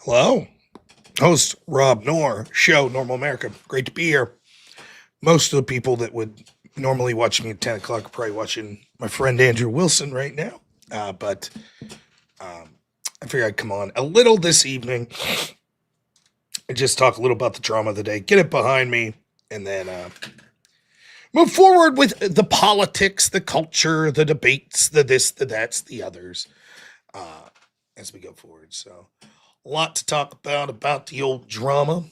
Hello, host robnoerr, show Normal America. Great to be here. Most of the people that would normally watch me at 10 o'clock are probably watching my friend Andrew Wilson right now. But I figured I'd come on a little this evening and just talk a little about the drama of the day, get it behind me, and then move forward with the politics, the culture, the debates, the this, the that's, the others as we go forward. So, a lot to talk about the old drama.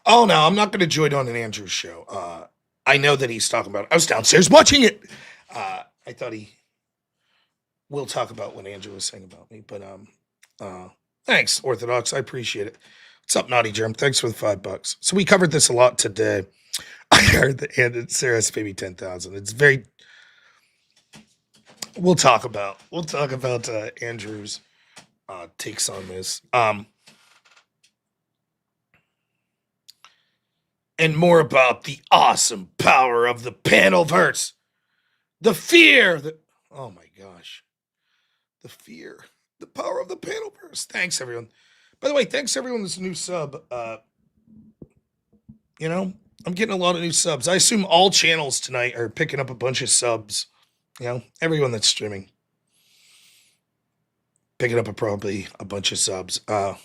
Oh no, I'm not going to join on an Andrew's show. I know that he's talking about it. I was downstairs watching it. I thought he will talk about what Andrew was saying about me, but thanks, Orthodox. I appreciate it. What's up, Naughty Germ? Thanks for the $5. So we covered this a lot today. I heard that and Sarah's maybe 10,000. It's very. We'll talk about Andrew's takes on this. And more about the awesome power of the panelverse. The fear that, oh my gosh, the fear, the power of the panelverse. Thanks, everyone. By the way, thanks everyone that's a new sub. I'm getting a lot of new subs. I assume all channels tonight are picking up a bunch of subs. Everyone that's streaming. Picking up probably a bunch of subs. I'll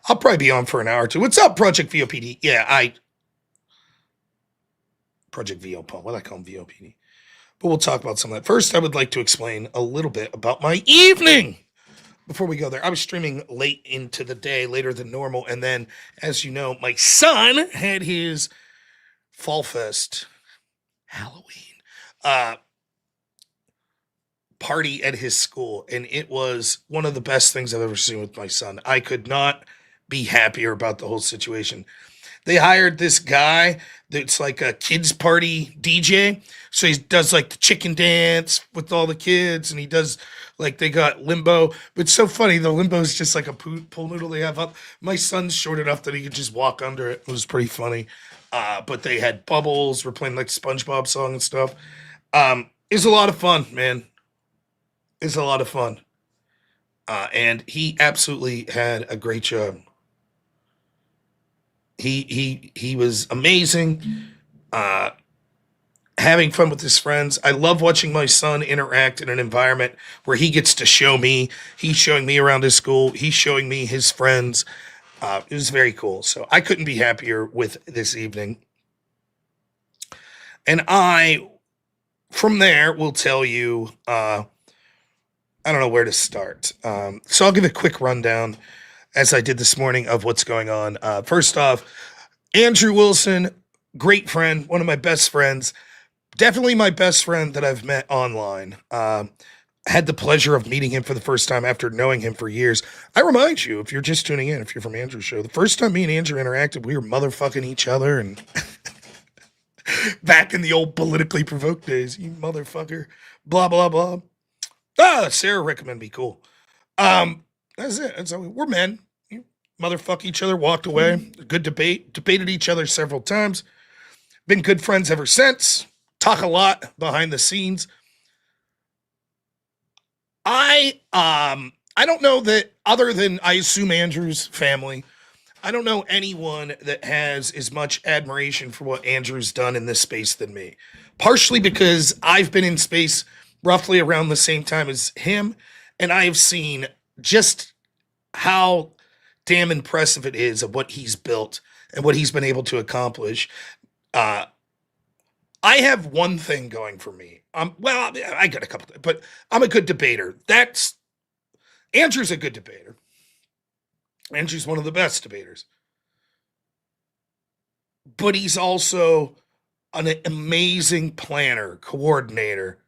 probably be on for an hour or two. What's up, Project VOPD? Yeah, Project VOPD. What I call him VOPD. But we'll talk about some of that. First, I would like to explain a little bit about my evening before we go there. I was streaming late into the day, later than normal. And then, as you know, my son had his Fall Fest Halloween party at his school. And it was one of the best things I've ever seen with my son. I could not be happier about the whole situation. They hired this guy that's like a kids party DJ. So he does like the chicken dance with all the kids, and he does like they got limbo. But it's so funny. The limbo is just like a pool noodle they have up. My son's short enough that he could just walk under it. It was pretty funny. But they had bubbles. We're playing like SpongeBob song and stuff. It's a lot of fun, man. It's a lot of fun. And he absolutely had a great job. He was amazing. Having fun with his friends. I love watching my son interact in an environment where he gets to show me. He's showing me around his school. He's showing me his friends. It was very cool. So I couldn't be happier with this evening. And from there, will tell you. I don't know where to start. So I'll give a quick rundown, as I did this morning, of what's going on. First off, Andrew Wilson, great friend, one of my best friends, definitely my best friend that I've met online. Had the pleasure of meeting him for the first time after knowing him for years. I remind you, if you're just tuning in, if you're from Andrew's show, the first time me and Andrew interacted, we were motherfucking each other, and back in the old politically provoked days, you motherfucker, blah, blah, blah. Sarah recommended me, cool. That's it. That's how we're men. You motherfuck each other, walked away. Good debate. Debated each other several times. Been good friends ever since. Talk a lot behind the scenes. I don't know that, other than I assume Andrew's family, I don't know anyone that has as much admiration for what Andrew's done in this space than me. Partially because I've been in space roughly around the same time as him, and I have seen just how damn impressive it is of what he's built and what he's been able to accomplish. I have one thing going for me. Well, I got a couple, but I'm a good debater. Andrew's a good debater. Andrew's one of the best debaters. But he's also an amazing planner, coordinator.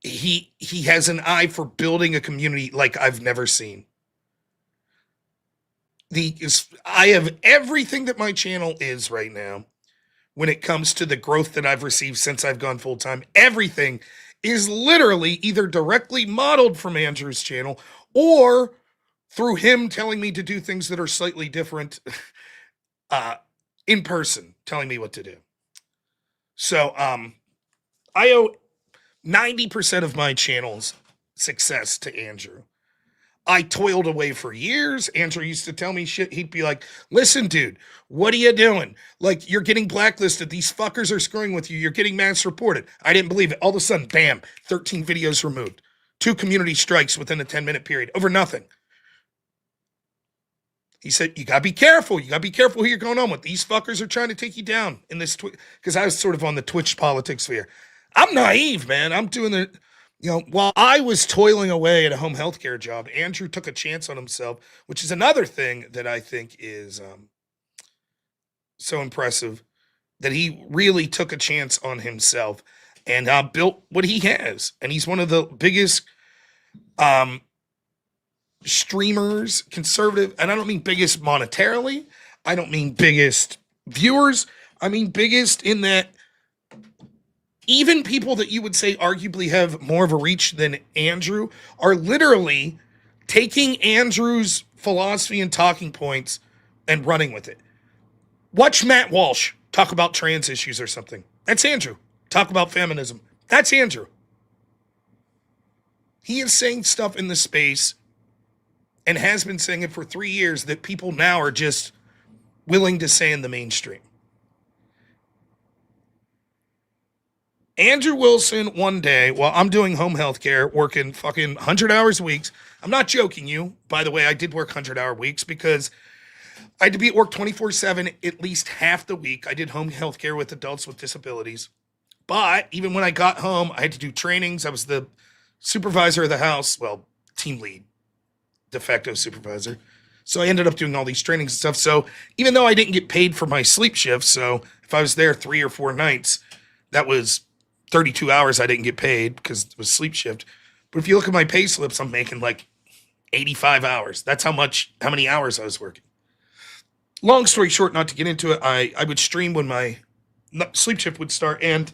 He has an eye for building a community like I've never seen. I have everything that my channel is right now when it comes to the growth that I've received since I've gone full time. Everything is literally either directly modeled from Andrew's channel or through him telling me to do things that are slightly different in person, telling me what to do. So I owe 90% of my channel's success to Andrew. I toiled away for years. Andrew used to tell me shit. He'd be like, listen, dude, what are you doing? Like, you're getting blacklisted. These fuckers are screwing with you. You're getting mass reported. I didn't believe it. All of a sudden, bam, 13 videos removed. 2 community strikes within a 10-minute period over nothing. He said, you got to be careful. You got to be careful who you're going on with. These fuckers are trying to take you down in this because I was sort of on the Twitch politics sphere. I'm naive, man. I'm doing the, while I was toiling away at a home healthcare job, Andrew took a chance on himself, which is another thing that I think is so impressive, that he really took a chance on himself and built what he has. And he's one of the biggest streamers, conservative, and I don't mean biggest monetarily. I don't mean biggest viewers. I mean biggest in that even people that you would say arguably have more of a reach than Andrew are literally taking Andrew's philosophy and talking points and running with it. Watch Matt Walsh talk about trans issues or something. That's Andrew. Talk about feminism. That's Andrew. He is saying stuff in the space and has been saying it for 3 years that people now are just willing to say in the mainstream. Andrew Wilson, one day, while I'm doing home health care, working fucking 100 hours a week. I'm not joking you. By the way, I did work 100-hour weeks because I had to be at work 24/7 at least half the week. I did home health care with adults with disabilities. But even when I got home, I had to do trainings. I was the supervisor of the house, well, team lead, de facto supervisor. So I ended up doing all these trainings and stuff. So even though I didn't get paid for my sleep shifts, so if I was there 3 or 4 nights, that was 32 hours I didn't get paid because it was sleep shift. But if you look at my pay slips, I'm making like 85 hours. That's how many hours I was working. Long story short, not to get into it, I would stream when my sleep shift would start, and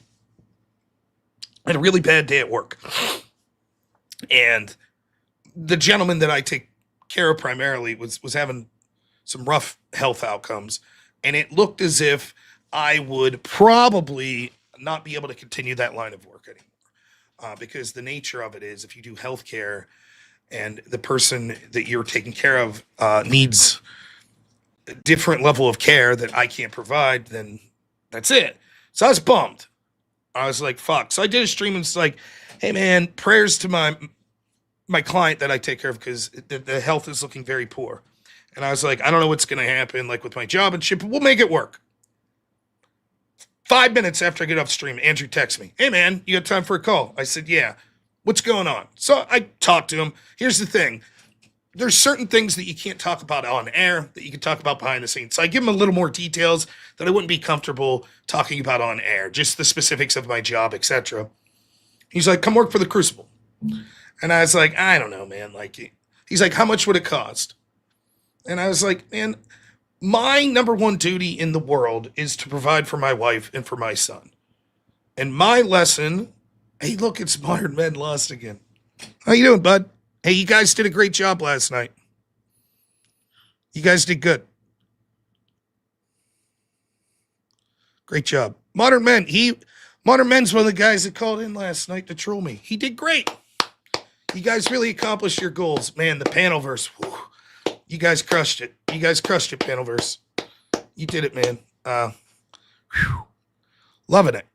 I had a really bad day at work. And the gentleman that I take care of primarily was having some rough health outcomes. And it looked as if I would probably not be able to continue that line of work anymore. Because the nature of it is, if you do healthcare and the person that you're taking care of needs a different level of care that I can't provide, then that's it. So I was bummed. I was like, fuck. So I did a stream and it's like, hey man, prayers to my client that I take care of because the health is looking very poor. And I was like, I don't know what's going to happen like with my job and shit, but we'll make it work. 5 minutes after I get off stream, Andrew texts me, hey man, you got time for a call? I said, yeah. What's going on? So I talked to him. Here's the thing. There's certain things that you can't talk about on air that you can talk about behind the scenes. So I give him a little more details that I wouldn't be comfortable talking about on air, just the specifics of my job, etc. He's like, come work for the Crucible. And I was like, I don't know, man. Like, he's like, how much would it cost? And I was like, man, my number one duty in the world is to provide for my wife and for my son. And my lesson, hey, look, it's Modern Men lost again. How you doing, bud? Hey, you guys did a great job last night. You guys did good. Great job. Modern Men's one of the guys that called in last night to troll me. He did great. You guys really accomplished your goals. Man, the Panelverse. Whew, you guys crushed it. You guys crushed it, Panelverse. You did it, man. Loving it.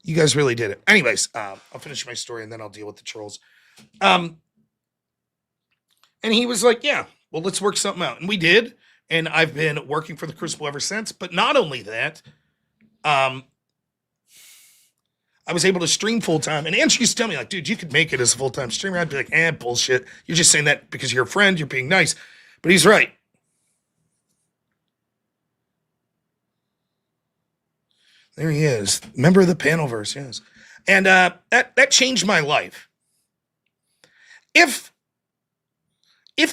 You guys really did it. Anyways, I'll finish my story and then I'll deal with the trolls. And he was like, yeah, well, let's work something out. And we did. And I've been working for the Crucible ever since. But not only that, I was able to stream full time. And Andrew used to tell me, like, dude, you could make it as a full time streamer. I'd be like, bullshit. You're just saying that because you're a friend. You're being nice. But he's right. There he is. Member of the Panelverse, yes. And that changed my life. If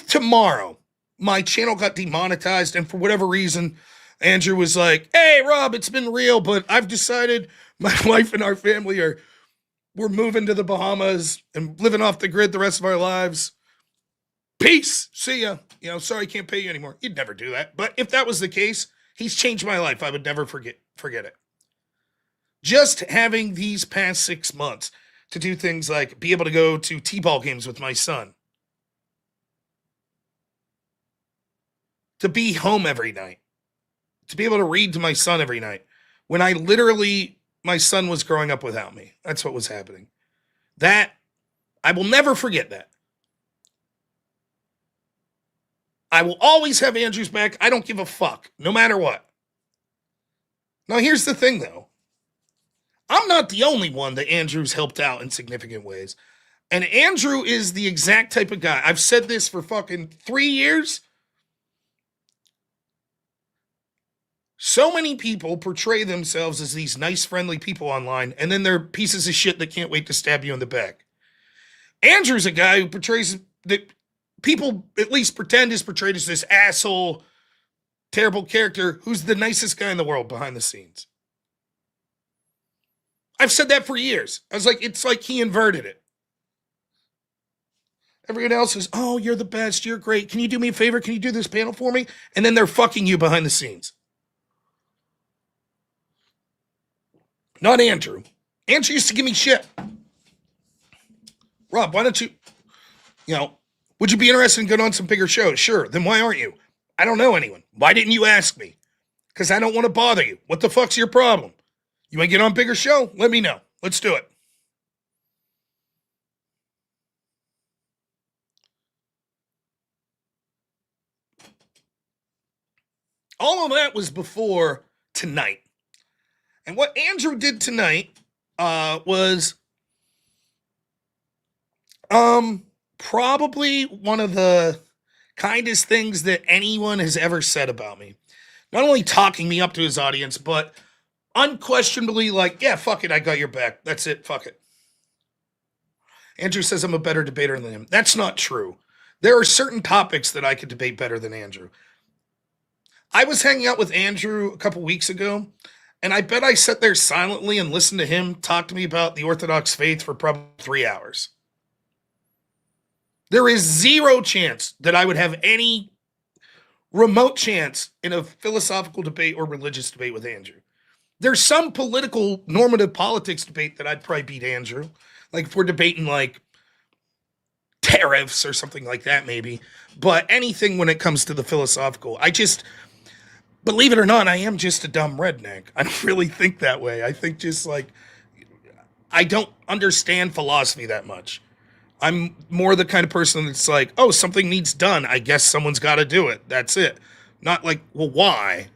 tomorrow my channel got demonetized and for whatever reason, Andrew was like, hey, Rob, it's been real, but I've decided my wife and our family we're moving to the Bahamas and living off the grid the rest of our lives. Peace. See ya. Sorry, I can't pay you anymore. You'd never do that. But if that was the case, he's changed my life. I would never forget it. Just having these past 6 months to do things like be able to go to t-ball games with my son, to be home every night, to be able to read to my son every night, when I literally, my son was growing up without me. That's what was happening. That, I will never forget that. I will always have Andrew's back. I don't give a fuck, no matter what. Now, here's the thing, though. I'm not the only one that Andrew's helped out in significant ways. And Andrew is the exact type of guy. I've said this for fucking 3 years. So many people portray themselves as these nice, friendly people online, and then they're pieces of shit that can't wait to stab you in the back. Andrew's a guy who portrays that people at least pretend is portrayed as this asshole, terrible character who's the nicest guy in the world behind the scenes. I've said that for years. I was like, it's like he inverted it. Everyone else is, oh, you're the best, you're great. Can you do me a favor? Can you do this panel for me? And then they're fucking you behind the scenes. Not Andrew. Andrew used to give me shit. Rob, why don't you, would you be interested in going on some bigger shows? Sure. Then why aren't you? I don't know anyone. Why didn't you ask me? Because I don't want to bother you. What the fuck's your problem? You want to get on a bigger show? Let me know. Let's do it. All of that was before tonight. And what Andrew did tonight was probably one of the kindest things that anyone has ever said about me. Not only talking me up to his audience, but unquestionably like, yeah, fuck it, I got your back. That's it, fuck it. Andrew says I'm a better debater than him. That's not true. There are certain topics that I could debate better than Andrew. I was hanging out with Andrew a couple weeks ago, and I bet I sat there silently and listened to him talk to me about the Orthodox faith for probably 3 hours. There is zero chance that I would have any remote chance in a philosophical debate or religious debate with Andrew. There's some political normative politics debate that I'd probably beat Andrew. Like if we're debating like tariffs or something like that, maybe. But anything when it comes to the philosophical, believe it or not, I am just a dumb redneck. I don't really think that way. I think just like, I don't understand philosophy that much. I'm more the kind of person that's like, oh, something needs done. I guess someone's got to do it. That's it. Not like, well, why?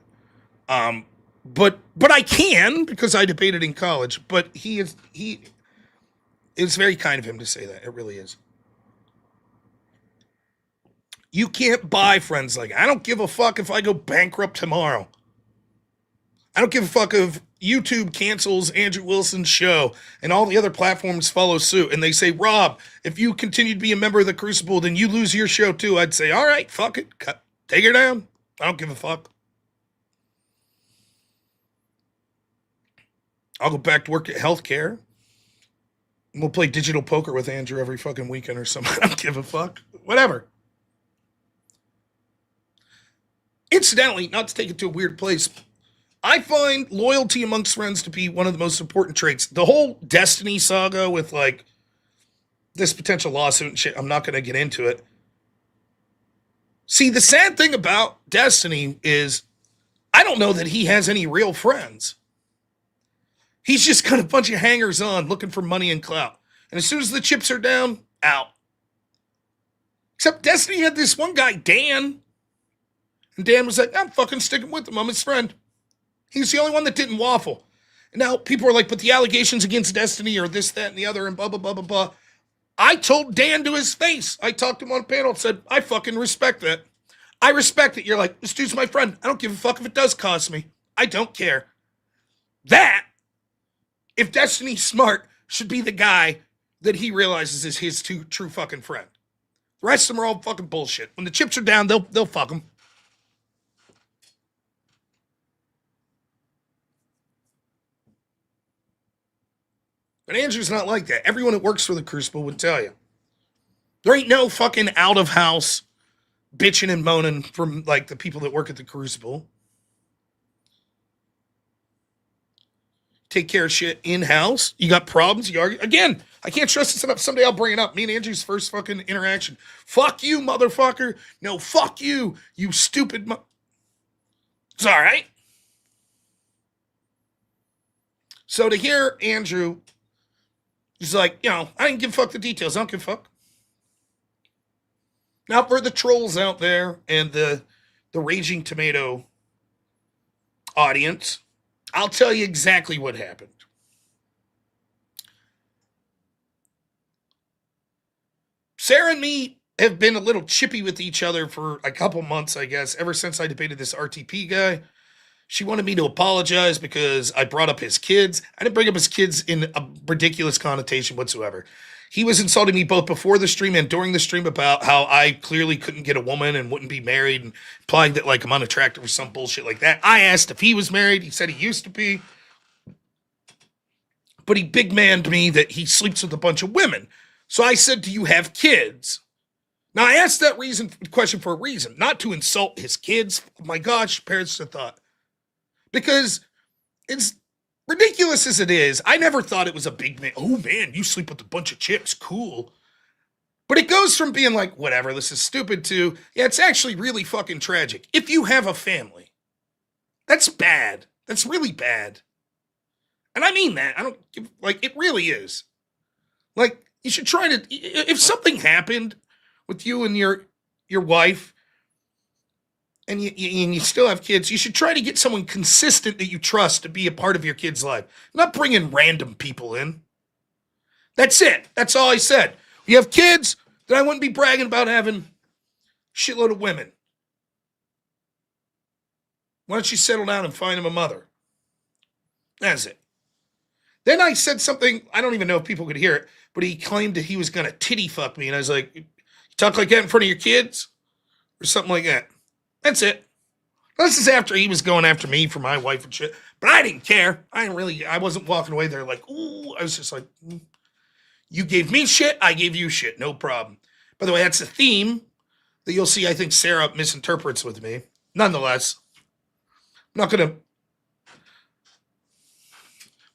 But I can because I debated in college. But it's very kind of him to say that. It really is. You can't buy friends like I don't give a fuck if I go bankrupt tomorrow. I don't give a fuck if YouTube cancels Andrew Wilson's show and all the other platforms follow suit and they say, Rob, if you continue to be a member of the Crucible, then you lose your show too. I'd say, all right, fuck it. Take her down. I don't give a fuck. I'll go back to work at healthcare. We'll play digital poker with Andrew every fucking weekend or something. I don't give a fuck. Whatever. Incidentally, not to take it to a weird place, I find loyalty amongst friends to be one of the most important traits. The whole Destiny saga with like this potential lawsuit and shit, I'm not going to get into it. See, the sad thing about Destiny is I don't know that he has any real friends. He's just got a bunch of hangers on looking for money and clout. And as soon as the chips are down, out. Except Destiny had this one guy, Dan. And Dan was like, I'm fucking sticking with him. I'm his friend. He's the only one that didn't waffle. And now people are like, but the allegations against Destiny are this, that, and the other, and blah, blah, blah, blah, blah. I told Dan to his face. I talked to him on a panel and said, I fucking respect that. I respect it. You're like, this dude's my friend. I don't give a fuck if it does cost me. I don't care. That, if Destiny's smart, should be the guy that he realizes is his true fucking friend. The rest of them are all fucking bullshit. When the chips are down, they'll fuck them. But Andrew's not like that. Everyone that works for the Crucible would tell you. There ain't no fucking out of house bitching and moaning from like the people that work at the Crucible. take care of shit in-house. You got problems, you argue. Again, I can't trust this enough. Someday I'll bring it up. Me and Andrew's first fucking interaction. Fuck you, motherfucker. No, fuck you, you stupid It's all right. So to hear Andrew, he's like, I didn't give a fuck the details. I don't give a fuck. Now for the trolls out there and the Raging Tomato audience, I'll tell you exactly what happened. Sarah and me have been a little chippy with each other for a couple months, I guess, ever since I debated this RTP guy. She wanted me to apologize because I brought up his kids. I didn't bring up his kids in a ridiculous connotation whatsoever. He was insulting me both before the stream and during the stream about how I clearly couldn't get a woman and wouldn't be married, and implying that like I'm unattractive or some bullshit like that. I asked if he was married. He said he used to be. But he big manned me that he sleeps with a bunch of women. So I said, do you have kids? Now I asked that question for a reason, not to insult his kids. Oh my gosh, parents have thought. Because it's ridiculous as it is, I never thought it was a big man. Oh man, you sleep with a bunch of chicks, cool. But it goes from being like, whatever, this is stupid, to, yeah, it's actually really fucking tragic. If you have a family, that's bad. That's really bad. And I mean that. I don't give, like, it really is. Like, you should try to, if something happened with you and your wife, and you still have kids, you should try to get someone consistent that you trust to be a part of your kid's life. Not bringing random people in. That's it. That's all I said. You have kids, then I wouldn't be bragging about having a shitload of women. Why don't you settle down and find him a mother? That's it. Then I said something, I don't even know if people could hear it, but he claimed that he was going to titty fuck me. And I was like, you talk like that in front of your kids? Or something like that. That's it. This is after he was going after me for my wife and shit. But I didn't care. I wasn't walking away there like, ooh. I was just like, you gave me shit, I gave you shit. No problem. By the way, that's a theme that you'll see, I think Sarah misinterprets with me. Nonetheless, I'm not going to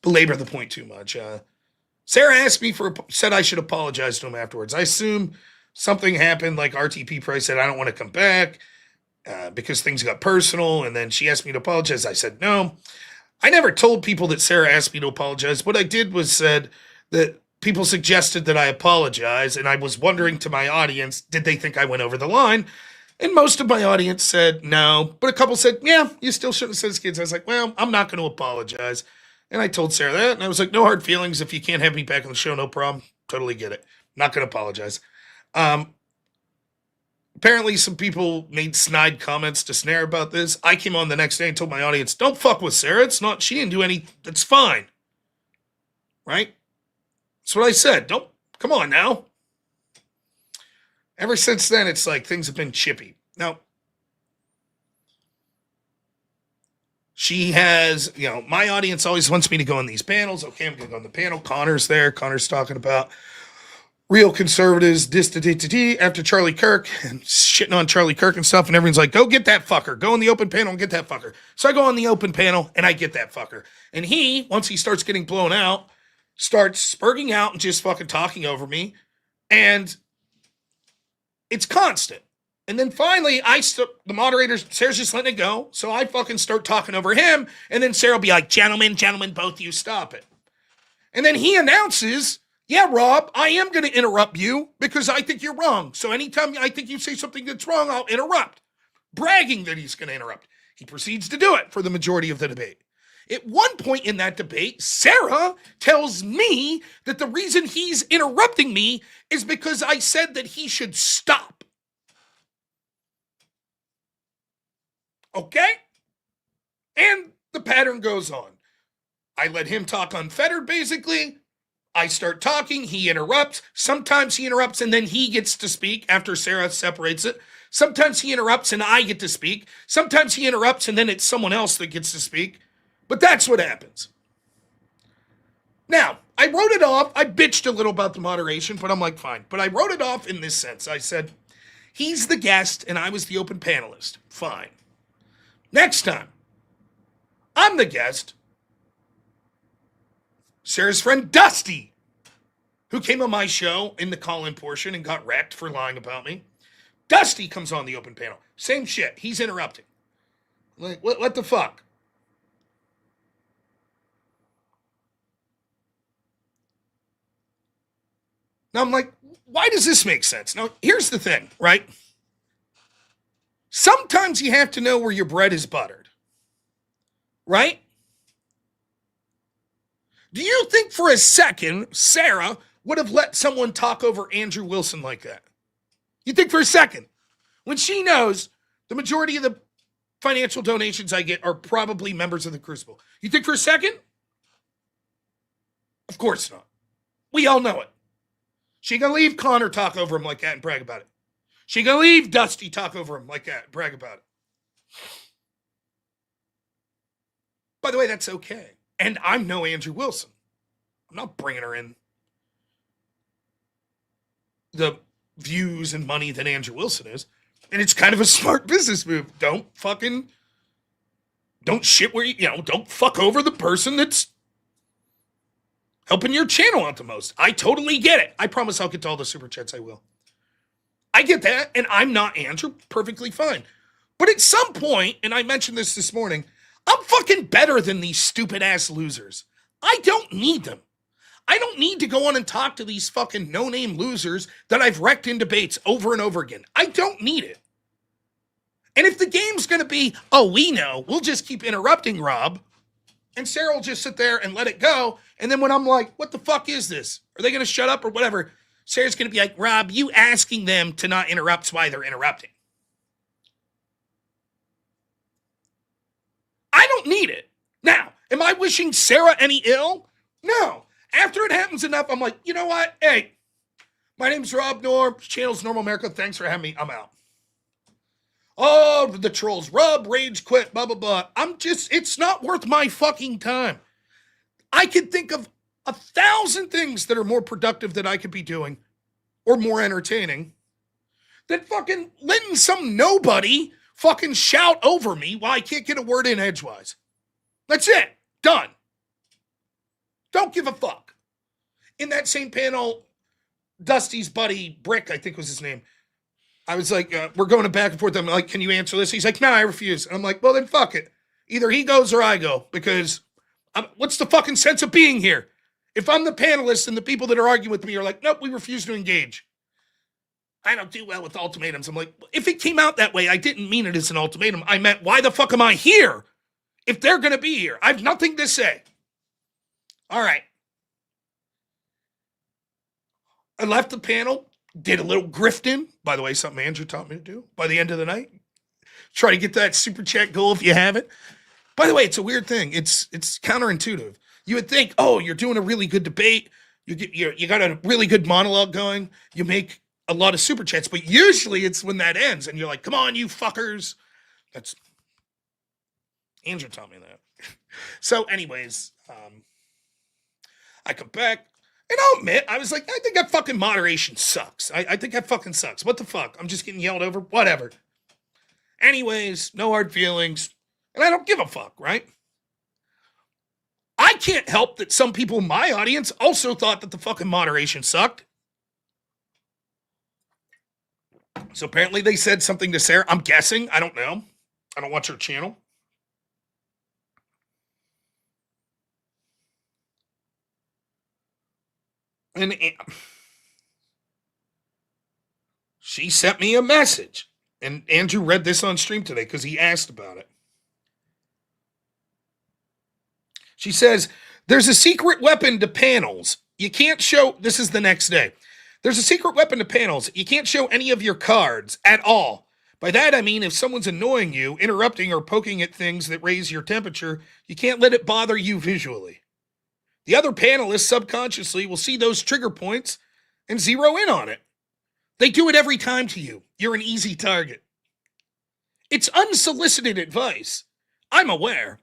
belabor the point too much. Sarah asked me said I should apologize to him afterwards. I assume something happened, like RTP Price said, I don't want to come back. Because things got personal, and then she asked me to apologize. I said no. I never told people that Sarah asked me to apologize. What I did was said that people suggested that I apologize, and I was wondering to my audience, did they think I went over the line? And most of my audience said no, but a couple said, yeah, you still shouldn't have said his kids. I was like, well, I'm not going to apologize. And I told Sarah that, and I was like, no hard feelings. If you can't have me back on the show, no problem. Totally get it. Not going to apologize. Apparently, some people made snide comments to Snare about this. I came on the next day and told my audience, don't fuck with Sarah. She didn't do any, that's fine. Right? That's what I said. Come on now. Ever since then, it's like things have been chippy. Now, she has, my audience always wants me to go on these panels. Okay, I'm going to go on the panel. Connor's there. Connor's talking about real conservatives, after Charlie Kirk, and shitting on Charlie Kirk and stuff, and everyone's like, go get that fucker. Go on the open panel and get that fucker. So I go on the open panel, and I get that fucker. And he, once he starts getting blown out, starts spurging out and just fucking talking over me, and it's constant. And then finally, the moderator, Sarah's just letting it go, so I fucking start talking over him, and then Sarah will be like, gentlemen, both of you stop it. And then he announces, yeah, Rob, I am going to interrupt you because I think you're wrong. So anytime I think you say something that's wrong, I'll interrupt. Bragging that he's going to interrupt. He proceeds to do it for the majority of the debate. At one point in that debate, Sarah tells me that the reason he's interrupting me is because I said that he should stop. Okay? And the pattern goes on. I let him talk unfettered, basically. I start talking, he interrupts. Sometimes he interrupts and then he gets to speak after Sarah separates it. Sometimes he interrupts and I get to speak. Sometimes he interrupts and then it's someone else that gets to speak. But that's what happens. Now, I wrote it off. I bitched a little about the moderation, but I'm like, fine. But I wrote it off in this sense. I said, he's the guest and I was the open panelist. Fine. Next time, I'm the guest Sarah's friend Dusty, who came on my show in the call-in portion and got wrecked for lying about me. Dusty comes on the open panel. Same shit. He's interrupting. Like, what the fuck? Now I'm like, why does this make sense? Now, here's the thing, right? Sometimes you have to know where your bread is buttered. Right? Do you think for a second Sarah would have let someone talk over Andrew Wilson like that? You think for a second? When she knows the majority of the financial donations I get are probably members of the Crucible. You think for a second? Of course not. We all know it. She gonna leave Connor talk over him like that and brag about it. She gonna leave Dusty talk over him like that and brag about it. By the way, that's okay. And I'm no Andrew Wilson. I'm not bringing her in the views and money that Andrew Wilson is. And it's kind of a smart business move. Don't shit where don't fuck over the person that's helping your channel out the most. I totally get it. I promise I'll get to all the super chats. I will. I get that. And I'm not Andrew. Perfectly fine. But at some point, and I mentioned this morning, I'm fucking better than these stupid ass losers. I don't need them. I don't need to go on and talk to these fucking no-name losers that I've wrecked in debates over and over again. I don't need it. And if the game's going to be, oh, we know, we'll just keep interrupting Rob, and Sarah will just sit there and let it go, and then when I'm like, what the fuck is this? Are they going to shut up or whatever? Sarah's going to be like, Rob, you asking them to not interrupt is why they're interrupting. I don't need it. Now, am I wishing Sarah any ill? No. After it happens enough, I'm like, you know what? Hey, my name's robnoerr. Channel's Normal America. Thanks for having me. I'm out. Oh, the trolls. Rob, rage, quit, blah, blah, blah. It's not worth my fucking time. I could think of 1,000 things that are more productive that I could be doing or more entertaining than fucking letting some nobody fucking shout over me while I can't get a word in edgewise. That's it. Done. Don't give a fuck. In that same panel, Dusty's buddy, Brick, I think was his name. I was like, we're going back and forth. I'm like, can you answer this? He's like, no, I refuse. And I'm like, well, then fuck it. Either he goes or I go, because what's the fucking sense of being here? If I'm the panelist and the people that are arguing with me are like, nope, we refuse to engage. I don't do well with ultimatums. I'm like, if it came out that way, I didn't mean it as an ultimatum. I meant, why the fuck am I here if they're going to be here? I have nothing to say. All right. I left the panel, did a little grifting. By the way, something Andrew taught me to do by the end of the night. Try to get that super chat goal if you have it. By the way, it's a weird thing. It's counterintuitive. You would think, oh, you're doing a really good debate. You got a really good monologue going. You make a lot of super chats, but usually it's when that ends and you're like, come on, you fuckers. That's Andrew taught me that. So anyways, I come back and I'll admit, I was like, I think that fucking moderation sucks. I think that fucking sucks. What the fuck? I'm just getting yelled over. Whatever. Anyways, no hard feelings. And I don't give a fuck, right? I can't help that some people in my audience also thought that the fucking moderation sucked. So apparently they said something to Sarah. I'm guessing. I don't know. I don't watch her channel. And she sent me a message. And Andrew read this on stream today because he asked about it. She says, there's a secret weapon to panels. You can't show, this is the next day. There's a secret weapon to panels. You can't show any of your cards at all. By that, I mean, if someone's annoying you, interrupting or poking at things that raise your temperature, you can't let it bother you visually. The other panelists subconsciously will see those trigger points and zero in on it. They do it every time to you. You're an easy target. It's unsolicited advice. I'm aware.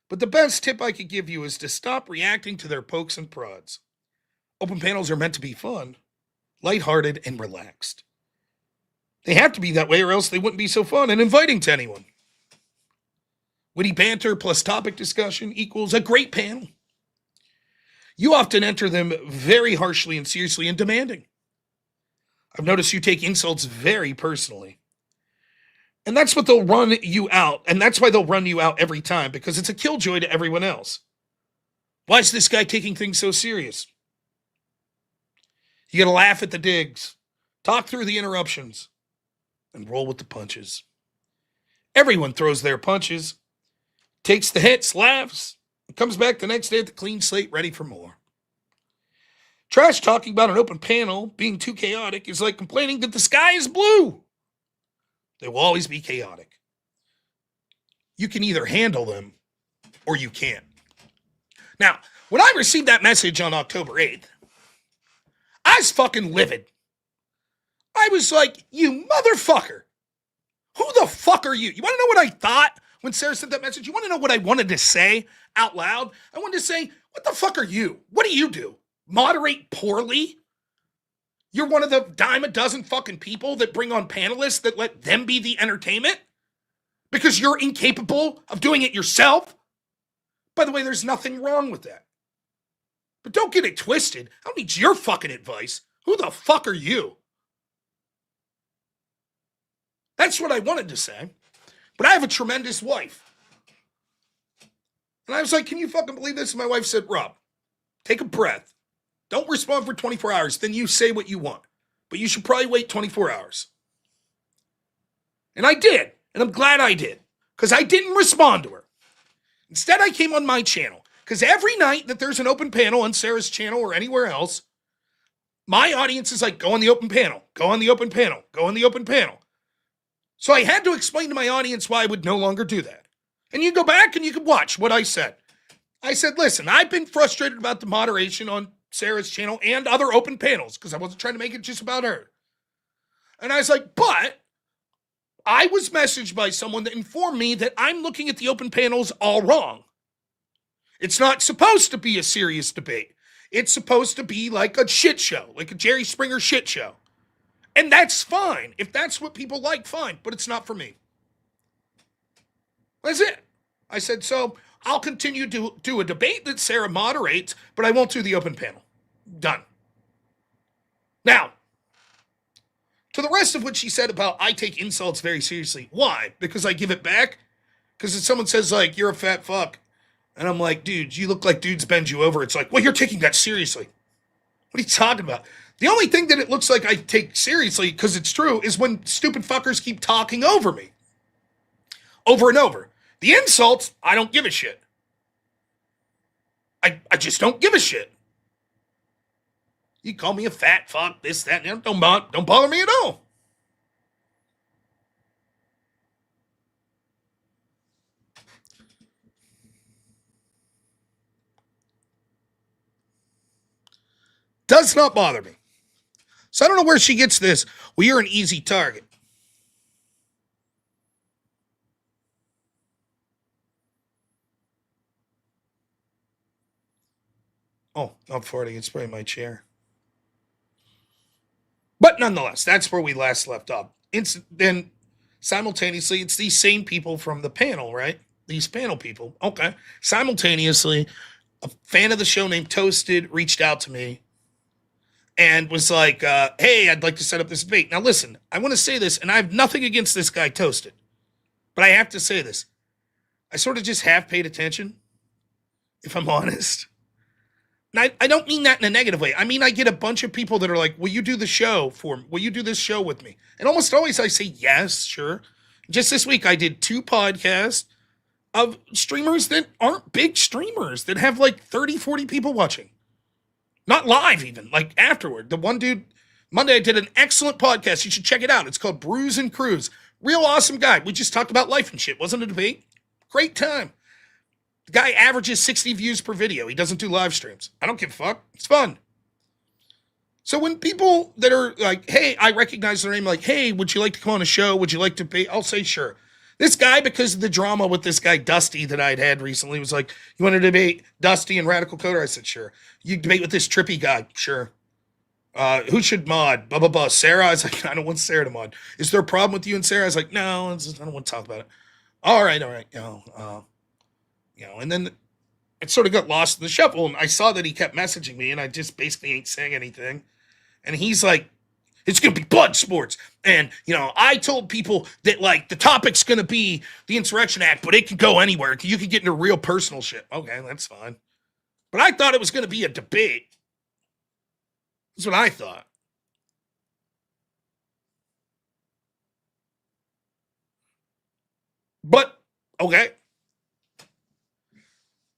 But the best tip I could give you is to stop reacting to their pokes and prods. Open panels are meant to be fun, lighthearted, and relaxed. They have to be that way or else they wouldn't be so fun and inviting to anyone. Witty banter plus topic discussion equals a great panel. you often enter them very harshly and seriously and demanding. I've noticed you take insults very personally. And that's what they'll run you out. And that's why they'll run you out every time, because it's a killjoy to everyone else. Why is this guy taking things so serious? You gotta laugh at the digs, talk through the interruptions, and roll with the punches. Everyone throws their punches, takes the hits, laughs, and comes back the next day with a clean slate ready for more. Trash talking about an open panel being too chaotic is like complaining that the sky is blue. They will always be chaotic. You can either handle them or you can't. Now, when I received that message on October 8th, I was fucking livid. I was like, you motherfucker. Who the fuck are you? You want to know what I thought when Sarah sent that message? You want to know what I wanted to say out loud? I wanted to say, what the fuck are you? What do you do? Moderate poorly? You're one of the dime a dozen fucking people that bring on panelists that let them be the entertainment? Because you're incapable of doing it yourself? By the way, there's nothing wrong with that. But don't get it twisted. I don't need your fucking advice. Who the fuck are you? That's what I wanted to say. But I have a tremendous wife. And I was like, can you fucking believe this? And my wife said, Rob, take a breath. Don't respond for 24 hours. Then you say what you want. But you should probably wait 24 hours. And I did. And I'm glad I did. Because I didn't respond to her. Instead, I came on my channel. Because every night that there's an open panel on Sarah's channel or anywhere else, my audience is like, go on the open panel. Go on the open panel. Go on the open panel. So I had to explain to my audience why I would no longer do that. And you go back and you can watch what I said. I said, listen, I've been frustrated about the moderation on Sarah's channel and other open panels because I wasn't trying to make it just about her. And I was like, but I was messaged by someone that informed me that I'm looking at the open panels all wrong. It's not supposed to be a serious debate. It's supposed to be like a shit show, like a Jerry Springer shit show. And that's fine. If that's what people like, fine. But it's not for me. That's it. I said, so I'll continue to do a debate that Sarah moderates, but I won't do the open panel. Done. Now, to the rest of what she said about I take insults very seriously. Why? Because I give it back? Because if someone says, like, you're a fat fuck, and I'm like, dude, you look like dudes bend you over. It's like, well, you're taking that seriously. What are you talking about? The only thing that it looks like I take seriously, because it's true, is when stupid fuckers keep talking over me. Over and over. The insults, I don't give a shit. I just don't give a shit. You call me a fat fuck, this, that, and don't bother me at all. Does not bother me. So I don't know where she gets this. Well, you're an easy target. Oh, I'm farting. It's probably my chair. But nonetheless, that's where we last left off. Then simultaneously, it's these same people from the panel, right? These panel people. Okay. Simultaneously, a fan of the show named Toasted reached out to me and was like, hey, I'd like to set up this debate. Now, listen, I want to say this, and I have nothing against this guy, Toasted. But I have to say this. I sort of just have paid attention, if I'm honest. And I don't mean that in a negative way. I mean, I get a bunch of people that are like, will you do the show for me? Will you do this show with me? And almost always I say, yes, sure. Just this week, I did 2 podcasts of streamers that aren't big streamers, that have like 30, 40 people watching. Not live even, like afterward. The one dude, Monday, I did an excellent podcast. You should check it out. It's called Brews and Cruise. Real awesome guy. We just talked about life and shit. Wasn't a debate. Great time. The guy averages 60 views per video. He doesn't do live streams. I don't give a fuck. It's fun. So when people that are like, hey, I recognize their name, like, hey, would you like to come on a show? Would you like to be? I'll say sure. This guy, because of the drama with this guy, Dusty, that I'd had recently, was like, you want to debate Dusty and Radical Coder? I said, sure. You debate with this Trippie guy? Sure. Who should mod? Blah, blah, blah. Sarah? I was like, I don't want Sarah to mod. Is there a problem with you and Sarah? I was like, no, I don't want to talk about it. All right. And then it sort of got lost in the shuffle. And I saw that he kept messaging me, and I just basically ain't saying anything. And he's like, it's going to be blood sports. And, I told people that, like, the topic's going to be the Insurrection Act, but it can go anywhere. You can get into real personal shit. Okay, that's fine. But I thought it was going to be a debate. That's what I thought. But, okay.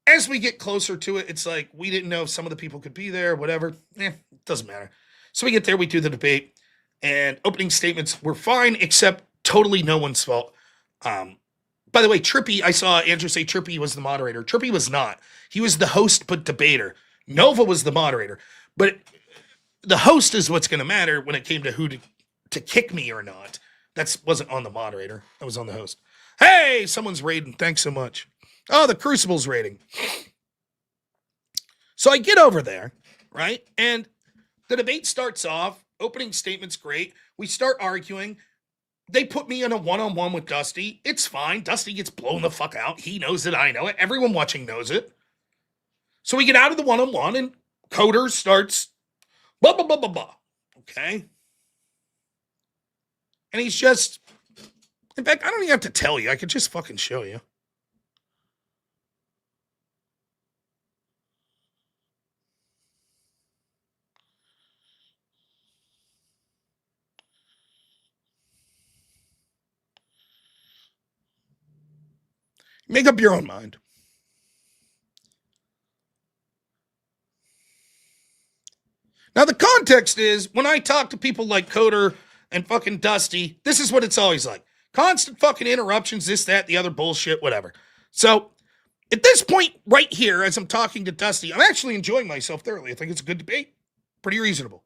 As we get closer to it, it's like we didn't know if some of the people could be there, whatever. It doesn't matter. So we get there, we do the debate, and opening statements were fine, except totally no one's fault. By the way, Trippie, I saw Andrew say Trippie was the moderator. Trippie was not. He was the host but debater. Nova was the moderator. But the host is what's going to matter when it came to who to kick me or not. That wasn't on the moderator. That was on the host. Hey, someone's raiding. Thanks so much. Oh, the Crucible's raiding. So I get over there, right? And the debate starts off. Opening statement's great. We start arguing. They put me in a one-on-one with Dusty. It's fine. Dusty gets blown the fuck out. He knows it. I know it. Everyone watching knows it. So we get out of the one-on-one, and Coder starts blah, blah, blah, blah, blah. Okay? And he's just... In fact, I don't even have to tell you. I could just fucking show you. Make up your own mind. Now, the context is, when I talk to people like Coder and fucking Dusty, this is what it's always like. Constant fucking interruptions, this, that, the other bullshit, whatever. So, at this point, right here, as I'm talking to Dusty, I'm actually enjoying myself thoroughly. I think it's a good debate. Pretty reasonable.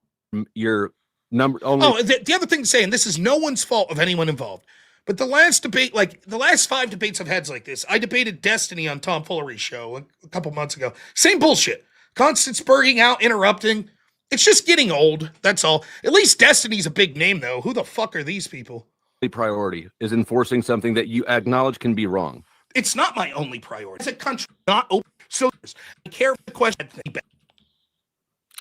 Your number only... Oh, the other thing to say, and this is no one's fault of anyone involved, but the last debate, like, the last 5 debates I've had like this, I debated Destiny on Tom Fullery's show a couple months ago. Same bullshit. Constant spurging out, interrupting. It's just getting old, that's all. At least Destiny's a big name, though. Who the fuck are these people? Priority is enforcing something that you acknowledge can be wrong. It's not my only priority. It's a country not open. So I care for the question.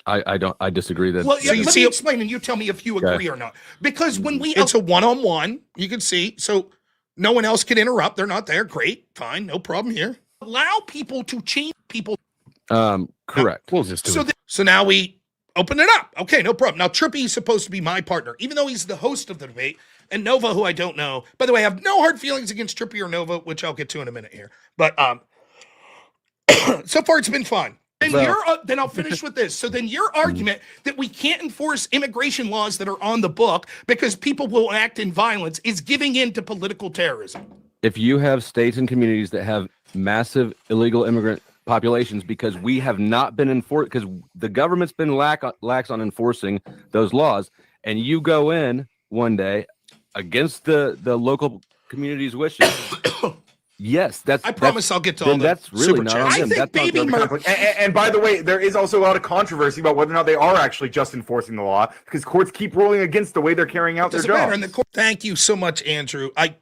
I disagree that. Well, yeah, let me explain, and you tell me if you agree or not. Because when it's a one-on-one, you can see, so no one else can interrupt. They're not there. Great, fine, no problem here. Allow people to change people. Correct. We'll just do it. So now we open it up. Okay, no problem. Now Trippie is supposed to be my partner, even though he's the host of the debate. And Nova, who I don't know. By the way, I have no hard feelings against Trippie or Nova, which I'll get to in a minute here. But so far it's been fun. And then I'll finish with this. So then your argument that we can't enforce immigration laws that are on the book because people will act in violence is giving in to political terrorism. If you have states and communities that have massive illegal immigrant populations because we have not been enforced, because the government's been lax on enforcing those laws, and you go in one day against the local community's wishes. Yes, I promise I'll get to all the that's really not on them. That's baby murder. And by the way, there is also a lot of controversy about whether or not they are actually just enforcing the law, because courts keep ruling against the way they're carrying out their jobs. Thank you so much, Andrew. I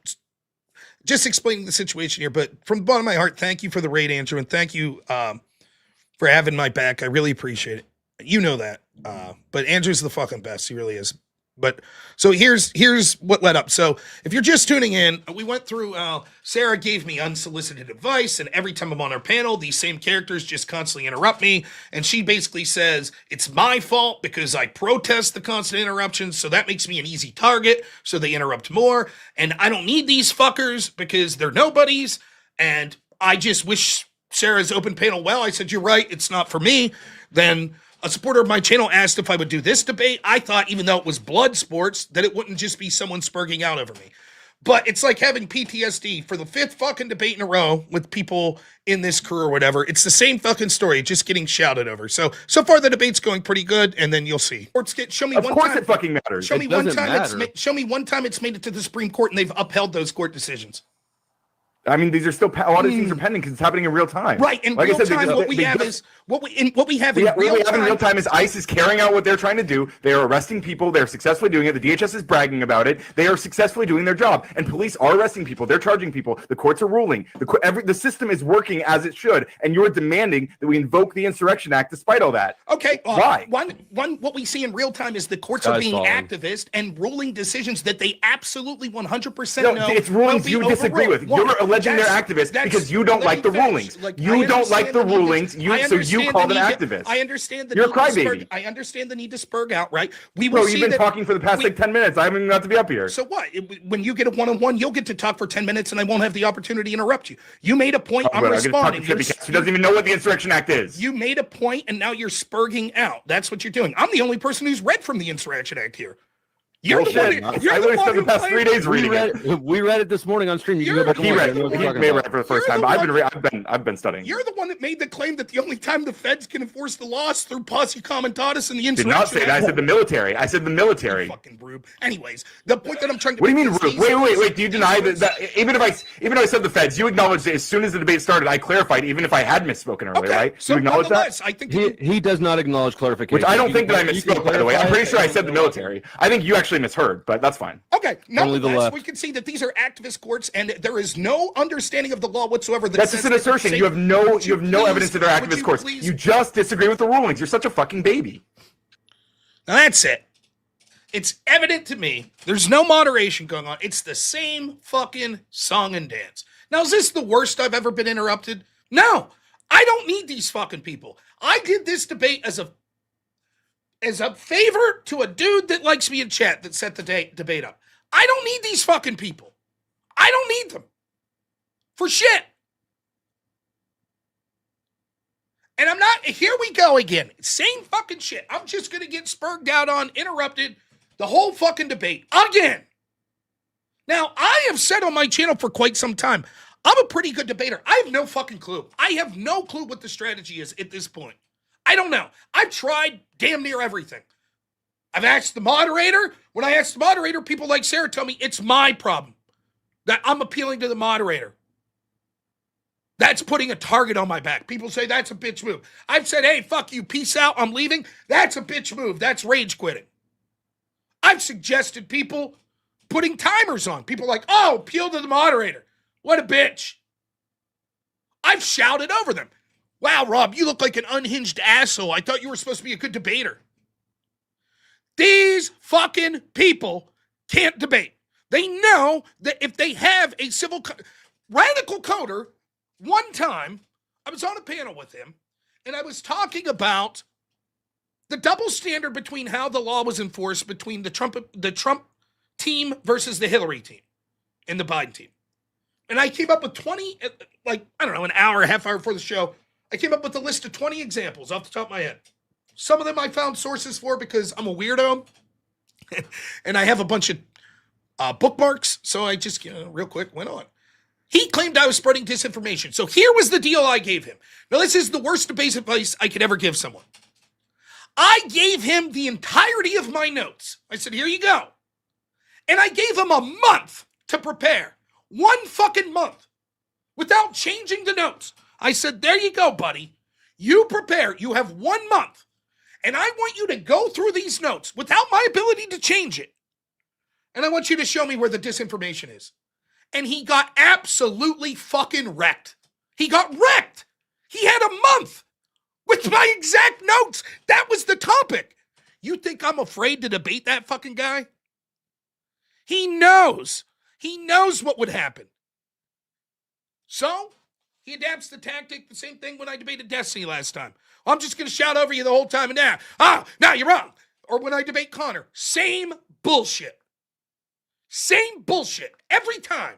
just explaining the situation here, but from the bottom of my heart, thank you for the raid, Andrew, and thank you for having my back. I really appreciate it. You know that. But Andrew's the fucking best. He really is. But so here's what led up. So if you're just tuning in, we went through, Sarah gave me unsolicited advice, and every time I'm on her panel, these same characters just constantly interrupt me. And she basically says, it's my fault because I protest the constant interruptions. So that makes me an easy target. So they interrupt more. And I don't need these fuckers because they're nobodies. And I just wish Sarah's open panel well. I said, you're right. It's not for me. Then a supporter of my channel asked if I would do this debate. I thought, even though it was blood sports, that it wouldn't just be someone spurging out over me. But it's like having PTSD for the 5th fucking debate in a row with people in this crew or whatever. It's the same fucking story, just getting shouted over. So far the debate's going pretty good, and then you'll see. Show me of course it fucking matters. Show me one time it's made it to the Supreme Court and they've upheld those court decisions. I mean, these are still a lot of these things are pending because it's happening in real time. Right. In like real I said, time, what we have in real time is ICE is carrying out what they're trying to do. They are arresting people. They're successfully doing it. The DHS is bragging about it. They are successfully doing their job. And police are arresting people. They're charging people. The courts are ruling. The system is working as it should. And you're demanding that we invoke the Insurrection Act despite all that. Okay. Why? What we see in real time is the courts are being activist and ruling decisions that they absolutely 100% know. It's rulings you disagree with. You're alleging they're activists because you don't like the rulings. You don't like the rulings, so you call them activists. I understand the You're a crybaby. I understand the need to spurg out, right? You've been talking for the past 10 minutes. I haven't even got to be up here. So what? When you get a one-on-one, you'll get to talk for 10 minutes and I won't have the opportunity to interrupt you. You made a point, I'm responding. He doesn't even know what the Insurrection Act is. You made a point and now you're spurging out. That's what you're doing. I'm the only person who's read from the Insurrection Act here. You're the one. I literally spent the past 3 days reading it. We read it this morning on stream. You can go back and watch it. He may read it for the first time. I've been studying. You're the one that made the claim that the only time the feds can enforce the laws through posse comitatus and the Insurrection Did not say Act. that. I said the military. I said the military. Fucking rube. Anyways, the point that I'm trying to. What do you mean rube? Wait. Do you deny that? Even if I said the feds, you acknowledge that as soon as the debate started, I clarified, even if I had misspoken earlier, right? So you acknowledge that? I think he does not acknowledge clarification. Which I don't think that I misspoke, by the way. I'm pretty sure I said the military. I think you actually misheard, but that's fine. Okay, nonetheless, we can see that these are activist courts, and there is no understanding of the law whatsoever. That's just an assertion. You have no evidence that they're activist courts. You just disagree with the rulings. You're such a fucking baby. Now that's it. It's evident to me there's no moderation going on. It's the same fucking song and dance. Now, is this the worst I've ever been interrupted? No, I don't need these fucking people. I did this debate as a favor to a dude that likes me in chat that set the debate up. I don't need these fucking people. I don't need them. For shit. And I'm not, here we go again. Same fucking shit. I'm just going to get spurged out on, interrupted, the whole fucking debate. Again. Now, I have said on my channel for quite some time, I'm a pretty good debater. I have no fucking clue. I have no clue what the strategy is at this point. I don't know. I've tried damn near everything. I've asked the moderator. When I ask the moderator, people like Sarah tell me it's my problem. That I'm appealing to the moderator. That's putting a target on my back. People say that's a bitch move. I've said, hey, fuck you, peace out, I'm leaving. That's a bitch move. That's rage quitting. I've suggested people putting timers on. People are like, oh, appeal to the moderator. What a bitch. I've shouted over them. Wow, Rob, you look like an unhinged asshole. I thought you were supposed to be a good debater. These fucking people can't debate. They know that if they have a radical coder, one time, I was on a panel with him, and I was talking about the double standard between how the law was enforced between the Trump team versus the Hillary team and the Biden team. And I came up with 20, an hour, a half hour before the show, I came up with a list of 20 examples off the top of my head. Some of them I found sources for because I'm a weirdo and I have a bunch of bookmarks. So I just, real quick went on. He claimed I was spreading disinformation. So here was the deal I gave him. Now, this is the worst debate advice I could ever give someone. I gave him the entirety of my notes. I said, here you go. And I gave him a month to prepare. 1 fucking month without changing the notes. I said, there you go, buddy. You prepare. You have 1 month. And I want you to go through these notes without my ability to change it. And I want you to show me where the disinformation is. And he got absolutely fucking wrecked. He got wrecked. He had a month with my exact notes. That was the topic. You think I'm afraid to debate that fucking guy? He knows. He knows what would happen. So he adapts the tactic, the same thing when I debated Destiny last time. I'm just going to shout over you the whole time and now you're wrong. Or when I debate Connor, same bullshit. Same bullshit every time.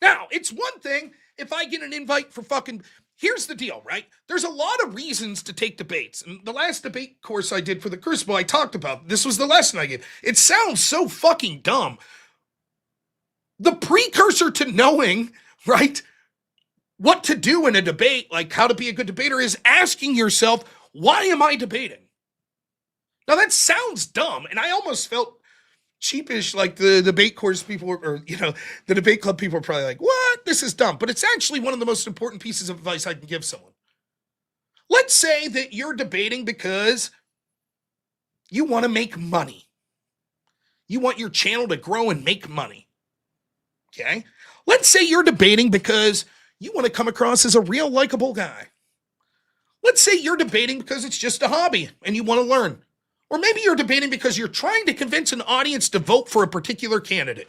Now, it's one thing if I get an invite for fucking... Here's the deal, right? There's a lot of reasons to take debates. And the last debate course I did for the Crucible, I talked about. This was the lesson I gave. It sounds so fucking dumb. The precursor to knowing, right, what to do in a debate, like how to be a good debater, is asking yourself, why am I debating? Now, that sounds dumb, and I almost felt cheapish, like the debate course people or the debate club people are probably like, what? This is dumb. But it's actually one of the most important pieces of advice I can give someone. Let's say that you're debating because you want to make money. You want your channel to grow and make money. Okay? Let's say you're debating because you want to come across as a real likable guy. Let's say you're debating because it's just a hobby and you want to learn. Or maybe you're debating because you're trying to convince an audience to vote for a particular candidate.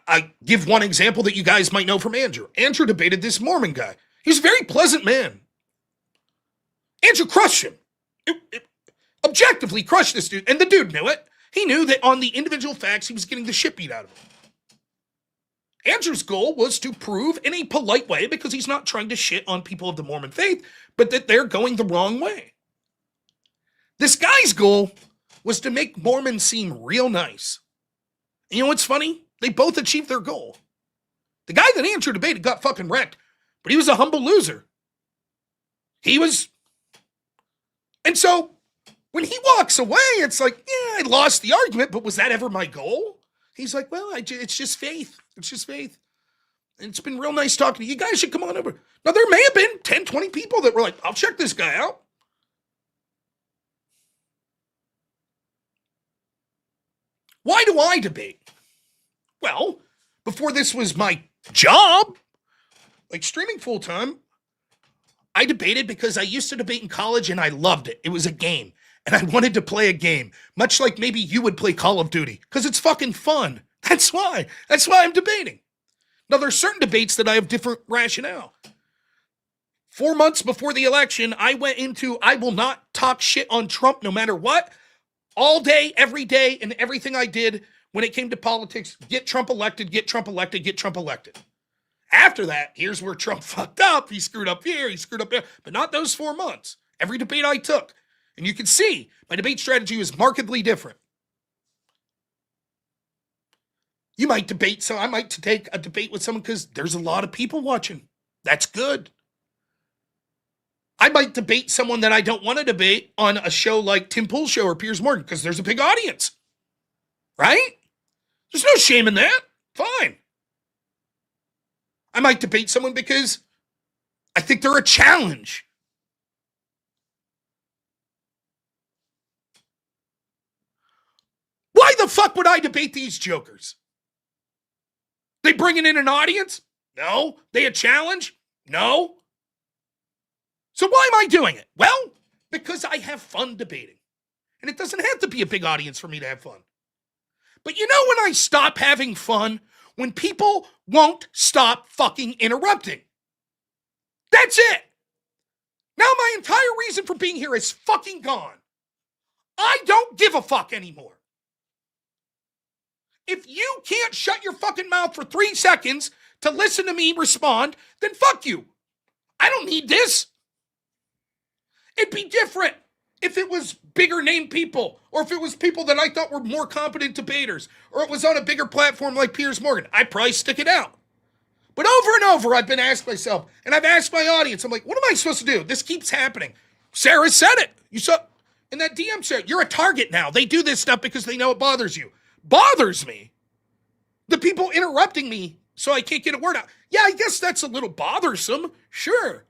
I give one example that you guys might know from Andrew. Andrew debated this Mormon guy. He's a very pleasant man. Andrew crushed him. Objectively crushed this dude. And the dude knew it. He knew that on the individual facts, he was getting the shit beat out of him. Andrew's goal was to prove in a polite way, because he's not trying to shit on people of the Mormon faith, but that they're going the wrong way. This guy's goal was to make Mormons seem real nice. And you know what's funny? They both achieved their goal. The guy that Andrew debated got fucking wrecked, but he was a humble loser. And so when he walks away, it's like, yeah, I lost the argument, but was that ever my goal? He's like, well, it's just faith. It's just faith. And it's been real nice talking to you. You guys should come on over. Now, there may have been 10, 20 people that were like, I'll check this guy out. Why do I debate? Well, before this was my job, like streaming full time, I debated because I used to debate in college and I loved it. It was a game. And I wanted to play a game, much like maybe you would play Call of Duty, because it's fucking fun. That's why I'm debating. Now, there's certain debates that I have different rationale. 4 months before the election, I went into, I will not talk shit on Trump no matter what. All day, every day, and everything I did when it came to politics, get Trump elected, get Trump elected, get Trump elected. After that, here's where Trump fucked up. He screwed up here, he screwed up there, but not those 4 months. Every debate I took. And you can see my debate strategy is markedly different. You might debate, so I might take a debate with someone because there's a lot of people watching. That's good. I might debate someone that I don't want to debate on a show like Tim Pool's show or Piers Morgan because there's a big audience. Right? There's no shame in that. Fine. I might debate someone because I think they're a challenge. Why the fuck would I debate these jokers? They bringing in an audience? No. They a challenge? No. So why am I doing it? Well, because I have fun debating. And it doesn't have to be a big audience for me to have fun. But you know when I stop having fun? When people won't stop fucking interrupting. That's it. Now my entire reason for being here is fucking gone. I don't give a fuck anymore. If you can't shut your fucking mouth for 3 seconds to listen to me respond, then fuck you. I don't need this. It'd be different if it was bigger name people, or if it was people that I thought were more competent debaters, or it was on a bigger platform like Piers Morgan. I'd probably stick it out. But over and over, I've been asked myself, and I've asked my audience, I'm like, what am I supposed to do? This keeps happening. Sarah said it. You saw in that DM, Sarah, you're a target now. They do this stuff because they know it bothers you. Bothers me? The people interrupting me so I can't get a word out. Yeah, I guess that's a little bothersome. Sure.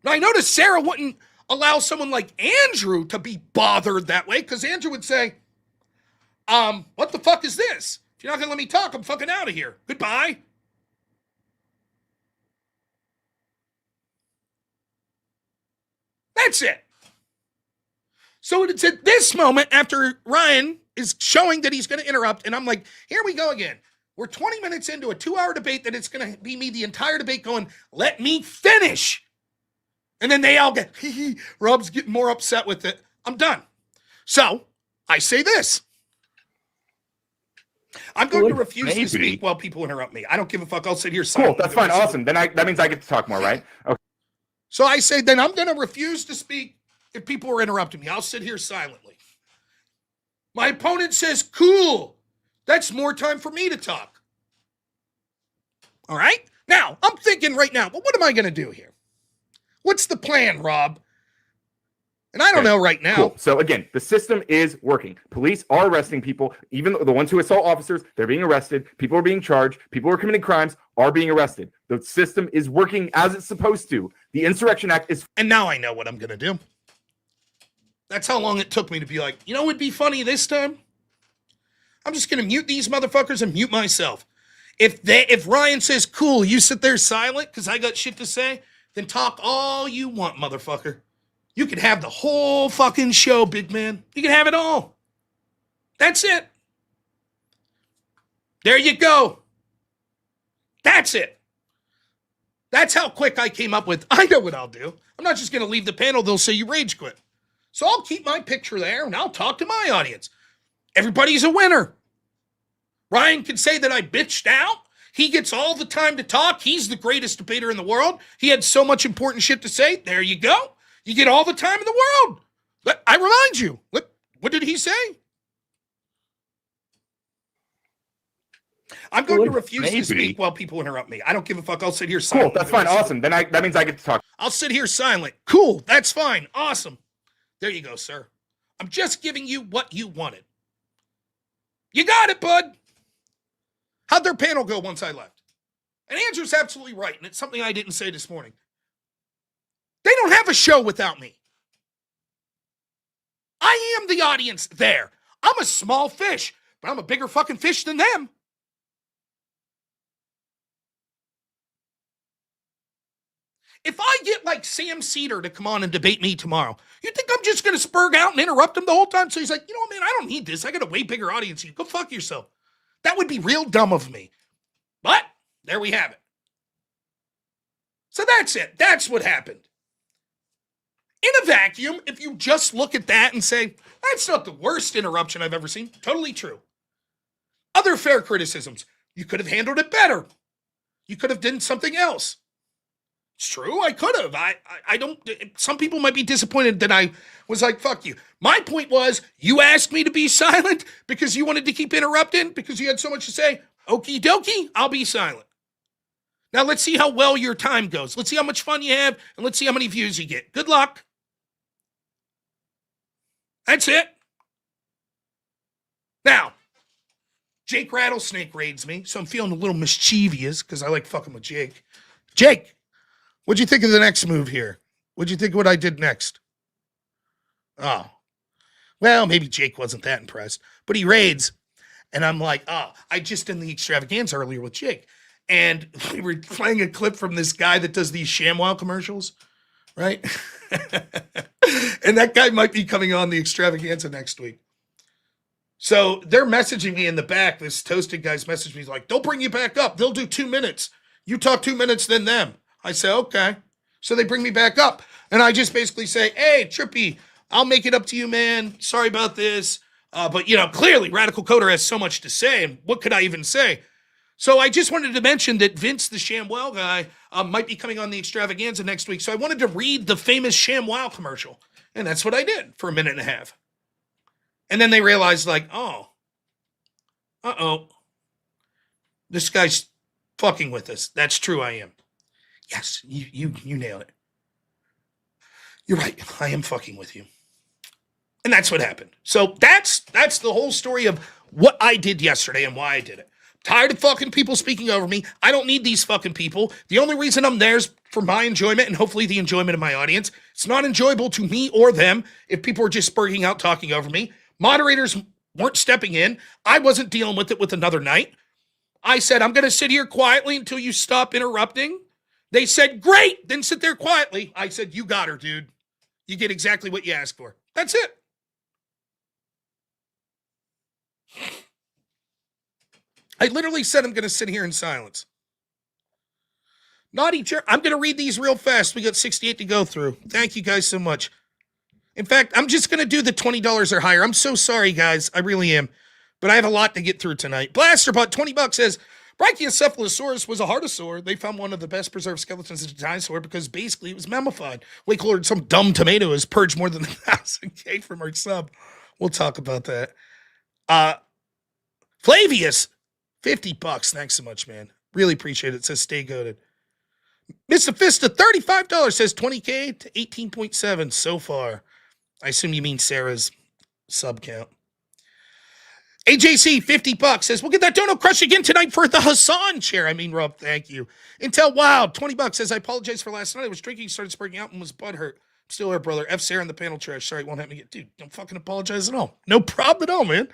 Now, I noticed Sarah wouldn't allow someone like Andrew to be bothered that way, because Andrew would say, what the fuck is this? If you're not going to let me talk, I'm fucking out of here. Goodbye. That's it. So it's at this moment after Ryan is showing that he's going to interrupt, and I'm like, here we go again. We're 20 minutes into a 2-hour debate that it's going to be me the entire debate going, let me finish. And then they all get, Rob's getting more upset with it. I'm done. So I say this. I'm going to refuse to speak while people interrupt me. I don't give a fuck. I'll sit here silently. Cool, that's fine. Awesome. Then that means I get to talk more, right? Okay. So I say, then I'm going to refuse to speak if people are interrupting me. I'll sit here silently. My opponent says, cool. That's more time for me to talk. All right? Now, I'm thinking right now, well, what am I going to do here? What's the plan, Rob? And I don't know right now. Cool. So again, the system is working. Police are arresting people. Even the ones who assault officers, they're being arrested. People are being charged. People who are committing crimes are being arrested. The system is working as it's supposed to. The Insurrection Act is... And now I know what I'm going to do. That's how long it took me to be like, you know what would be funny this time? I'm just going to mute these motherfuckers and mute myself. If Ryan says, cool, you sit there silent because I got shit to say, then talk all you want, motherfucker. You could have the whole fucking show, big man. You can have it all. That's it. There you go. That's it. That's how quick I came up with, I know what I'll do. I'm not just going to leave the panel. They'll say you rage quit. So I'll keep my picture there and I'll talk to my audience. Everybody's a winner. Ryan can say that I bitched out. He gets all the time to talk. He's the greatest debater in the world. He had so much important shit to say. There you go. You get all the time in the world. I remind you. What did he say? I'm going to refuse to speak while people interrupt me. I don't give a fuck. I'll sit here silent. Cool, that's fine. Awesome. Then that means I get to talk. I'll sit here silent. Cool, that's fine. Awesome. There you go, sir. I'm just giving you what you wanted. You got it, bud. How'd their panel go once I left? And Andrew's absolutely right, and it's something I didn't say this morning. They don't have a show without me. I am the audience there. I'm a small fish, but I'm a bigger fucking fish than them. If I get like Sam Cedar to come on and debate me tomorrow, you think I'm just going to spurg out and interrupt him the whole time? So he's like, you know what, man, I don't need this. I got a way bigger audience than you. Go fuck yourself. That would be real dumb of me. But there we have it. So that's it. That's what happened. In a vacuum, if you just look at that and say, that's not the worst interruption I've ever seen, totally true. Other fair criticisms, you could have handled it better. You could have done something else. It's true, I could have. I don't, some people might be disappointed that I was like, fuck you. My point was, you asked me to be silent because you wanted to keep interrupting because you had so much to say. Okie dokie, I'll be silent. Now let's see how well your time goes. Let's see how much fun you have, and let's see how many views you get. Good luck. That's it. Now, Jake Rattlesnake raids me, so I'm feeling a little mischievous because I like fucking with Jake. Jake, what'd you think of the next move here? What'd you think of what I did next? Oh, well, maybe Jake wasn't that impressed, but he raids, and I'm like, oh, I just did the extravaganza earlier with Jake, and we were playing a clip from this guy that does these ShamWow commercials, right? And that guy might be coming on the extravaganza next week. So they're messaging me in the back. This toasted guy's messaging me. He's like, they'll bring you back up. They'll do 2 minutes. You talk 2 minutes, then them. I say, okay. So they bring me back up. And I just basically say, hey, Trippie, I'll make it up to you, man. Sorry about this. But, you know, clearly Radical Coder has so much to say. And what could I even say? So I just wanted to mention that Vince, the ShamWow guy, might be coming on the extravaganza next week. So I wanted to read the famous ShamWow commercial. And that's what I did for a minute and a half. And then they realized, like, oh, this guy's fucking with us. That's true, I am. Yes, you nailed it. You're right. I am fucking with you. And that's what happened. So that's the whole story of what I did yesterday and why I did it. Tired of fucking people speaking over me. I don't need these fucking people. The only reason I'm there is for my enjoyment and hopefully the enjoyment of my audience. It's not enjoyable to me or them if people are just spurging out talking over me. Moderators weren't stepping in. I wasn't dealing with it with another night. I said, I'm going to sit here quietly until you stop interrupting. They said, great, then sit there quietly. I said, you got her, dude. You get exactly what you asked for. That's it. I literally said I'm going to sit here in silence. Naughty jerk. I'm going to read these real fast. We got 68 to go through. Thank you guys so much. In fact, I'm just going to do the $20 or higher. I'm so sorry, guys. I really am. But I have a lot to get through tonight. Blasterbot, $20 says, Brachiocephalosaurus was a heartosaur. They found one of the best preserved skeletons of the dinosaur because basically it was mummified. Way cooler than some dumb tomato has purged more than 1,000K from our sub. We'll talk about that. Flavius, $50. Thanks so much, man. Really appreciate it. It says stay goated. Mr. Fista, $35 says 20K to 18.7 so far. I assume you mean Sarah's sub count. AJC, $50 says, we'll get that dono crush again tonight for the Hassan chair. I mean, Rob, thank you. Intel Wild, $20 says, I apologize for last night. I was drinking, started spreading out, and was butthurt. Still here, brother. F. Sarah in the panel trash. Sorry, it won't happen again. Dude, don't fucking apologize at all. No problem at all, man.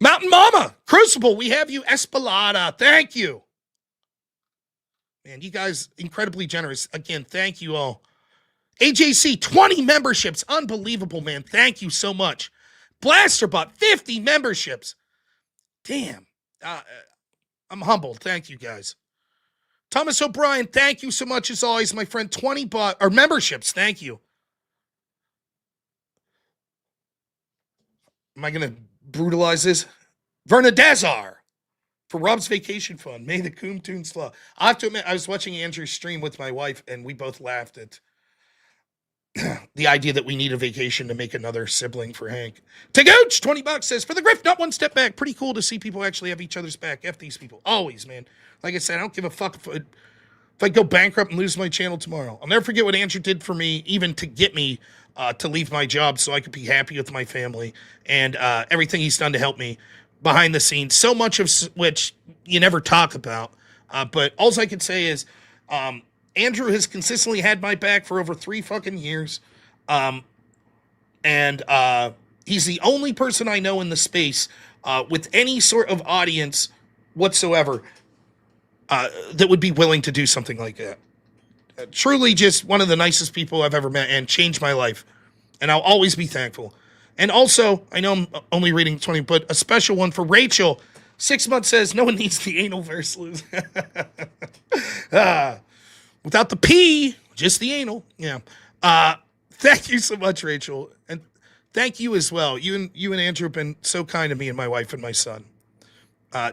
Mountain Mama, Crucible, we have you. Espalada, thank you. Man, you guys, incredibly generous. Again, thank you all. AJC, 20 memberships. Unbelievable, man. Thank you so much. Blasterbot, 50 memberships. Damn. I'm humbled. Thank you, guys. Thomas O'Brien, thank you so much as always, my friend. 20 memberships. Thank you. Am I going to brutalize this? Verna Dazar for Rob's Vacation Fund. May the Coom Tunes flow. I have to admit, I was watching Andrew's stream with my wife, and we both laughed at the idea that we need a vacation to make another sibling for Hank. Tagauch, $20 says, for the Griff, not one step back. Pretty cool to see people actually have each other's back. F these people. Always, man. Like I said, I don't give a fuck if I go bankrupt and lose my channel tomorrow. I'll never forget what Andrew did for me, even to get me to leave my job so I could be happy with my family, and everything he's done to help me behind the scenes. So much of which you never talk about. But all I can say is, Andrew has consistently had my back for over 3 fucking years. And he's the only person I know in the space with any sort of audience whatsoever that would be willing to do something like that. Truly just one of the nicest people I've ever met and changed my life. And I'll always be thankful. And also, I know I'm only reading 20, but a special one for Rachel. 6 months says, no one needs the anal verse. Without the P, just the anal. Yeah. Thank you so much, Rachel. And thank you as well. You and Andrew have been so kind to me and my wife and my son.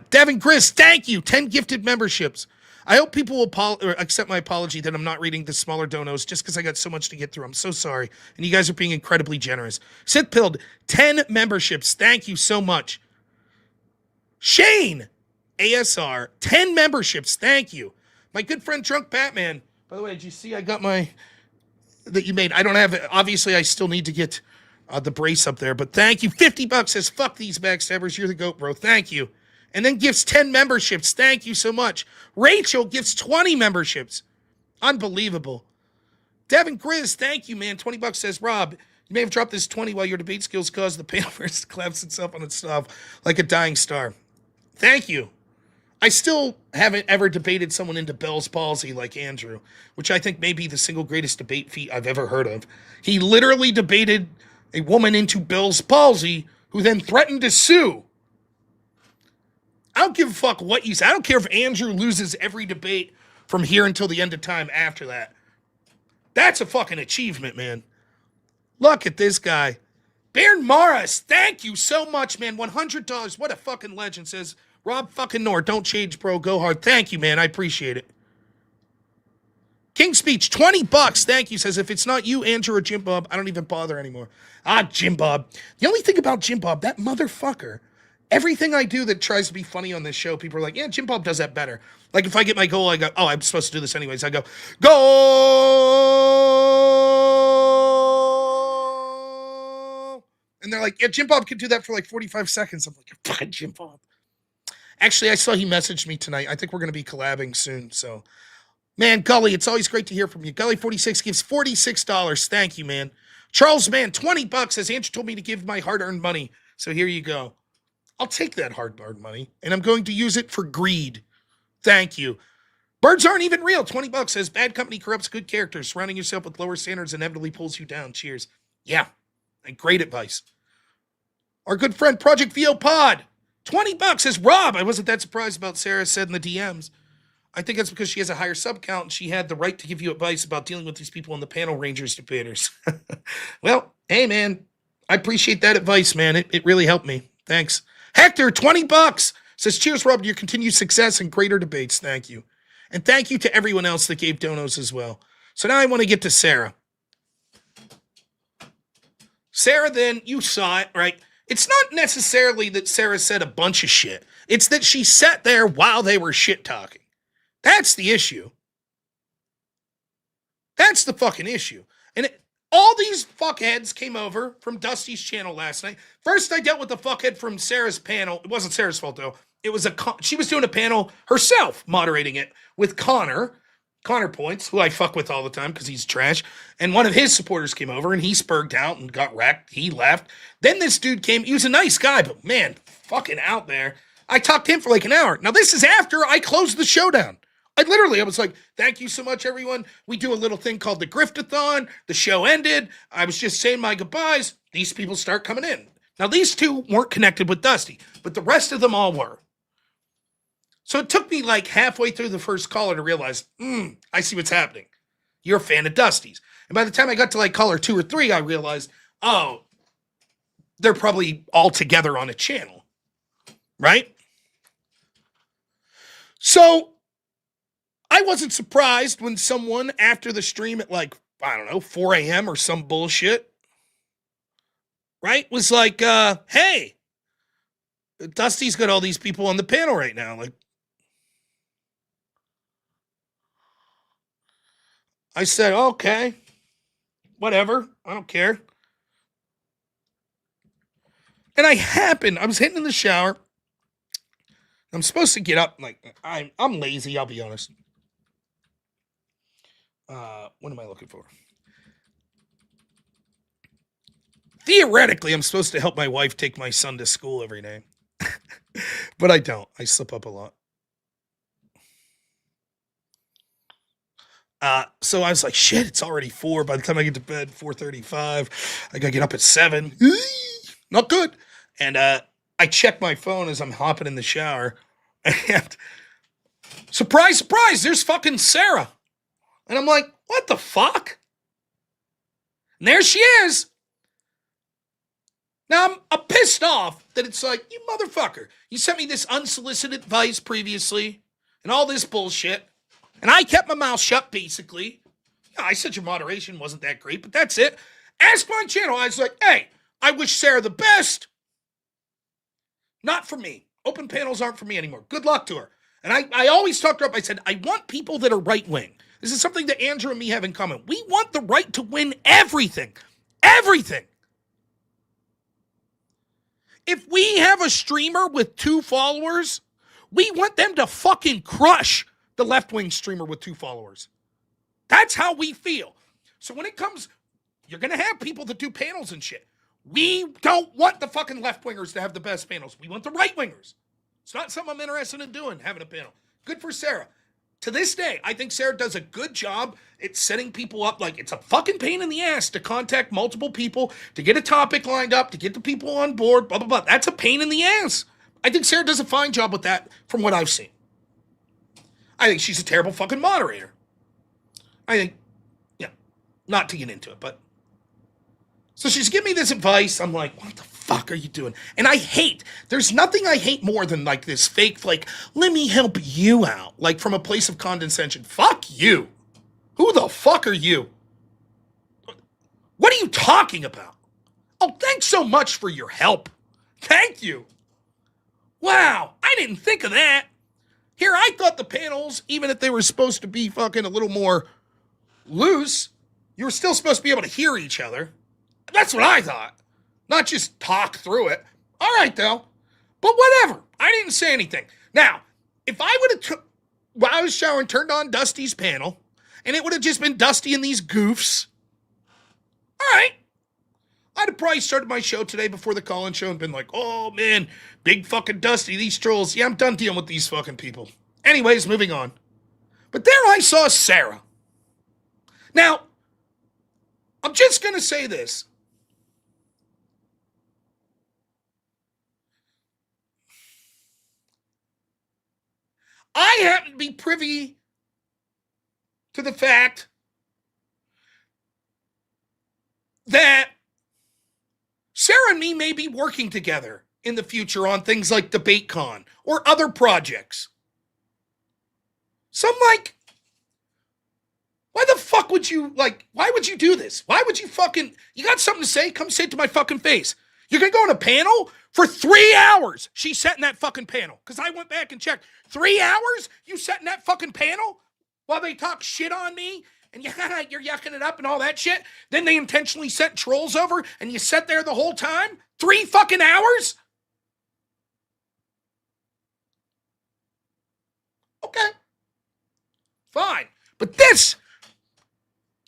Devin Gris, thank you. 10 gifted memberships. I hope people will accept my apology that I'm not reading the smaller donos just because I got so much to get through. I'm so sorry. And you guys are being incredibly generous. Sith Pilled, 10 memberships. Thank you so much. Shane, ASR, 10 memberships. Thank you. My good friend Drunk Batman. By the way, did you see I got my... that you made? I don't have it. Obviously, I still need to get the brace up there. But thank you. $50 says, fuck these backstabbers. You're the GOAT, bro. Thank you. And then gives 10 memberships. Thank you so much. Rachel gives 20 memberships. Unbelievable. Devin Grizz, thank you, man. $20 says, Rob, you may have dropped this 20 while your debate skills caused the panel verse to collapse itself on itself like a dying star. Thank you. I still haven't ever debated someone into Bell's palsy like Andrew, which I think may be the single greatest debate feat I've ever heard of. He literally debated a woman into Bell's palsy who then threatened to sue. I don't give a fuck what you say. I don't care if Andrew loses every debate from here until the end of time after that. That's a fucking achievement, man. Look at this guy. Baron Morris, thank you so much, man. $100. What a fucking legend. Says, Rob fucking Noor, don't change, bro. Go hard. Thank you, man. I appreciate it. King Speech, $20. Thank you. Says, if it's not you, Andrew, or Jim Bob, I don't even bother anymore. Jim Bob. The only thing about Jim Bob, that motherfucker, everything I do that tries to be funny on this show, people are like, yeah, Jim Bob does that better. Like, if I get my goal, I go, oh, I'm supposed to do this anyways. I go, go! And they're like, yeah, Jim Bob can do that for like 45 seconds. I'm like, you're fucking Jim Bob. Actually, I saw he messaged me tonight. I think we're going to be collabing soon. So, man, Gully, it's always great to hear from you. Gully46 gives $46. Thank you, man. Charles Mann, $20 says, Andrew told me to give my hard-earned money. So here you go. I'll take that hard-earned money, and I'm going to use it for greed. Thank you. Birds aren't even real. $20 says, bad company corrupts good characters. Surrounding yourself with lower standards inevitably pulls you down. Cheers. Yeah, and great advice. Our good friend Project VO Pod, $20 says, Rob, I wasn't that surprised about Sarah said in the DMs. I think that's because she has a higher sub count and she had the right to give you advice about dealing with these people in the panel Rangers debaters. Well, hey, man, I appreciate that advice, man. It really helped me. Thanks. Hector, $20 says, cheers, Rob, to your continued success and greater debates. Thank you. And thank you to everyone else that gave donos as well. So now I want to get to Sarah. Sarah, then, you saw it, right? It's not necessarily that Sarah said a bunch of shit. It's that she sat there while they were shit talking. That's the issue. That's the fucking issue. And all these fuckheads came over from Dusty's channel last night. First, I dealt with the fuckhead from Sarah's panel. It wasn't Sarah's fault, though. It was she was doing a panel herself, moderating it with Connor Points, who I fuck with all the time because he's trash. And one of his supporters came over and he spurged out and got wrecked. He left. Then this dude came. He was a nice guy, but man, fucking out there. I talked to him for like an hour. Now, this is after I closed the show down. I was like, thank you so much, everyone. We do a little thing called the Griftathon. The show ended. I was just saying my goodbyes. These people start coming in. Now, these two weren't connected with Dusty, but the rest of them all were. So it took me like halfway through the first caller to realize, I see what's happening. You're a fan of Dusty's. And by the time I got to like caller 2 or 3, I realized, oh, they're probably all together on a channel. Right? So I wasn't surprised when someone after the stream at like, I don't know, 4 a.m. or some bullshit, right, was like, hey, Dusty's got all these people on the panel right now. Like, I said, okay, whatever. I don't care. And I was hitting in the shower. I'm supposed to get up. Like, I'm lazy, I'll be honest. What am I looking for? Theoretically, I'm supposed to help my wife take my son to school every day. But I don't. I slip up a lot. So I was like, shit, it's already 4. By the time I get to bed, 4:35, I gotta get up at 7. Not good. And I check my phone as I'm hopping in the shower. And surprise, surprise, there's fucking Sarah. And I'm like, what the fuck? And there she is. Now, I'm pissed off that it's like, you motherfucker. You sent me this unsolicited advice previously and all this bullshit. And I kept my mouth shut, basically. Yeah, I said your moderation wasn't that great, but that's it. Ask my channel. I was like, hey, I wish Sarah the best. Not for me. Open panels aren't for me anymore. Good luck to her. And I always talked to her up. I said, I want people that are right-wing. This is something that Andrew and me have in common. We want the right to win everything. Everything. If we have a streamer with 2 followers, we want them to fucking crush the left-wing streamer with 2 followers. That's how we feel. So when it comes, you're going to have people that do panels and shit. We don't want the fucking left-wingers to have the best panels. We want the right-wingers. It's not something I'm interested in doing, having a panel. Good for Sarah. To this day, I think Sarah does a good job at setting people up. Like, it's a fucking pain in the ass to contact multiple people, to get a topic lined up, to get the people on board, blah, blah, blah. That's a pain in the ass. I think Sarah does a fine job with that from what I've seen. I think she's a terrible fucking moderator. I think, yeah, not to get into it, but. So she's giving me this advice. I'm like, what the fuck are you doing? And there's nothing I hate more than like this fake, like, let me help you out. Like from a place of condescension. Fuck you. Who the fuck are you? What are you talking about? Oh, thanks so much for your help. Thank you. Wow, I didn't think of that. Here, I thought the panels, even if they were supposed to be fucking a little more loose, you were still supposed to be able to hear each other. That's what I thought. Not just talk through it. All right, though. But whatever. I didn't say anything. Now, if I would have while I was showering, turned on Dusty's panel, and it would have just been Dusty and these goofs, all right. I'd have probably started my show today before the call-in show and been like, oh, man, big fucking Dusty, these trolls. Yeah, I'm done dealing with these fucking people. Anyways, moving on. But there I saw Sarah. Now, I'm just going to say this. I happen to be privy to the fact that Sarah and me may be working together in the future on things like DebateCon or other projects. So I'm like, why the fuck would you, why would you do this? Why would you you got something to say? Come say it to my fucking face. You're going to go on a panel for 3 hours. She sat in that fucking panel. Because I went back and checked. 3 hours? You sat in that fucking panel while they talk shit on me and you're yucking it up and all that shit. Then they intentionally sent trolls over and you sat there the whole time? 3 fucking hours? Okay. Fine. But this,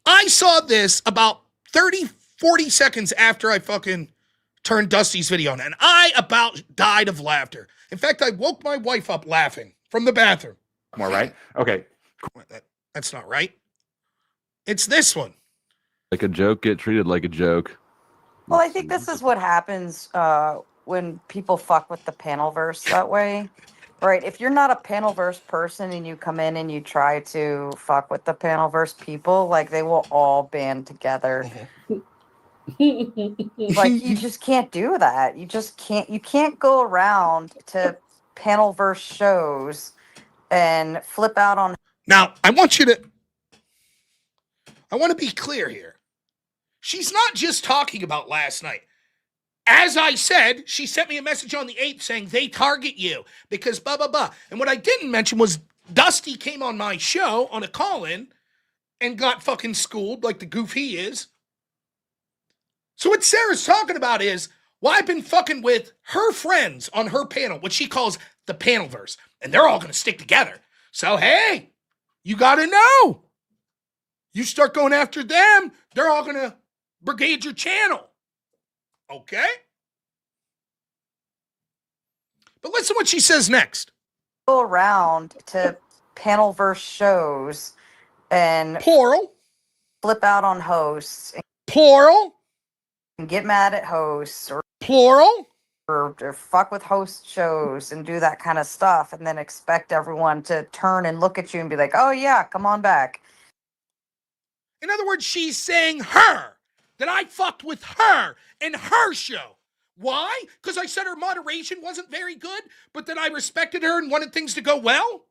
I saw this about 30, 40 seconds after I fucking turned Dusty's video on, and I about died of laughter. In fact, I woke my wife up laughing from the bathroom. More right? Okay. That's not right. It's this one. Like a joke, get treated like a joke. Well, I think this is what happens when people fuck with the panelverse that way. Right, if you're not a panelverse person and you come in and you try to fuck with the panelverse people, like they will all band together. Like you just can't do that. You can't go around to panelverse shows and flip out on. Now, I want to be clear here. She's not just talking about last night. As I said, she sent me a message on the 8th saying they target you because blah, blah, blah. And what I didn't mention was Dusty came on my show on a call-in and got fucking schooled like the goof he is. So what Sarah's talking about is, well, I've been fucking with her friends on her panel, what she calls the panelverse, and they're all going to stick together. So, hey, you got to know. You start going after them, they're all going to brigade your channel. Okay? But listen what she says next. Go around to panelverse shows and Plural. flip out on hosts Plural. and get mad at hosts Plural. or fuck with host shows and do that kind of stuff and then expect everyone to turn and look at you and be like, oh yeah, come on back. In other words, she's saying her, that I fucked with her in her show. Why? Because I said her moderation wasn't very good, but that I respected her and wanted things to go well?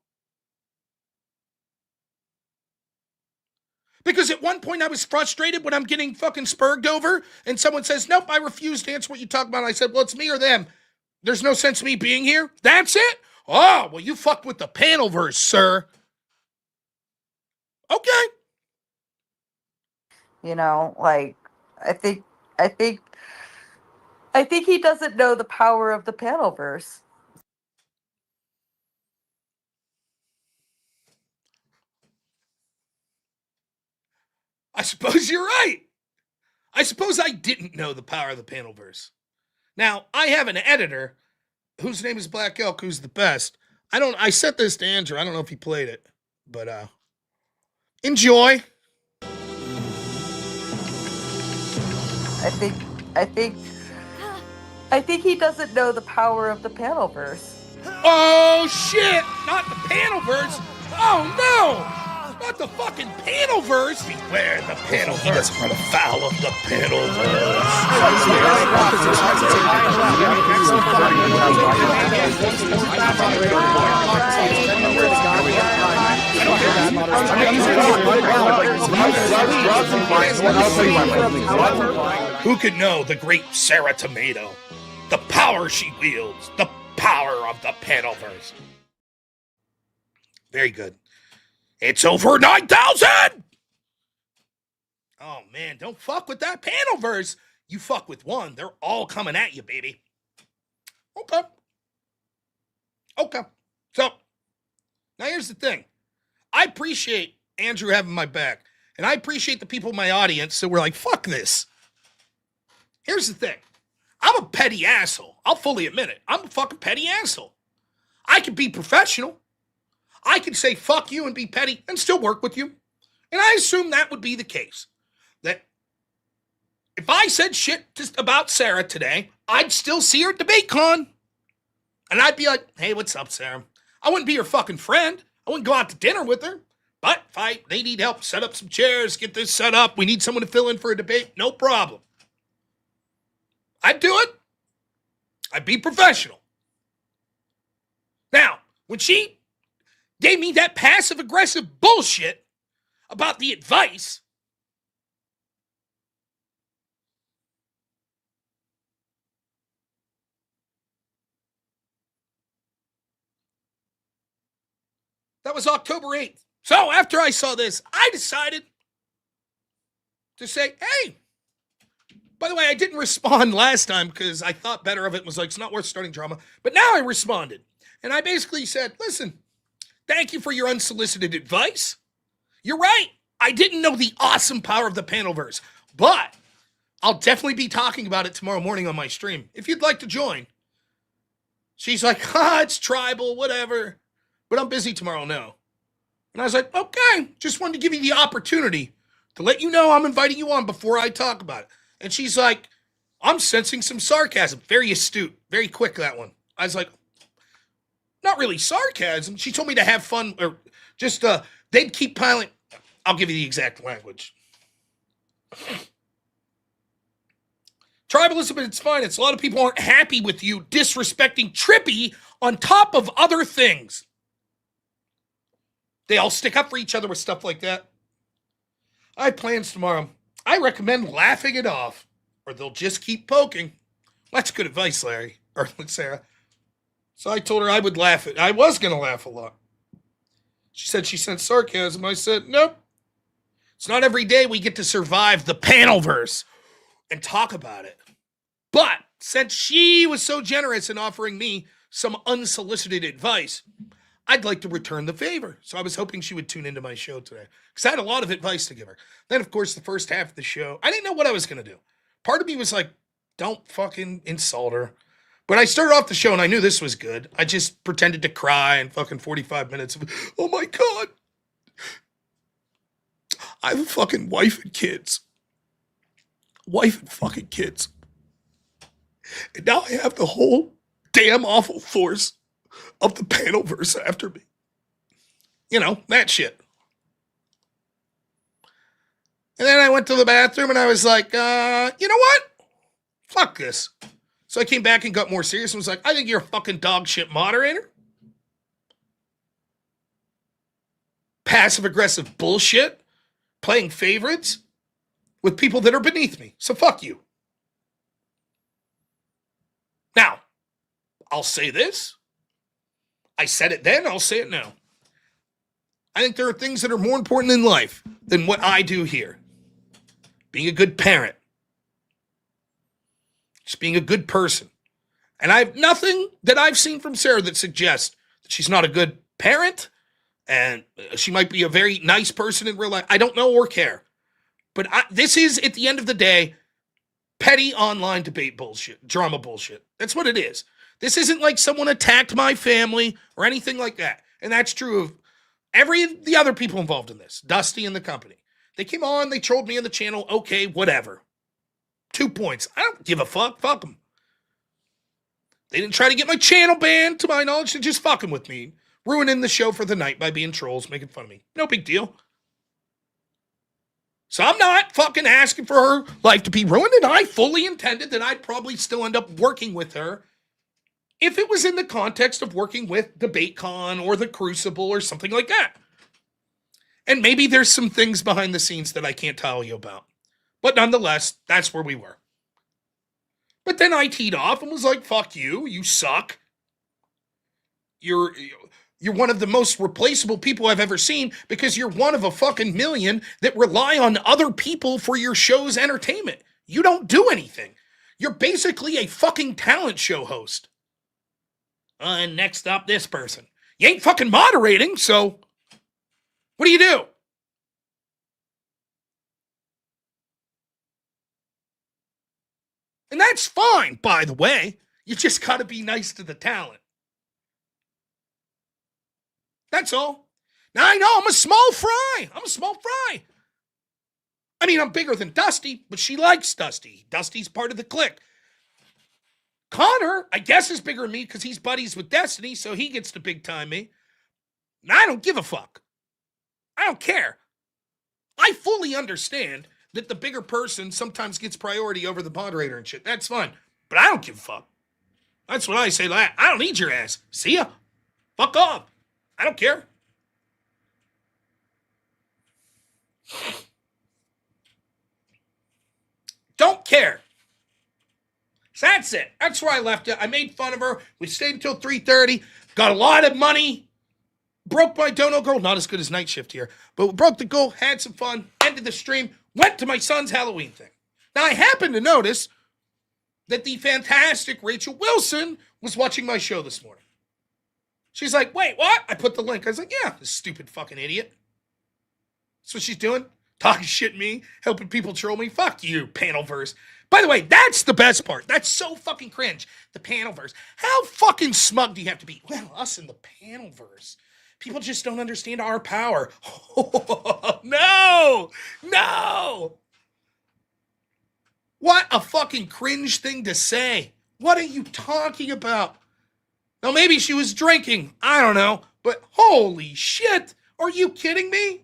Because at one point I was frustrated when I'm getting fucking spurged over and someone says, nope, I refuse to answer what you talk about. And I said, well, it's me or them. There's no sense me being here. That's it? Oh, well, you fucked with the panelverse, sir. Okay. You know, like I think he doesn't know the power of the panelverse. I suppose you're right. I suppose I didn't know the power of the panelverse. Now, I have an editor whose name is Black Elk, who's the best. I sent this to Andrew. I don't know if he played it, but enjoy. I think he doesn't know the power of the panelverse. Oh shit! Not the panelverse! Oh no! Not the fucking panelverse! Beware the panelverse! The foul of the panelverse! Who could know the great Sarah Tomato? The power she wields, the power of the panelverse. Very good. It's over 9,000! Oh man, don't fuck with that panelverse. You fuck with one, they're all coming at you, baby. Okay. So, now here's the thing. I appreciate Andrew having my back, and I appreciate the people in my audience that were like, fuck this. Here's the thing. I'm a petty asshole. I'll fully admit it. I'm a fucking petty asshole. I can be professional. I can say fuck you and be petty and still work with you. And I assume that would be the case. That if I said shit just about Sarah today, I'd still see her at DebateCon. And I'd be like, hey, what's up, Sarah? I wouldn't be her fucking friend. I wouldn't go out to dinner with her. But if they need help, set up some chairs, get this set up, we need someone to fill in for a debate, no problem. I'd do it. I'd be professional. Now, when she gave me that passive-aggressive bullshit about the advice, that was October 8th. So after I saw this, I decided to say, hey, by the way, I didn't respond last time because I thought better of it and was like, it's not worth starting drama. But now I responded. And I basically said, listen, thank you for your unsolicited advice. You're right. I didn't know the awesome power of the panelverse, but I'll definitely be talking about it tomorrow morning on my stream if you'd like to join. She's like, it's tribal, whatever. But I'm busy tomorrow, no. And I was like, okay, just wanted to give you the opportunity to let you know I'm inviting you on before I talk about it. And she's like, I'm sensing some sarcasm. Very astute, very quick, that one. I was like, not really sarcasm. She told me to have fun, or just, they'd keep piling. I'll give you the exact language. Tribalism at its finest. A lot of people aren't happy with you disrespecting Trippie on top of other things. They all stick up for each other with stuff like that. I have plans tomorrow. I recommend laughing it off, or they'll just keep poking. That's good advice, Larry, or Sarah. So I told her I would laugh. I was going to laugh a lot. She said she sensed sarcasm. I said, nope. It's not every day we get to survive the panelverse and talk about it. But since she was so generous in offering me some unsolicited advice, I'd like to return the favor. So I was hoping she would tune into my show today because I had a lot of advice to give her. Then, of course, the first half of the show, I didn't know what I was going to do. Part of me was like, don't fucking insult her. But I started off the show and I knew this was good. I just pretended to cry in fucking 45 minutes of, oh my God. I have a fucking wife and kids. Wife and fucking kids. And now I have the whole damn awful force of the panelverse after me. You know, that shit. And then I went to the bathroom and I was like, you know what? Fuck this. So I came back and got more serious and was like, I think you're a fucking dog shit moderator. Passive aggressive bullshit. Playing favorites with people that are beneath me. So fuck you. Now, I'll say this. I said it then, I'll say it now. I think there are things that are more important in life than what I do here. Being a good parent. Just being a good person. And I have nothing that I've seen from Sarah that suggests that she's not a good parent and she might be a very nice person in real life. I don't know or care. But this is, at the end of the day, petty online debate bullshit, drama bullshit. That's what it is. This isn't like someone attacked my family or anything like that. And that's true of the other people involved in this. Dusty and the company. They came on, they trolled me on the channel. Okay, whatever. 2 points. I don't give a fuck. Fuck them. They didn't try to get my channel banned, to my knowledge. They're just fucking with me. Ruining the show for the night by being trolls, making fun of me. No big deal. So I'm not fucking asking for her life to be ruined, and I fully intended that I'd probably still end up working with her if it was in the context of working with DebateCon or the Crucible or something like that. And maybe there's some things behind the scenes that I can't tell you about. But nonetheless, that's where we were. But then I teed off and was like, fuck you, you suck. You're one of the most replaceable people I've ever seen because you're one of a fucking million that rely on other people for your show's entertainment. You don't do anything. You're basically a fucking talent show host. And next up, this person. You ain't fucking moderating, so what do you do? And that's fine, by the way. You just gotta be nice to the talent. That's all. Now I know I'm a small fry. I mean, I'm bigger than Dusty, but she likes Dusty. Dusty's part of the clique. Connor, I guess, is bigger than me because he's buddies with Destiny, so he gets to big time me. And I don't give a fuck. I don't care. I fully understand that the bigger person sometimes gets priority over the moderator and shit. That's fine. But I don't give a fuck. That's what I say to that. I don't need your ass. See ya. Fuck off. I don't care. Don't care. So that's it. That's where I left it. I made fun of her. We stayed until 3:30. Got a lot of money. Broke my dono goal. Not as good as night shift here. But we broke the goal. Had some fun. Ended the stream. Went to my son's Halloween thing. Now, I happened to notice that the fantastic Rachel Wilson was watching my show this morning. She's like, wait, what? I put the link. I was like, yeah, this stupid fucking idiot. That's what she's doing. Talking shit to me, helping people troll me. Fuck you, panelverse. By the way, that's the best part. That's so fucking cringe. The panelverse. How fucking smug do you have to be? Well, us in the panelverse. People just don't understand our power. No! No! What a fucking cringe thing to say. What are you talking about? Now, maybe she was drinking. I don't know. But holy shit. Are you kidding me?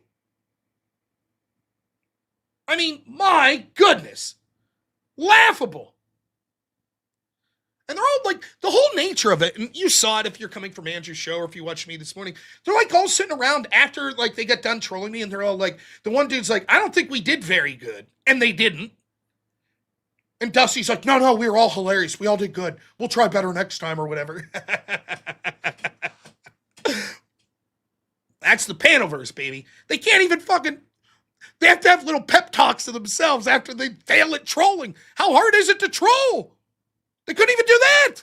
I mean, my goodness. Laughable. And they're all like, the whole nature of it, and you saw it if you're coming from Andrew's show or if you watched me this morning, they're like all sitting around after like they got done trolling me and they're all like, the one dude's like, I don't think we did very good. And they didn't. And Dusty's like, no, we were all hilarious. We all did good. We'll try better next time or whatever. That's the Panoverse, baby. They can't even fucking... They have to have little pep talks to themselves after they fail at trolling. How hard is it to troll? They couldn't even do that.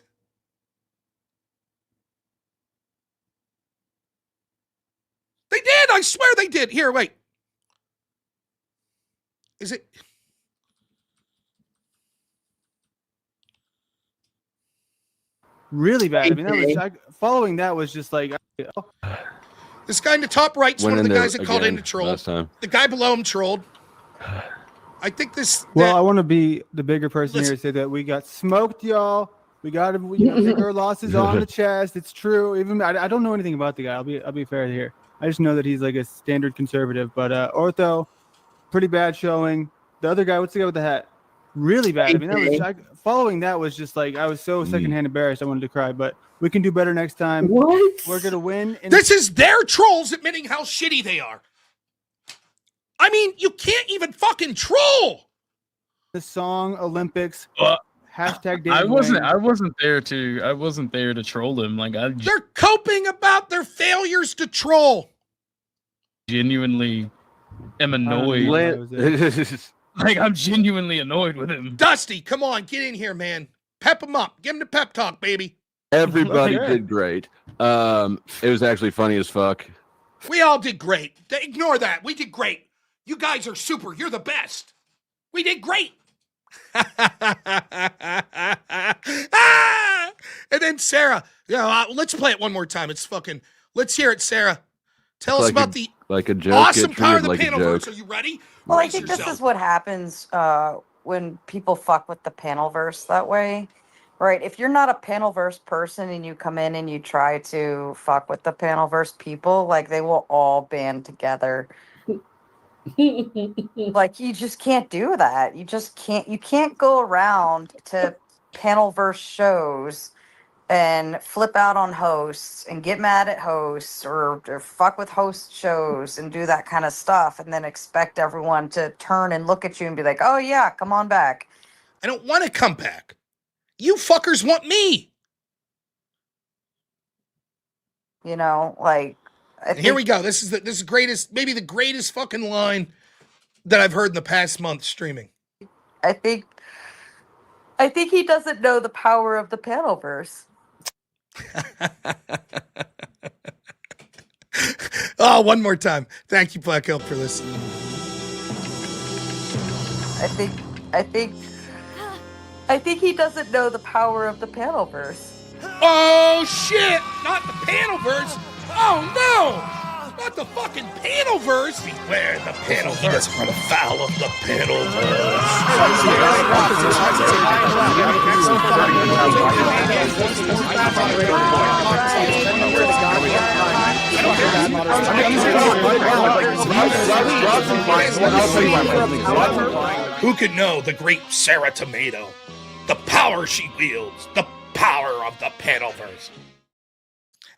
They did. I swear they did. Here, wait. Is it... Really bad. I mean, following that was just like... This guy in the top right's one of the guys that called in to troll. The guy below him trolled. I think this... Well, I want to be the bigger person here and say that we got smoked, y'all. We got to take our losses on the chest. It's true. Even I don't know anything about the guy. I'll be fair here. I just know that he's like a standard conservative. But Ortho, pretty bad showing. The other guy, what's the guy with the hat? Really bad. I mean, following that was just like, I was so secondhand embarrassed. I wanted to cry. But we can do better next time. What? We're gonna win. This is their trolls admitting how shitty they are. I mean, you can't even fucking troll. The song Olympics. Hashtag I wasn't there to troll them. Like they're coping about their failures to troll. Genuinely am annoyed. Like I'm genuinely annoyed with him. Dusty, come on, get in here, man. Pep him up. Give him the pep talk, baby. Everybody did great. It was actually funny as fuck. We all did great. Ignore that. We did great. You guys are super. You're the best. We did great. And then Sarah, let's play it one more time. It's fucking, let's hear it, Sarah. Tell us about the joke, awesome power of the Panelverse. Are you ready? Well, I think this is what happens when people fuck with the Panelverse that way. Right, if you're not a Panelverse person and you come in and you try to fuck with the Panelverse people, like they will all band together. Like you just can't do that. You can't go around to Panelverse shows and flip out on hosts and get mad at hosts or fuck with host shows and do that kind of stuff and then expect everyone to turn and look at you and be like, oh yeah, come on back. I don't want to come back. You fuckers want me. You know, like here we go. This is greatest, maybe the greatest fucking line that I've heard in the past month streaming. I think he doesn't know the power of the Panelverse. Oh, one more time. Thank you, Black Elk, for this. I think he doesn't know the power of the Panelverse. Oh shit! Not the Panelverse! Oh no! Not the fucking Panelverse! Beware the Panelverse! He doesn't run afoul of the Panelverse! Who could know the great Sarah Tomato? The power she wields, the power of the Panelverse.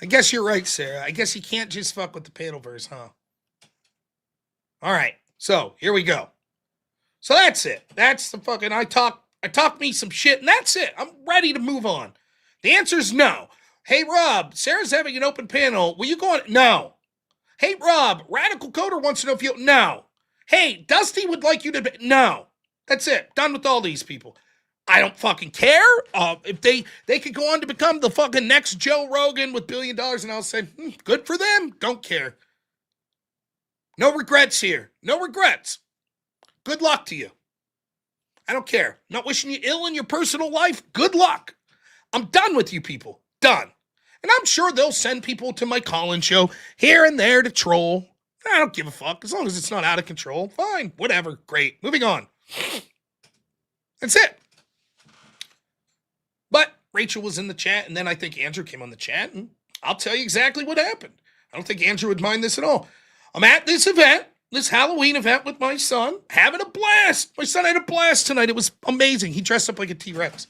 I guess you're right, Sarah. I guess you can't just fuck with the Panelverse, huh? All right, so here we go. So that's it. That's the fucking I talk me some shit, and that's it. I'm ready to move on. The answer is no. Hey, Rob, Sarah's having an open panel. Will you go on? No. Hey, Rob, Radical Coder wants to know if you... No. Hey, Dusty would like you to be. No, that's it. Done with all these people. I don't fucking care. If they could go on to become the fucking next Joe Rogan with $1 billion, and I'll say, good for them. Don't care. No regrets here. No regrets. Good luck to you. I don't care. Not wishing you ill in your personal life. Good luck. I'm done with you people. Done. And I'm sure they'll send people to my call-in show here and there to troll. I don't give a fuck. As long as it's not out of control. Fine. Whatever. Great. Moving on. That's it. But Rachel was in the chat, and then I think Andrew came on the chat, and I'll tell you exactly what happened. I don't think Andrew would mind this at all. I'm at this event, this Halloween event with my son, having a blast. My son had a blast tonight. It was amazing. He dressed up like a T-Rex.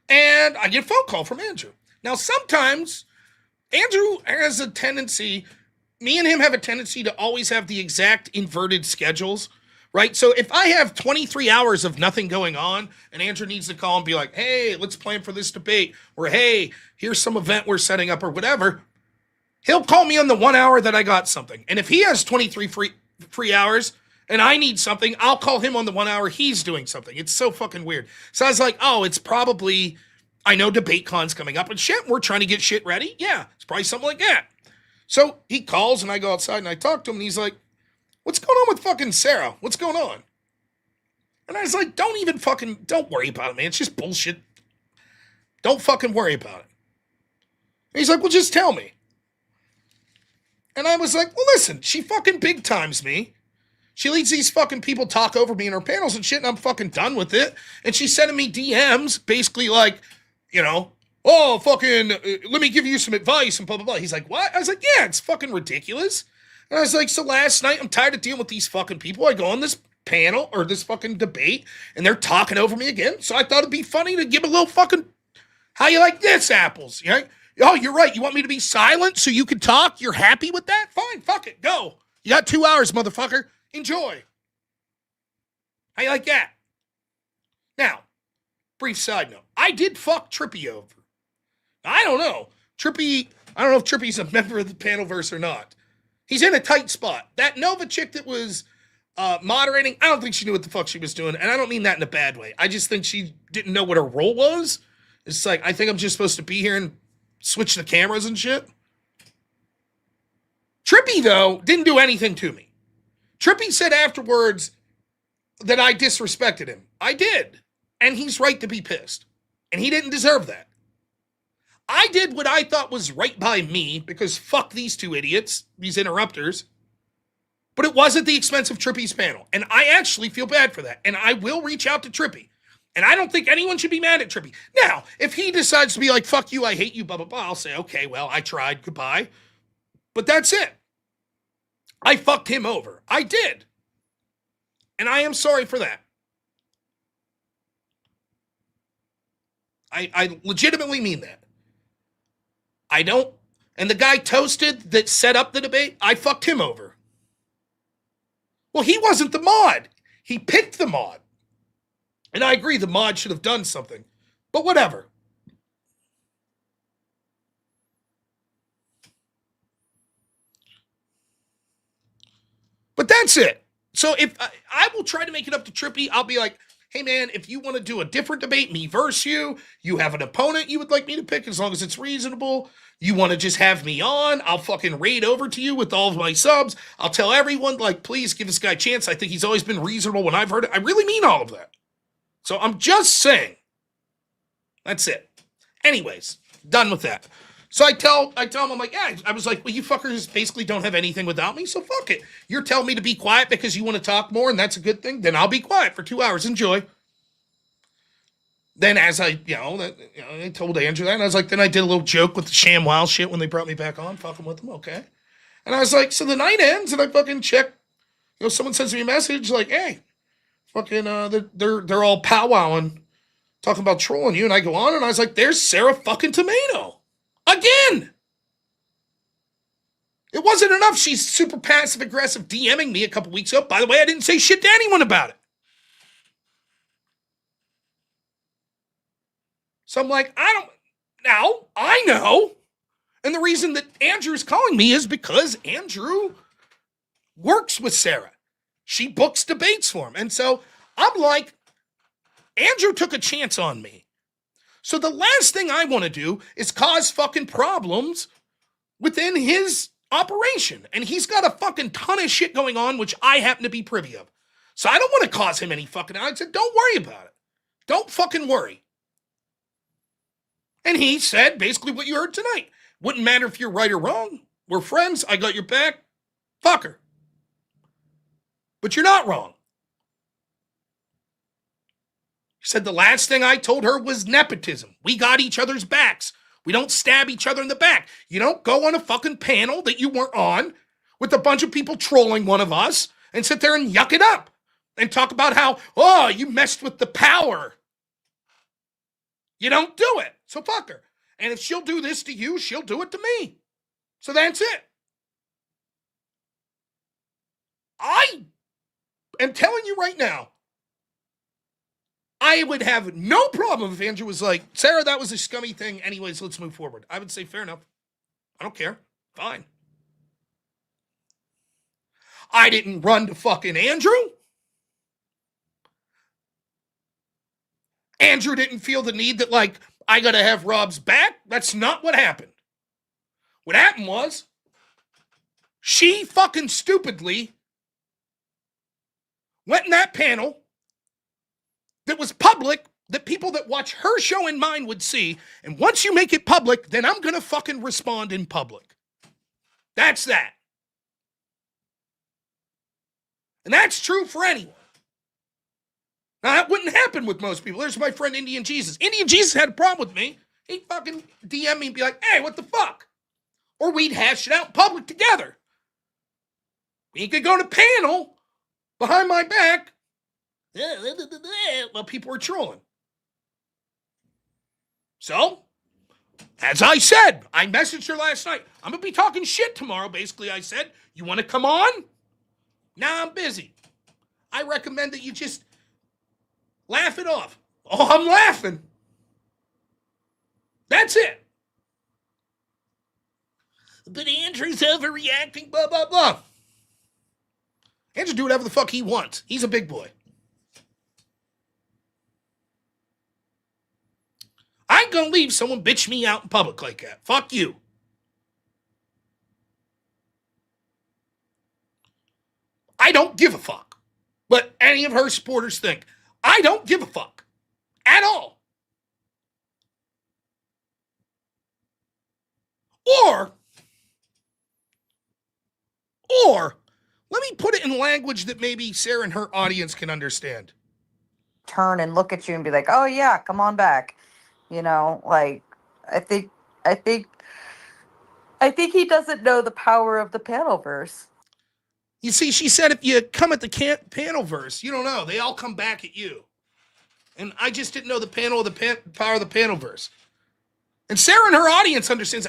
And I get a phone call from Andrew. Now, sometimes Andrew has a tendency, me and him have a tendency to always have the exact inverted schedules, right? So if I have 23 hours of nothing going on and Andrew needs to call and be like, hey, let's plan for this debate, or hey, here's some event we're setting up or whatever, he'll call me on the 1 hour that I got something. And if he has 23 free hours and I need something, I'll call him on the 1 hour he's doing something. It's so fucking weird. So I was like, oh, it's probably, I know DebateCon's coming up and shit, we're trying to get shit ready. Yeah, it's probably something like that. So he calls and I go outside and I talk to him and he's like, what's going on with fucking Sarah? What's going on? And I was like, don't worry about it, man. It's just bullshit. Don't fucking worry about it. And he's like, well, just tell me. And I was like, well, listen, she fucking big times me. She leads these fucking people talk over me in her panels and shit, and I'm fucking done with it. And she's sending me DMs, basically like, you know, oh, fucking, let me give you some advice and blah, blah, blah. He's like, what? I was like, yeah, it's fucking ridiculous. And I was like, so last night, I'm tired of dealing with these fucking people. I go on this panel or this fucking debate, and they're talking over me again. So I thought it'd be funny to give a little fucking, how you like this, apples? You know? Oh, you're right. You want me to be silent so you can talk? You're happy with that? Fine, fuck it, go. You got 2 hours, motherfucker. Enjoy. How you like that? Now, brief side note. I did fuck Trippie over. I don't know. Trippie, I don't know if Trippie's a member of the Panelverse or not. He's in a tight spot. That Nova chick that was moderating, I don't think she knew what the fuck she was doing. And I don't mean that in a bad way. I just think she didn't know what her role was. It's like, I think I'm just supposed to be here and switch the cameras and shit. Trippie, though, didn't do anything to me. Trippie said afterwards that I disrespected him. I did. And he's right to be pissed. And he didn't deserve that. I did what I thought was right by me, because fuck these two idiots, these interrupters. But it was at the expense of Trippie's panel. And I actually feel bad for that. And I will reach out to Trippie. And I don't think anyone should be mad at Trippie. Now, if he decides to be like, fuck you, I hate you, blah, blah, blah, I'll say, okay, well, I tried, goodbye. But that's it. I fucked him over. I did. And I am sorry for that. I legitimately mean that. I don't, and the guy Toasted that set up the debate, I fucked him over. Well, he wasn't the mod. He picked the mod. And I agree, the mod should have done something. But whatever. But that's it. So if I will try to make it up to Trippie, I'll be like, hey man, if you want to do a different debate, me versus you have an opponent you would like me to pick as long as it's reasonable. You want to just have me on, I'll fucking raid over to you with all of my subs. I'll tell everyone, like, please give this guy a chance. I think he's always been reasonable when I've heard it. I really mean all of that. So I'm just saying. That's it. Anyways, done with that. So I tell him, I'm like, yeah, I was like, well, you fuckers basically don't have anything without me, so fuck it. You're telling me to be quiet because you want to talk more, and that's a good thing? Then I'll be quiet for 2 hours. Enjoy. Then as I told Andrew that, and I was like, then I did a little joke with the ShamWow shit when they brought me back on, fucking with them, okay. And I was like, so the night ends, and I fucking check, someone sends me a message like, hey, fucking, they're all powwowing, talking about trolling you, and I go on, and I was like, there's Sarah fucking Tomato. Again! It wasn't enough. She's super passive-aggressive DMing me a couple weeks ago. By the way, I didn't say shit to anyone about it. So I'm like, I know. And the reason that Andrew's calling me is because Andrew works with Sarah. She books debates for him. And so I'm like, Andrew took a chance on me. So the last thing I want to do is cause fucking problems within his operation. And he's got a fucking ton of shit going on, which I happen to be privy of. So I don't want to cause him any fucking... I said, don't worry about it. Don't fucking worry. And he said basically what you heard tonight. Wouldn't matter if you're right or wrong. We're friends. I got your back. Fuck her. But you're not wrong. He said the last thing I told her was nepotism. We got each other's backs. We don't stab each other in the back. You don't go on a fucking panel that you weren't on with a bunch of people trolling one of us and sit there and yuck it up and talk about how, oh, you messed with the power. You don't do it. So fuck her. And if she'll do this to you, she'll do it to me. So that's it. I am telling you right now, I would have no problem if Andrew was like, Sarah, that was a scummy thing. Anyways, let's move forward. I would say, fair enough. I don't care. Fine. I didn't run to fucking Andrew. Andrew didn't feel the need that, like, I gotta have Rob's back. That's not what happened. What happened was, she fucking stupidly went in that panel that was public, that people that watch her show and mine would see, and once you make it public, then I'm gonna fucking respond in public. That's that. And that's true for anyone. Now, that wouldn't happen with most people. There's my friend Indian Jesus. Indian Jesus had a problem with me. He'd fucking DM me and be like, hey, what the fuck? Or we'd hash it out in public together. We could go to panel behind my back while people were trolling. So, as I said, I messaged her last night. I'm going to be talking shit tomorrow, basically. I said, you want to come on? Nah, I'm busy. I recommend that you just laugh it off. Oh, I'm laughing. That's it. But Andrew's overreacting, blah, blah, blah. Andrew do whatever the fuck he wants. He's a big boy. I ain't gonna leave someone bitch me out in public like that. Fuck you. I don't give a fuck what any of her supporters think. I don't give a fuck at all. Or let me put it in language that maybe Sarah and her audience can understand. Turn and look at you and be like, oh yeah, come on back. You know, like, I think he doesn't know the power of the panelverse. You see, she said if you come at the panelverse, you don't know. They all come back at you. And I just didn't know the power of the panelverse. And Sarah and her audience understands,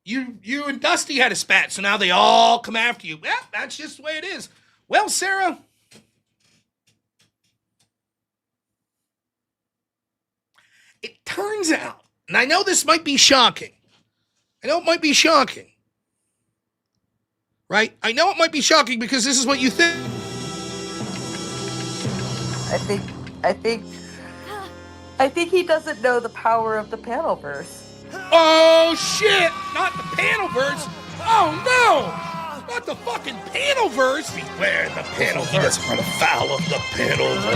you and Dusty had a spat, so now they all come after you. Yeah, that's just the way it is. Well, Sarah, it turns out, and I know this might be shocking. Right? I know it might be shocking because this is what you think. I think he doesn't know the power of the panelverse. Oh shit! Not the panelverse! Oh no! Not the fucking panelverse! Beware the panelverse! He doesn't run afoul of the panelverse!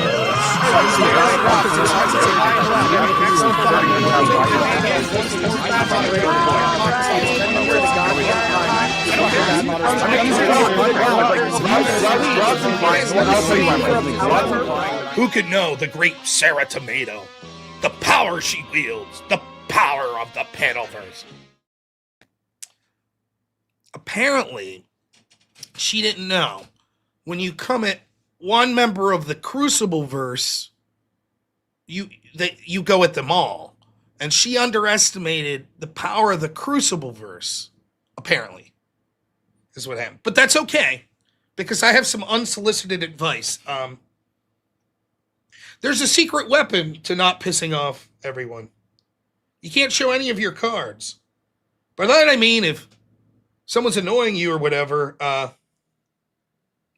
Who could know the great Sarah Tomato? The power she wields, the power of the panelverse. Apparently, she didn't know. When you come at one member of the Crucible verse, you go at them all. And she underestimated the power of the Crucible verse, apparently, is what happened. But that's okay, because I have some unsolicited advice. There's a secret weapon to not pissing off everyone. You can't show any of your cards. By that I mean, if someone's annoying you or whatever,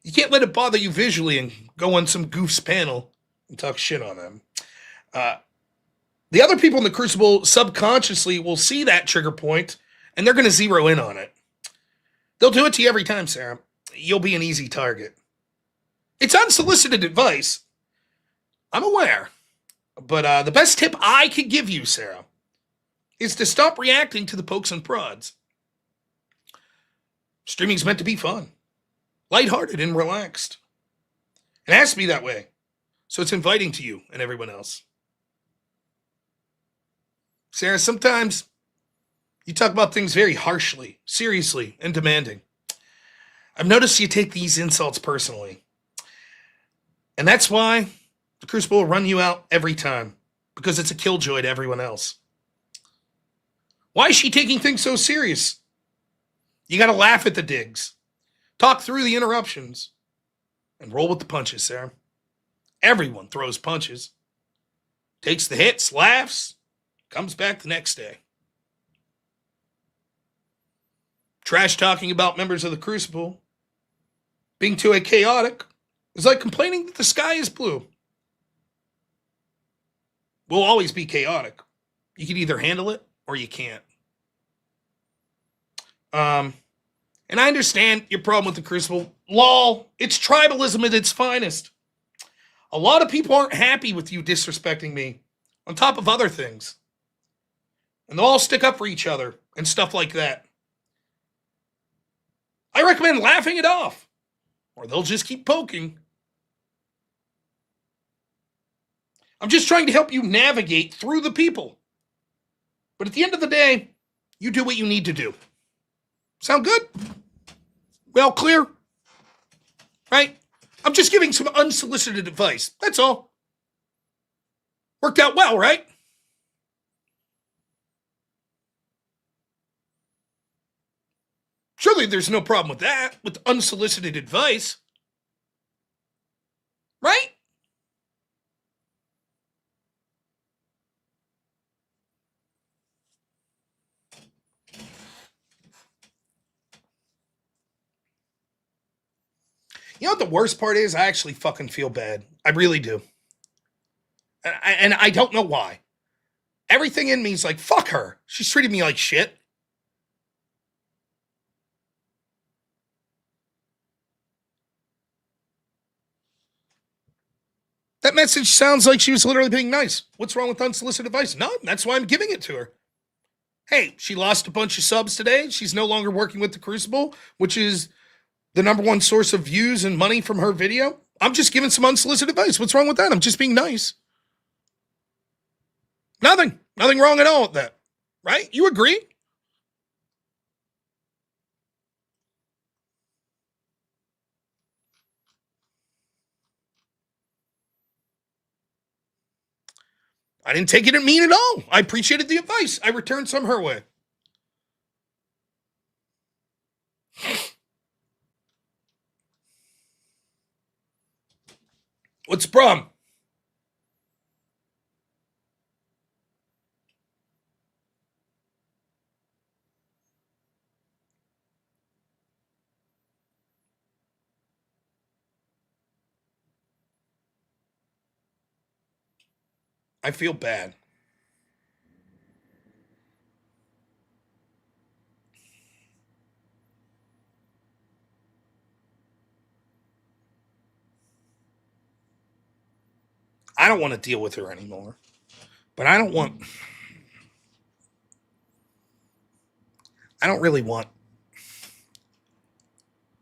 you can't let it bother you visually and go on some goof's panel and talk shit on them. The other people in the Crucible subconsciously will see that trigger point and they're going to zero in on it. They'll do it to you every time, Sarah. You'll be an easy target. It's unsolicited advice. I'm aware. But the best tip I could give you, Sarah, is to stop reacting to the pokes and prods. Streaming's meant to be fun, lighthearted, and relaxed. It has to be that way. So it's inviting to you and everyone else. Sarah, sometimes you talk about things very harshly, seriously, and demanding. I've noticed you take these insults personally. And that's why the Crucible will run you out every time, because it's a killjoy to everyone else. Why is she taking things so serious? You got to laugh at the digs, talk through the interruptions, and roll with the punches, Sarah. Everyone throws punches, takes the hits, laughs, comes back the next day. Trash talking about members of the Crucible being too chaotic is like complaining that the sky is blue. We'll always be chaotic. You can either handle it or you can't. And I understand your problem with the Crucible. Lol, it's tribalism at its finest. A lot of people aren't happy with you disrespecting me, on top of other things. And they'll all stick up for each other and stuff like that. I recommend laughing it off, or they'll just keep poking. I'm just trying to help you navigate through the people. But at the end of the day, you do what you need to do. Sound good? Well, clear? Right? I'm just giving some unsolicited advice. That's all. Worked out well, right? Surely there's no problem with that, with unsolicited advice. Right? You know what the worst part is? I actually fucking feel bad. I really do. And I don't know why. Everything in me is like, fuck her. She's treating me like shit. That message sounds like she was literally being nice. What's wrong with unsolicited advice? No, that's why I'm giving it to her. Hey, she lost a bunch of subs today. She's no longer working with the Crucible, which is the number one source of views and money from her video. I'm just giving some unsolicited advice. What's wrong with that? I'm just being nice. Nothing wrong at all with that. Right? You agree? I didn't take it mean at all. I appreciated the advice. I returned some her way. What's the problem? I feel bad. I don't want to deal with her anymore. But I don't really want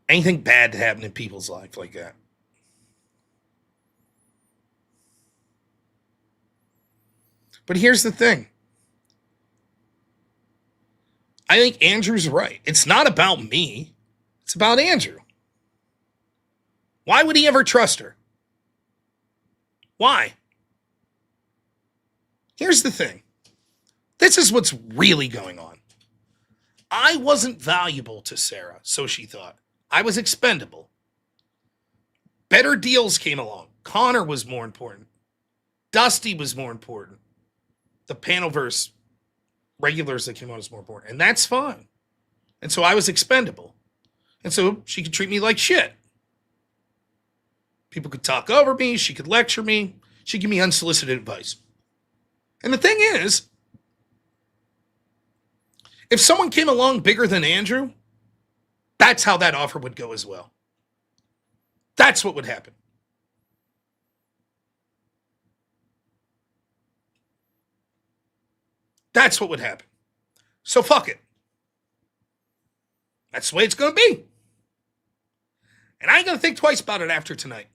anything bad to happen in people's life like that. But here's the thing. I think Andrew's right. It's not about me. It's about Andrew. Why would he ever trust her? Why? Here's the thing. This is what's really going on. I wasn't valuable to Sarah, so she thought. I was expendable. Better deals came along. Connor was more important. Dusty was more important. The Panelverse regulars that came out is more important. And that's fine. And so I was expendable. And so she could treat me like shit. People could talk over me. She could lecture me. She'd give me unsolicited advice. And the thing is, if someone came along bigger than Andrew, that's how that offer would go as well. That's what would happen. That's what would happen. So fuck it. That's the way it's going to be. And I ain't going to think twice about it after tonight.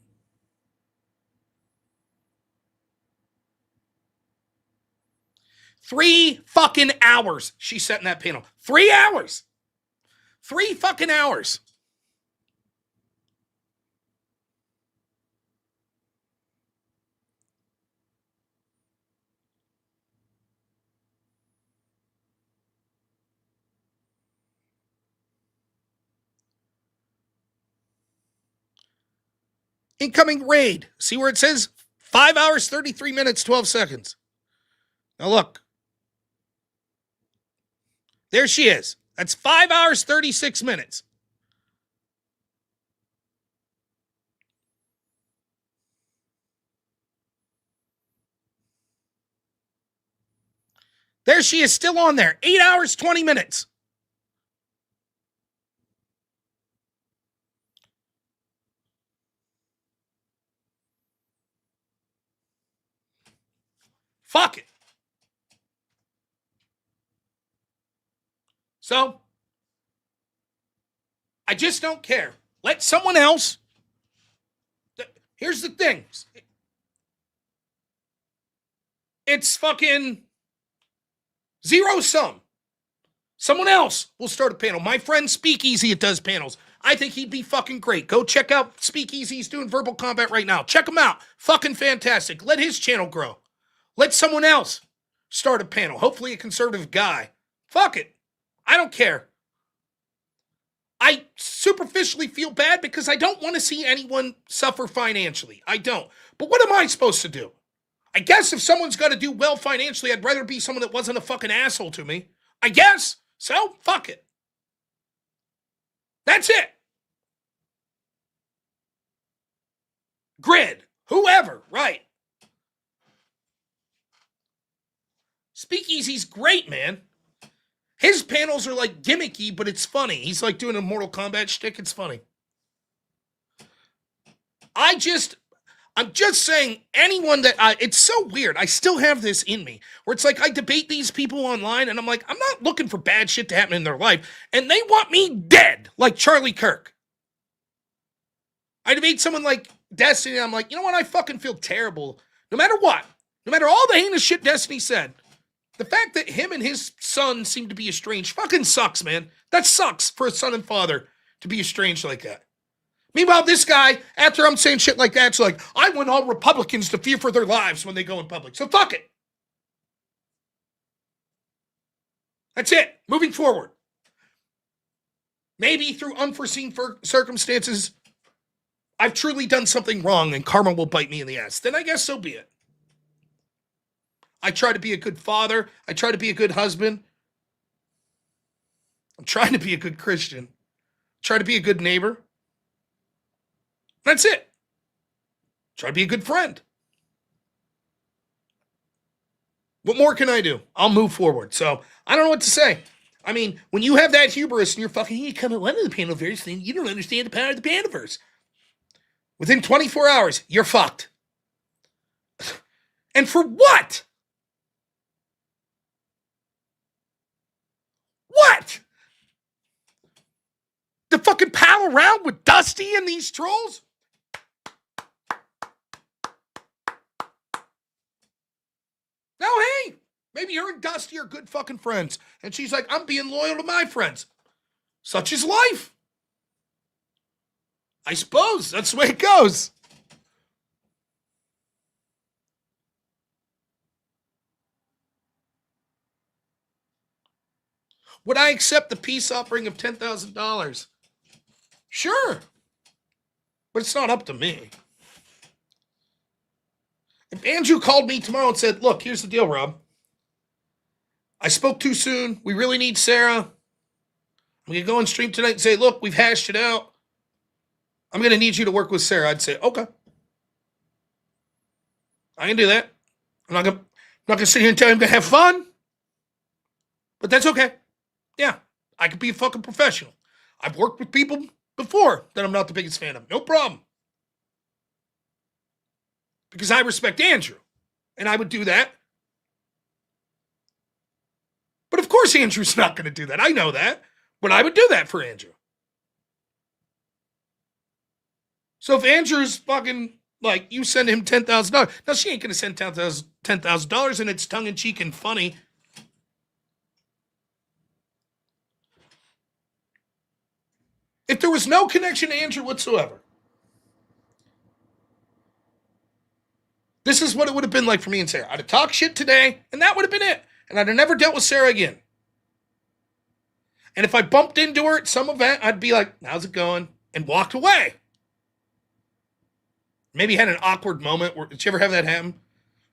Three fucking hours she sat in that panel. 3 hours. 3 fucking hours. Incoming raid. See where it says 5 hours, 33 minutes, 12 seconds. Now look. There she is. That's 5 hours, 36 minutes. There she is, still on there. 8 hours, 20 minutes. Fuck it. So, I just don't care. Let someone else. Here's the thing. It's fucking zero sum. Someone else will start a panel. My friend Speakeazy, it does panels. I think he'd be fucking great. Go check out Speakeazy. He's doing verbal combat right now. Check him out. Fucking fantastic. Let his channel grow. Let someone else start a panel. Hopefully a conservative guy. Fuck it. I don't care. I superficially feel bad because I don't want to see anyone suffer financially. I don't. But what am I supposed to do? I guess if someone's got to do well financially, I'd rather be someone that wasn't a fucking asshole to me. I guess. So, fuck it. That's it. Grid. Whoever. Right. Speakeazy's great, man. His panels are like gimmicky, but it's funny. He's like doing a Mortal Kombat shtick. It's funny. I'm just saying anyone that, it's so weird. I still have this in me where it's like I debate these people online and I'm like, I'm not looking for bad shit to happen in their life. And they want me dead like Charlie Kirk. I debate someone like Destiny and I'm like, you know what? I fucking feel terrible. No matter what, no matter all the heinous shit Destiny said, the fact that him and his son seem to be estranged fucking sucks, man. That sucks for a son and father to be estranged like that. Meanwhile, this guy, after I'm saying shit like that, it's like, I want all Republicans to fear for their lives when they go in public. So fuck it. That's it. Moving forward. Maybe through unforeseen circumstances, I've truly done something wrong and karma will bite me in the ass. Then I guess so be it. I try to be a good father. I try to be a good husband. I'm trying to be a good Christian. Try to be a good neighbor. That's it. Try to be a good friend. What more can I do? I'll move forward. So I don't know what to say. I mean, when you have that hubris and you're fucking, you come at one of the Panelverse thing, you don't understand the power of the Panelverse. Within 24 hours, you're fucked. And for what? What? To fucking pal around with Dusty and these trolls? No, hey, maybe her and Dusty are good fucking friends. And she's like, I'm being loyal to my friends. Such is life. I suppose that's the way it goes. Would I accept the peace offering of $10,000? Sure. But it's not up to me. If Andrew called me tomorrow and said, look, here's the deal, Rob. I spoke too soon. We really need Sarah. I'm going to go on stream tonight and say, look, we've hashed it out. I'm going to need you to work with Sarah. I'd say, okay. I can do that. I'm not going to sit here and tell you I'm going to have fun. But that's okay. Yeah, I could be a fucking professional. I've worked with people before that I'm not the biggest fan of. No problem. Because I respect Andrew. And I would do that. But of course Andrew's not going to do that. I know that. But I would do that for Andrew. So if Andrew's fucking, like, you send him $10,000. Now, she ain't going to send $10,000 and it's tongue-in-cheek and funny. If there was no connection to Andrew whatsoever, this is what it would have been like for me and Sarah. I'd have talked shit today, and that would have been it. And I'd have never dealt with Sarah again. And if I bumped into her at some event, I'd be like, how's it going? And walked away. Maybe had an awkward moment. Did you ever have that happen?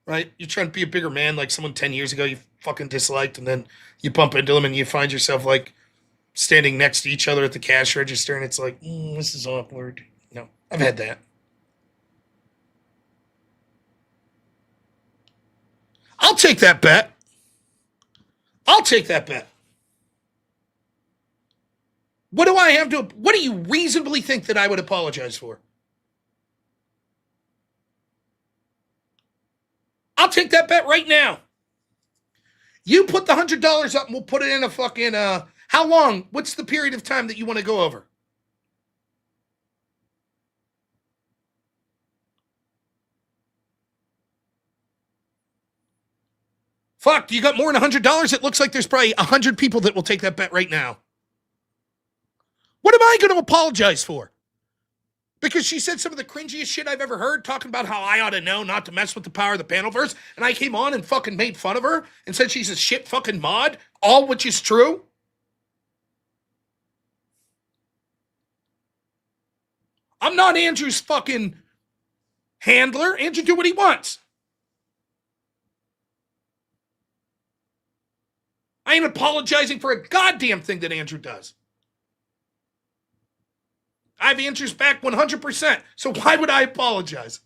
Right? You're trying to be a bigger man, like someone 10 years ago you fucking disliked, and then you bump into them and you find yourself like standing next to each other at the cash register, and it's like, this is awkward. No, I've had that. I'll take that bet. I'll take that bet. What do you reasonably think that I would apologize for? I'll take that bet right now. You put the $100 up and we'll put it in a fucking, how long? What's the period of time that you want to go over? Fuck, you got more than $100? It looks like there's probably 100 people that will take that bet right now. What am I going to apologize for? Because she said some of the cringiest shit I've ever heard, talking about how I ought to know not to mess with the power of the panelverse, and I came on and fucking made fun of her and said she's a shit fucking mod, all which is true? I'm not Andrew's fucking handler. Andrew do what he wants. I ain't apologizing for a goddamn thing that Andrew does. I have Andrew's back 100%. So why would I apologize?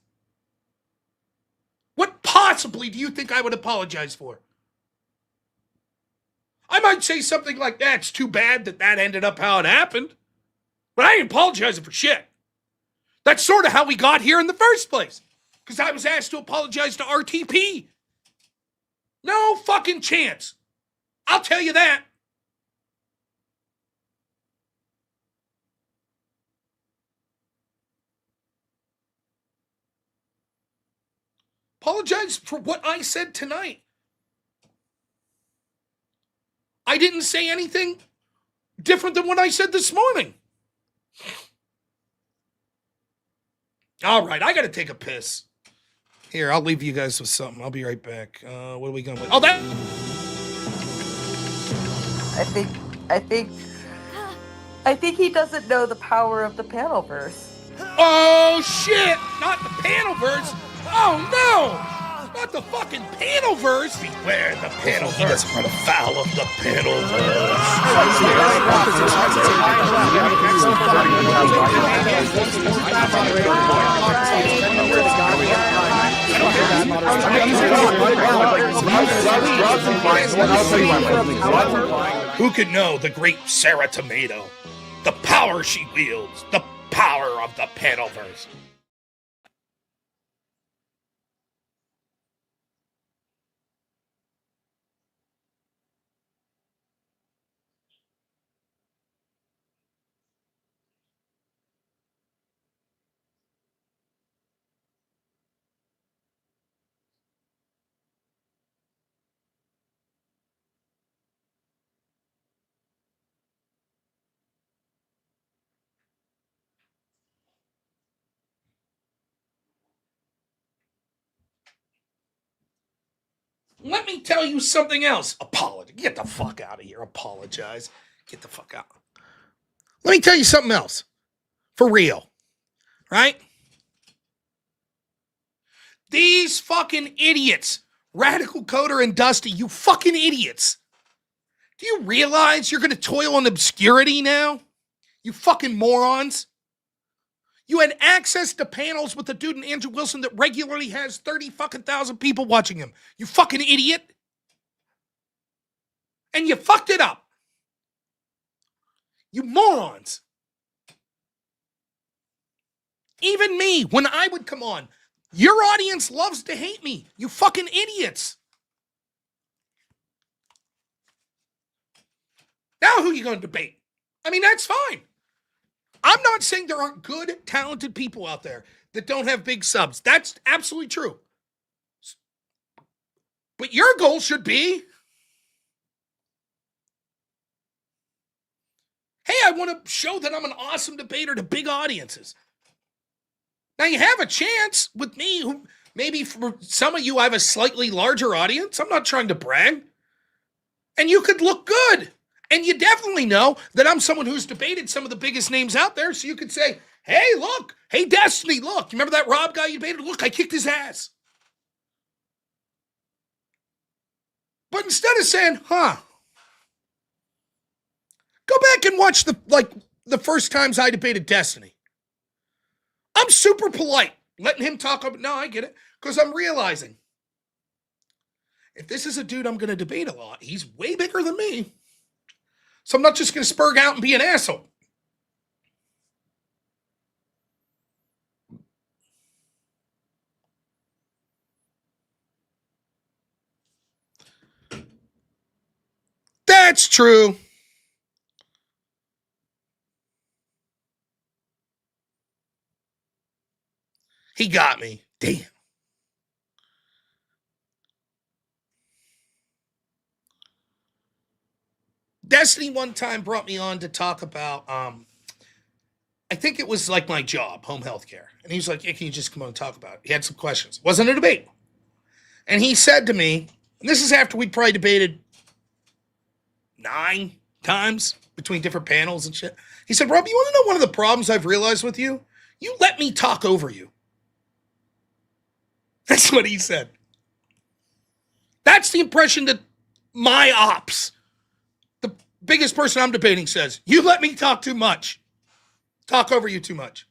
What possibly do you think I would apologize for? I might say something like, that's too bad that ended up how it happened. But I ain't apologizing for shit. That's sort of how we got here in the first place. Because I was asked to apologize to RTP. No fucking chance. I'll tell you that. Apologize for what I said tonight. I didn't say anything different than what I said this morning. All right, I got to take a piss. Here, I'll leave you guys with something. I'll be right back. What are we going with? Oh, that... I think he doesn't know the power of the panelverse. Oh, shit! Not the panelverse! Oh, no! Not the fucking panelverse! Beware the panelverse. He doesn't run afoul of the panelverse. Who could know the great Sarah Tomato? The power she wields. The power of the panelverse. Let me tell you something else. Apologize. Get the fuck out of here. Apologize. Get the fuck out. Let me tell you something else. For real. Right? These fucking idiots. Radical Coder and Dusty, you fucking idiots. Do you realize you're going to toil in obscurity now? You fucking morons. You had access to panels with the dude in Andrew Wilson that regularly has 30 fucking thousand people watching him. You fucking idiot. And you fucked it up. You morons. Even me, when I would come on, your audience loves to hate me. You fucking idiots. Now who are you going to debate? I mean, that's fine. I'm not saying there aren't good, talented people out there that don't have big subs. That's absolutely true. But your goal should be, hey, I want to show that I'm an awesome debater to big audiences. Now, you have a chance with me, who maybe for some of you, I have a slightly larger audience. I'm not trying to brag. And you could look good. And you definitely know that I'm someone who's debated some of the biggest names out there. So you could say, hey, look. Hey, Destiny, look. You remember that Rob guy you debated? Look, I kicked his ass. But instead of saying, go back and watch the first times I debated Destiny. I'm super polite, letting him talk about, no, I get it. Because I'm realizing, if this is a dude I'm going to debate a lot, he's way bigger than me. So I'm not just going to spurg out and be an asshole. That's true. He got me. Damn. Destiny one time brought me on to talk about, I think it was like my job, home health care. And he was like, yeah, can you just come on and talk about it? He had some questions. Wasn't a debate. And he said to me, and this is after we'd probably debated 9 times between different panels and shit. He said, Rob, you want to know one of the problems I've realized with you? You let me talk over you. That's what he said. That's the impression that my ops, the biggest person I'm debating, says. You let me talk too much. Talk over you too much.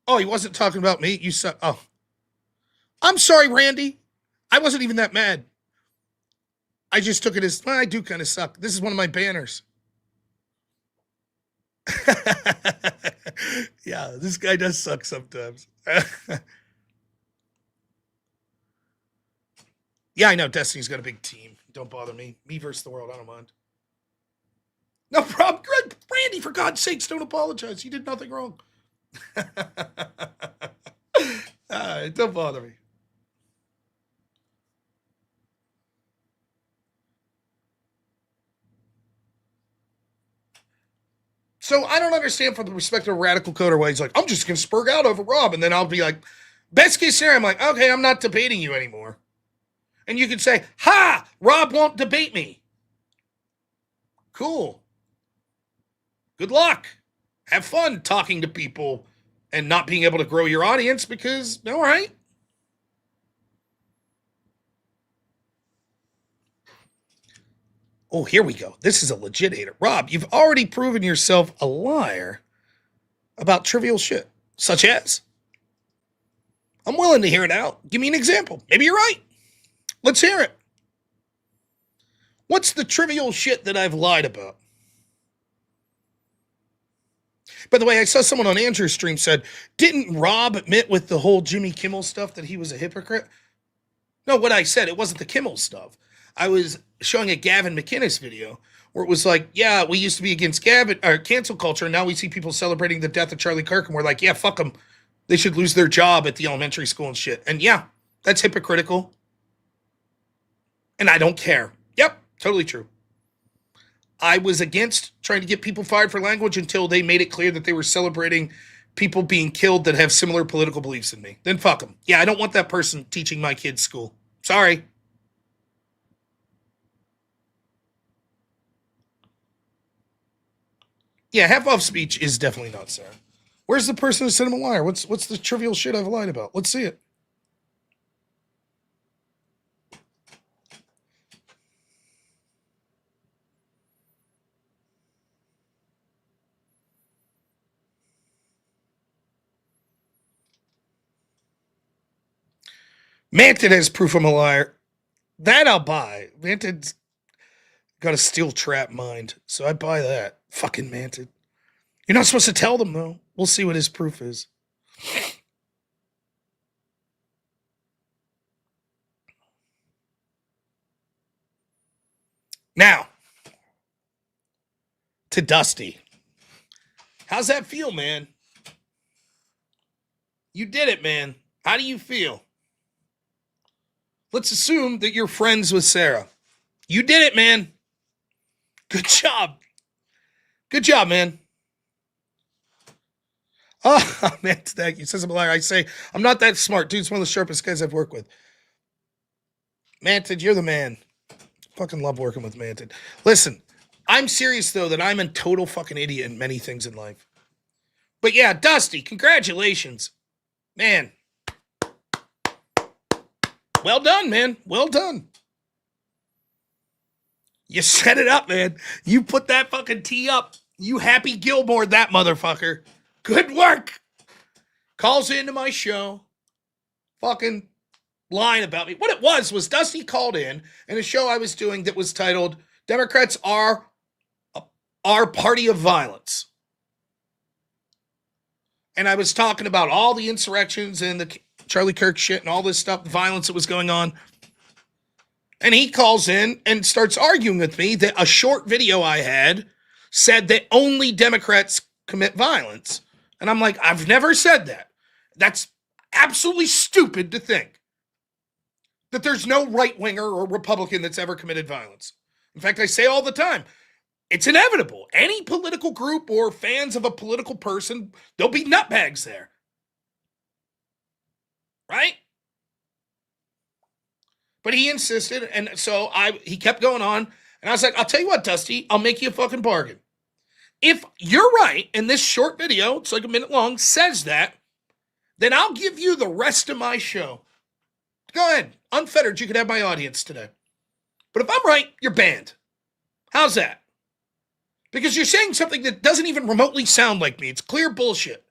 Oh, he wasn't talking about me? You suck. Oh. I'm sorry, Randy. I wasn't even that mad. I just took it as, well, I do kind of suck. This is one of my banners. Yeah, this guy does suck sometimes. Yeah, I know Destiny's got a big team. Don't bother me. Me versus the world. I don't mind. No problem. Randy, for God's sakes, don't apologize. You did nothing wrong. Don't bother me. So I don't understand from the perspective of Radical Coder why he's like, I'm just going to spurg out over Rob. And then I'll be like, best case scenario, I'm like, okay, I'm not debating you anymore. And you could say, ha, Rob won't debate me. Cool. Good luck. Have fun talking to people and not being able to grow your audience because, all right. Oh, here we go. This is a legit hater. Rob, you've already proven yourself a liar about trivial shit, such as, I'm willing to hear it out. Give me an example. Maybe you're right. Let's hear it. What's the trivial shit that I've lied about? By the way, I saw someone on Andrew's stream said, didn't Rob admit with the whole Jimmy Kimmel stuff that he was a hypocrite? No, what I said, it wasn't the Kimmel stuff. I was showing a Gavin McInnes video where it was like, yeah, we used to be against cancel culture, and now we see people celebrating the death of Charlie Kirk, and we're like, yeah, fuck them. They should lose their job at the elementary school and shit. And yeah, that's hypocritical. And I don't care. Yep, totally true. I was against trying to get people fired for language until they made it clear that they were celebrating people being killed that have similar political beliefs than me. Then fuck them. Yeah, I don't want that person teaching my kids school. Sorry. Yeah, half-off speech is definitely not sad. Where's the person who said I'm a liar? What's the trivial shit I've lied about? Let's see it. Mantid has proof I'm a liar. That I'll buy. Mantid's got a steel trap mind, so I buy that. Fucking Mantid. You're not supposed to tell them, though. We'll see what his proof is. Now, to Dusty. How's that feel, man? You did it, man. How do you feel? Let's assume that you're friends with Sarah. You did it, man. Good job. Good job, man. Oh, man, thank you. Says I'm a liar. I say, I'm not that smart. Dude's one of the sharpest guys I've worked with. Mantid, you're the man. Fucking love working with Mantid. Listen, I'm serious, though, that I'm a total fucking idiot in many things in life. But yeah, Dusty, congratulations. Man. Well done, man. Well done. You set it up, man. You put that fucking tee up. You Happy Gilmore that motherfucker. Good work. Calls into my show. Fucking lying about me. What it was Dusty called in a show I was doing that was titled Democrats are Party of Violence. And I was talking about all the insurrections and the Charlie Kirk shit and all this stuff, the violence that was going on. And he calls in and starts arguing with me that a short video I had said that only Democrats commit violence. And I'm like, I've never said that. That's absolutely stupid to think that there's no right-winger or Republican that's ever committed violence. In fact, I say all the time, it's inevitable. Any political group or fans of a political person, there'll be nutbags there. Right? But he insisted, and so he kept going on, and I was like, I'll tell you what, Dusty, I'll make you a fucking bargain. If you're right, and this short video, it's like a minute long, says that, then I'll give you the rest of my show. Go ahead. Unfettered, you can have my audience today. But if I'm right, you're banned. How's that? Because you're saying something that doesn't even remotely sound like me. It's clear bullshit.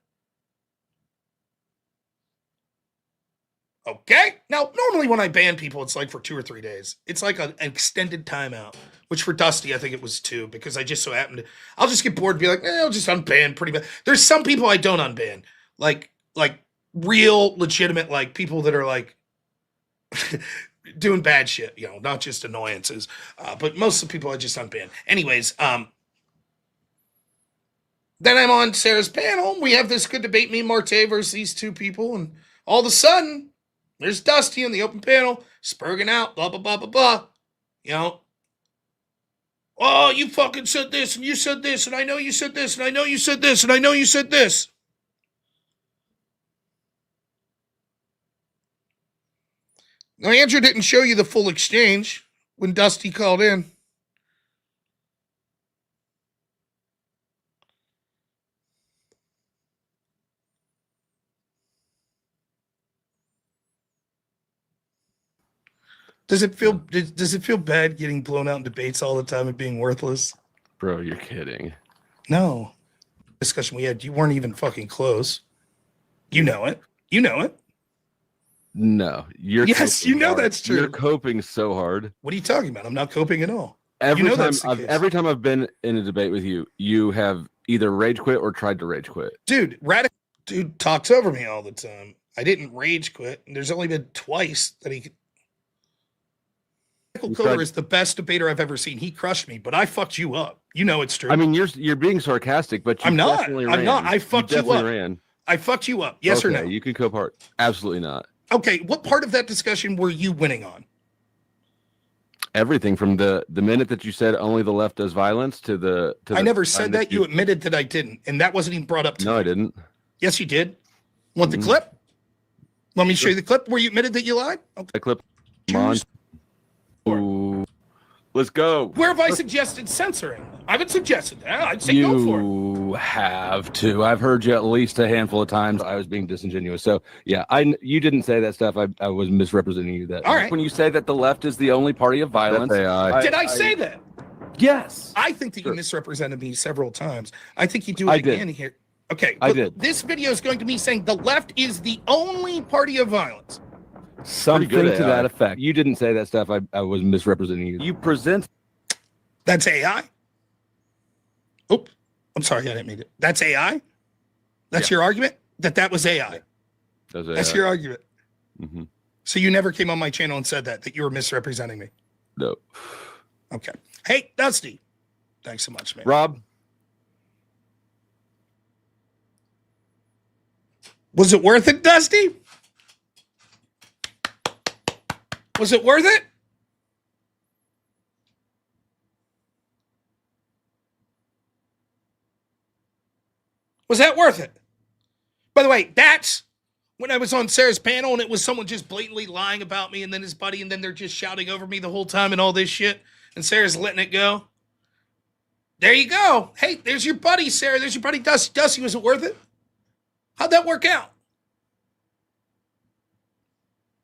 Okay? Now, normally when I ban people, it's like for 2 or 3 days. It's like an extended timeout, which for Dusty, I think it was 2, because I just so happened to, I'll just get bored and be like, I'll just unban pretty much. There's some people I don't unban. Like real, legitimate, like people that are like doing bad shit, not just annoyances. But most of the people I just unban. Anyways, then I'm on Sarah's panel. We have this good debate, me and Marte versus these two people, and all of a sudden, there's Dusty in the open panel, spurging out, blah, blah, blah, blah, blah. Oh, you fucking said this, and you said this, and I know you said this, and I know you said this, and I know you said this. Now, Andrew didn't show you the full exchange when Dusty called in. Does it feel bad getting blown out in debates all the time and being worthless? Bro, you're kidding. No. Discussion we had, you weren't even fucking close. You know it. You know it. No, you're yes, you know hard. That's true. You're coping so hard. What are you talking about? I'm not coping at all. Every time I've been in a debate with you, you have either rage quit or tried to rage quit. Dude, Radical Dude talks over me all the time. I didn't rage quit. There's only been twice that he. Radical Killer is the best debater I've ever seen. He crushed me, but I fucked you up. You know it's true. I mean, you're being sarcastic, but I'm not. Definitely I'm ran. not. I fucked you up. Ran. I fucked you up. Yes or no? You can co-part. Absolutely not. Okay, what part of that discussion were you winning on? Everything from the minute that you said only the left does violence to the. I never said that. You admitted that I didn't, and that wasn't even brought up to me. No, I didn't. Yes, you did. Want the clip? Let me show you the clip where you admitted that you lied. Okay. The clip. Come on. Ooh. Let's go. Where have I suggested censoring? I haven't suggested that. I'd say go for it. You have to. I've heard you at least a handful of times. I was being disingenuous. So yeah, you didn't say that stuff. I was misrepresenting you. That all right. When you say that the left is the only party of violence, did I say that? Yes. I think that you misrepresented me several times. I think you do it again here. Okay, I did. This video is going to be saying the left is the only party of violence. Something good to AI. that effect. You didn't say that stuff. I was misrepresenting you. You present. That's AI? Oh, I'm sorry. I didn't mean it. That's AI? That's your argument? That was AI? That's your argument? Mm-hmm. So you never came on my channel and said that you were misrepresenting me? No. Okay. Hey, Dusty. Thanks so much, man. Rob? Was it worth it, Dusty? Was it worth it? Was that worth it? By the way, that's when I was on Sarah's panel and it was someone just blatantly lying about me and then his buddy and then they're just shouting over me the whole time and all this shit and Sarah's letting it go. There you go. Hey, there's your buddy, Sarah. There's your buddy, Dusty. Dusty, was it worth it? How'd that work out?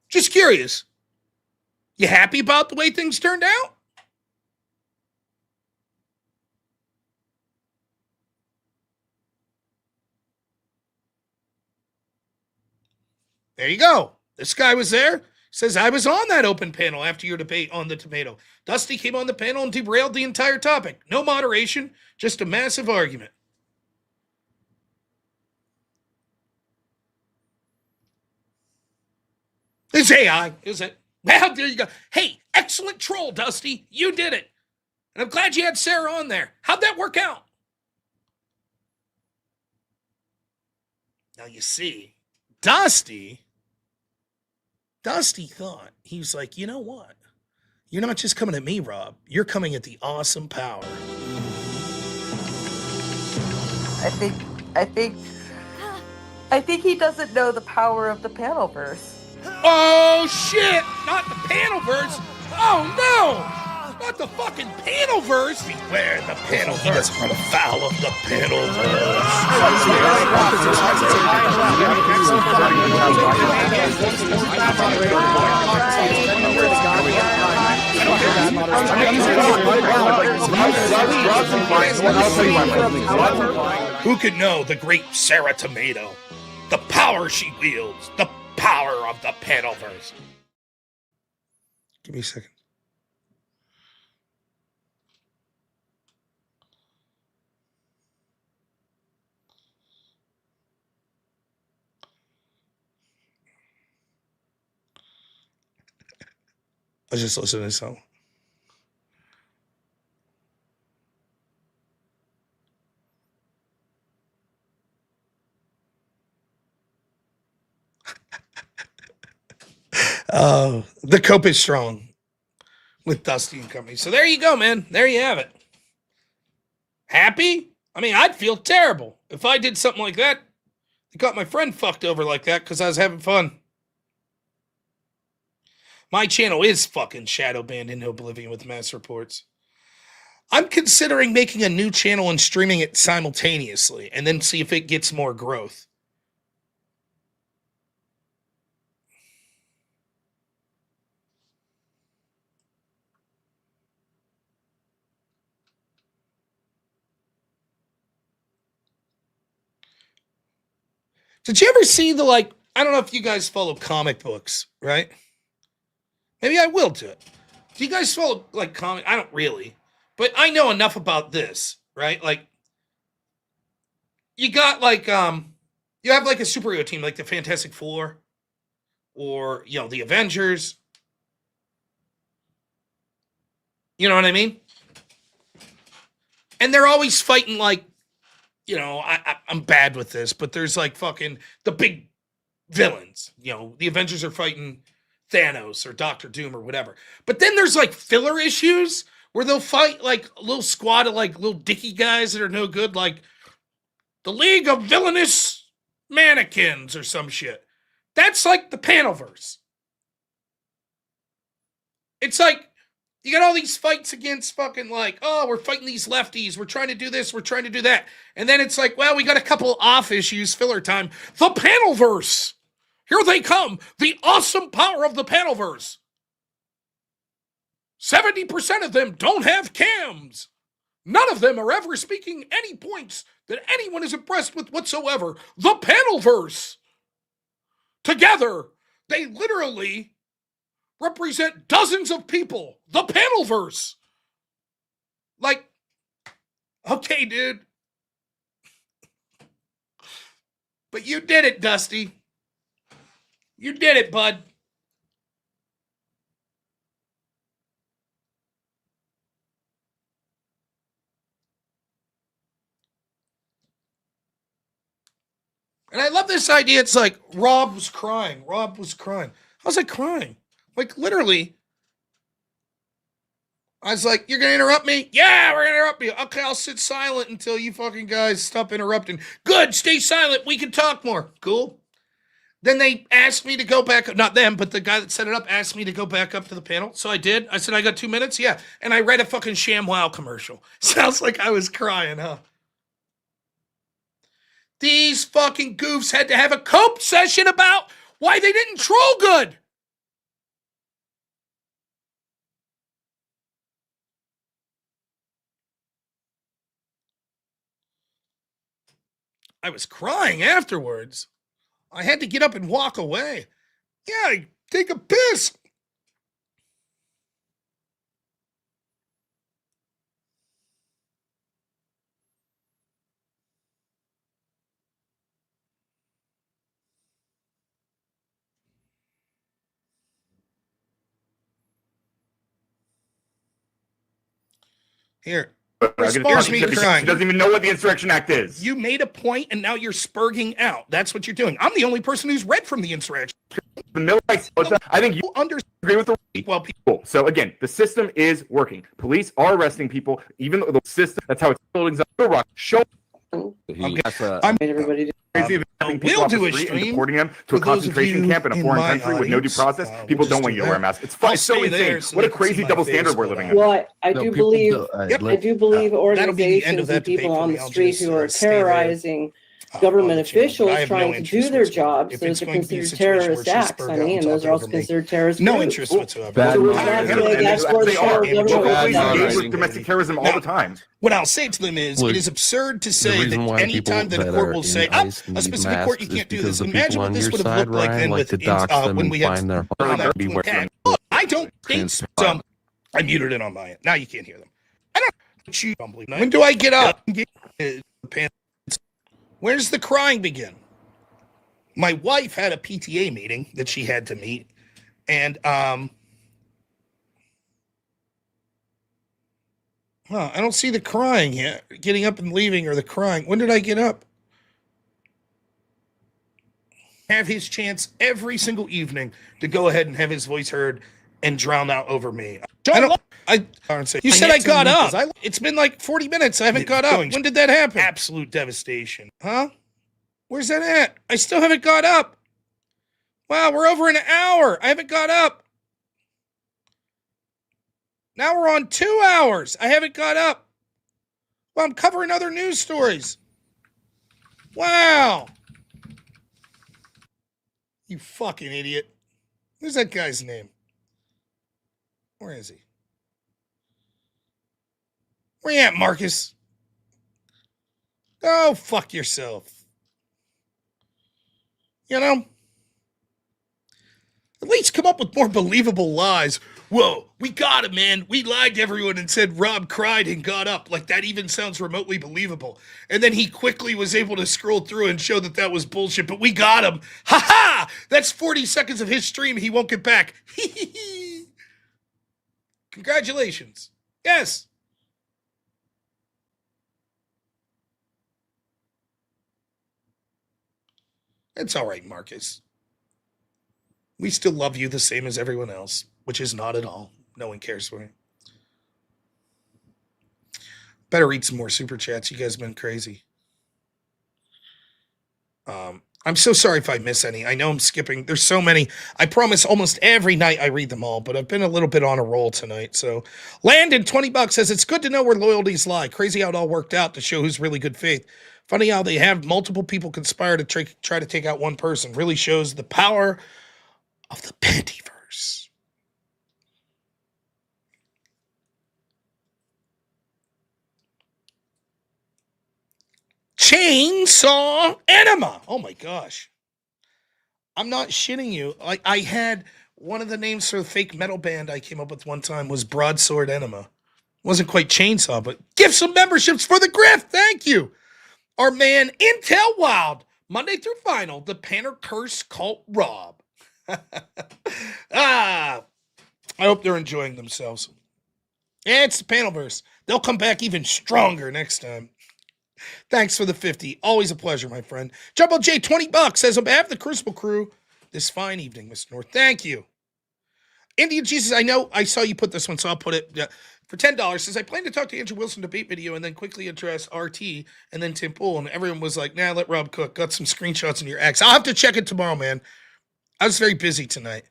Just curious. You happy about the way things turned out? There you go. This guy was there. Says, I was on that open panel after your debate on the tomato. Dusty came on the panel and derailed the entire topic. No moderation, just a massive argument. It's AI, is it? Well, there you go. Hey, excellent troll, Dusty. You did it. And I'm glad you had Sarah on there. How'd that work out? Now, you see, Dusty thought, he was like, you know what? You're not just coming at me, Rob. You're coming at the awesome power. I think he doesn't know the power of the panelverse. Oh, shit! Not the panelverse! Oh, no! Not the fucking panelverse! Beware the panel. He doesn't run afoul of the panelverse. Who could know the great Sarah Tomato? The power she wields. The power of the panelverse. Give me a second. I was just listening to this song. The cope is strong with Dusty and company. So there you go, man. There you have it. Happy? I mean, I'd feel terrible if I did something like that. I got my friend fucked over like that because I was having fun. My channel is fucking shadow banned into oblivion with mass reports. I'm considering making a new channel and streaming it simultaneously and then see if it gets more growth. Did you ever see the, like, I don't know if you guys follow comic books, right? Maybe I will do it. Do you guys follow, like, comic? I don't really. But I know enough about this, right? Like, you got, like, you have, like, a superhero team, like the Fantastic Four. Or, you know, the Avengers. You know what I mean? And they're always fighting, like, you know, I'm bad with this, but there's like fucking the big villains. You know, the Avengers are fighting Thanos or Doctor Doom or whatever. But then there's like filler issues where they'll fight like a little squad of like little dicky guys that are no good, like the League of Villainous Mannequins or some shit. That's like the panelverse. It's like, you got all these fights against fucking like, oh, we're fighting these lefties. We're trying to do this. We're trying to do that. And then it's like, well, we got a couple off issues, filler time. The panelverse. Here they come. The awesome power of the panelverse. 70% of them don't have cams. None of them are ever speaking any points that anyone is impressed with whatsoever. The panelverse. Together, They literally represent dozens of people. The panelverse. Like, okay, dude. But you did it, Dusty. You did it, bud. And I love this idea. It's like Rob was crying. Rob was crying. How's I crying? Like literally. I was like, you're going to interrupt me? Yeah, we're going to interrupt you. Okay, I'll sit silent until you fucking guys stop interrupting. Good, stay silent. We can talk more. Cool. Then they asked me to go back. Not them, but the guy that set it up asked me to go back up to the panel. So I did. I said, I got 2 minutes. Yeah. And I read a fucking ShamWow commercial. Sounds like I was crying, huh? These fucking goofs had to have a cope session about why they didn't troll good. I was crying afterwards. I had to get up and walk away. Yeah, take a piss. Here. Response me crying. She doesn't even know what the Insurrection Act is. You made a point and now you're spurging out. That's what you're doing. I'm the only person who's read from the Insurrection. I think you agree with the well people. So again, the system is working. Police are arresting people, even though the system, that's how it's building up. Show I'm everybody do. crazy we'll do a and stream deporting them to a concentration camp in a foreign country with no due process. People don't want you to wear a mask. It's so insane. What a crazy double standard we're living in. Well, I do believe organizations and people on the street who are terrorizing government officials trying to do their jobs. Those are considered terrorist acts, honey, and those are also considered terrorist no groups. interest whatsoever. That's where the federal government engage with domestic terrorism all the time. What I'll say to them is, Look, it is absurd to say reason that why any people time that a that court are will in say, ICE a need specific court, you masks can't do is this. because the Imagine people what on this your would have side, looked like Ryan, then like with to dox them when and we had find their be wearing I don't think so. I muted it on my end. Now you can't hear them. I don't you when do I get up? Where's the crying begin? My wife had a PTA meeting that she had to meet, and I don't see the crying yet. Getting up and leaving or the crying. When did I get up? Have his chance every single evening to go ahead and have his voice heard and drown out over me. You said I got up. It's been like 40 minutes. I haven't got up. When did that happen? Absolute devastation. Huh? Where's that at? I still haven't got up. Wow, we're over an hour. I haven't got up. Now we're on 2 hours. I haven't got up. Well, I'm covering other news stories. Wow. You fucking idiot. Who's that guy's name? Where is he? Where you at, Marcus? Oh, fuck yourself. You know? At least come up with more believable lies. Whoa, we got him, man. We lied to everyone and said Rob cried and got up. Like, that even sounds remotely believable. And then he quickly was able to scroll through and show that that was bullshit, but we got him. Ha ha! That's 40 seconds of his stream he won't get back. Congratulations. Yes. It's all right, Marcus. We still love you the same as everyone else, which is not at all. No one cares for you. Better read some more super chats. You guys have been crazy. I'm so sorry if I miss any. I know I'm skipping. There's so many. I promise almost every night I read them all, but I've been a little bit on a roll tonight. So Landon, $20 says, it's good to know where loyalties lie. Crazy how it all worked out to show who's really good faith. Funny how they have multiple people conspire to try to take out one person. Really shows the power of the pantyverse. Chainsaw Enema. Oh my gosh. I'm not shitting you. I had one of the names for the fake metal band I came up with one time was Broadsword Enema. Wasn't quite Chainsaw, but give some memberships for the grift. Thank you. Our man Intel Wild, Monday through Final, the Panner Curse Cult Rob. I hope they're enjoying themselves. Yeah, it's the Panelverse. They'll come back even stronger next time. Thanks for the 50. Always a pleasure, my friend. Jumbo J, $20 says, on behalf of the Crucible crew, this fine evening, Mr. North. Thank you. Indian Jesus, I know I saw you put this one, so I'll put it for $10. Says, I plan to talk to Andrew Wilson debate video and then quickly address RT and then Tim Pool. And everyone was like, nah, let Rob cook. Got some screenshots in your ex. I'll have to check it tomorrow, man. I was very busy tonight.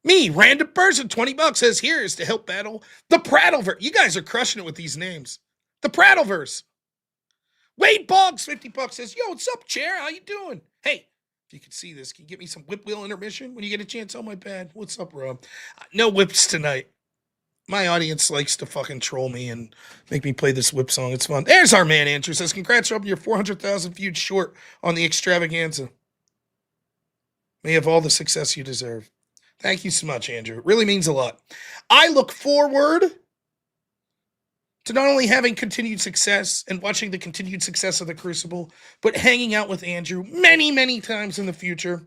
Me, random person, $20 says, here is to help battle the Prattleverse. You guys are crushing it with these names. The Prattleverse. Wade Boggs, $50 says, yo, what's up, Chair? How you doing? Hey, if you could see this, can you get me some whip wheel intermission when you get a chance? Oh, my bad. What's up, Rob? No whips tonight. My audience likes to fucking troll me and make me play this whip song. It's fun. There's our man, Andrew. Says, congrats, Rob, you're 400,000 viewed short on the extravaganza. May you have all the success you deserve. Thank you so much, Andrew. It really means a lot. I look forward to not only having continued success and watching the continued success of the Crucible, but hanging out with Andrew many, many times in the future.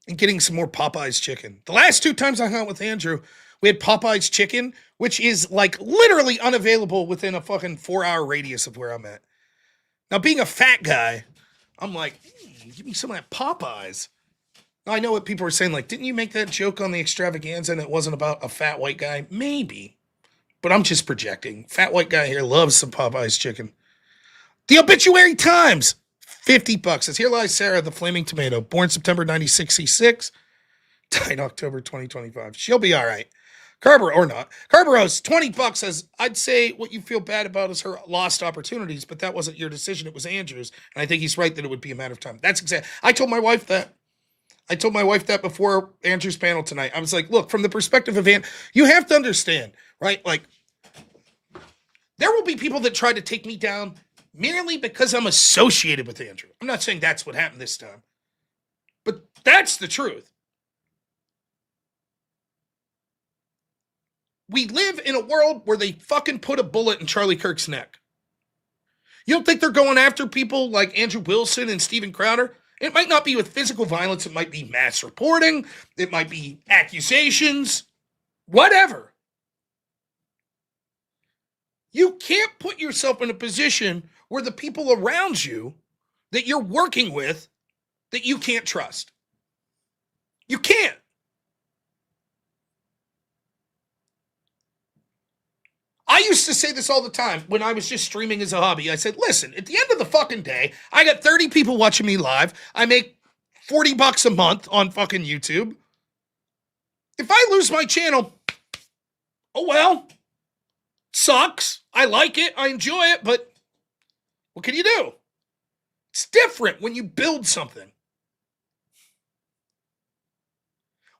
And getting some more Popeye's chicken. The last 2 times I hung out with Andrew, we had Popeye's chicken, which is like literally unavailable within a fucking 4-hour radius of where I'm at. Now, being a fat guy, I'm like, give me some of that Popeyes. Now, I know what people are saying, like, didn't you make that joke on the extravaganza and it wasn't about a fat white guy? Maybe. But I'm just projecting. Fat white guy here loves some Popeye's chicken. The Obituary Times, $50. Says, here lies Sarah, the Flaming Tomato, born September 1966, died October 2025. She'll be all right. Carver, or not. Carveros, $20 says, I'd say what you feel bad about is her lost opportunities, but that wasn't your decision. It was Andrew's. And I think he's right that it would be a matter of time. That's exactly. I told my wife that. Before Andrew's panel tonight. I was like, look, from the perspective of you have to understand, right? Like, there will be people that try to take me down merely because I'm associated with Andrew. I'm not saying that's what happened this time, but that's the truth. We live in a world where they fucking put a bullet in Charlie Kirk's neck. You don't think they're going after people like Andrew Wilson and Steven Crowder? It might not be with physical violence. It might be mass reporting. It might be accusations. Whatever. You can't put yourself in a position where the people around you that you're working with that you can't trust. You can't. I used to say this all the time when I was just streaming as a hobby. I said, listen, at the end of the fucking day, I got 30 people watching me live. I make $40 a month on fucking YouTube. If I lose my channel, oh well. Sucks. I like it. I enjoy it, but what can you do? It's different when you build something.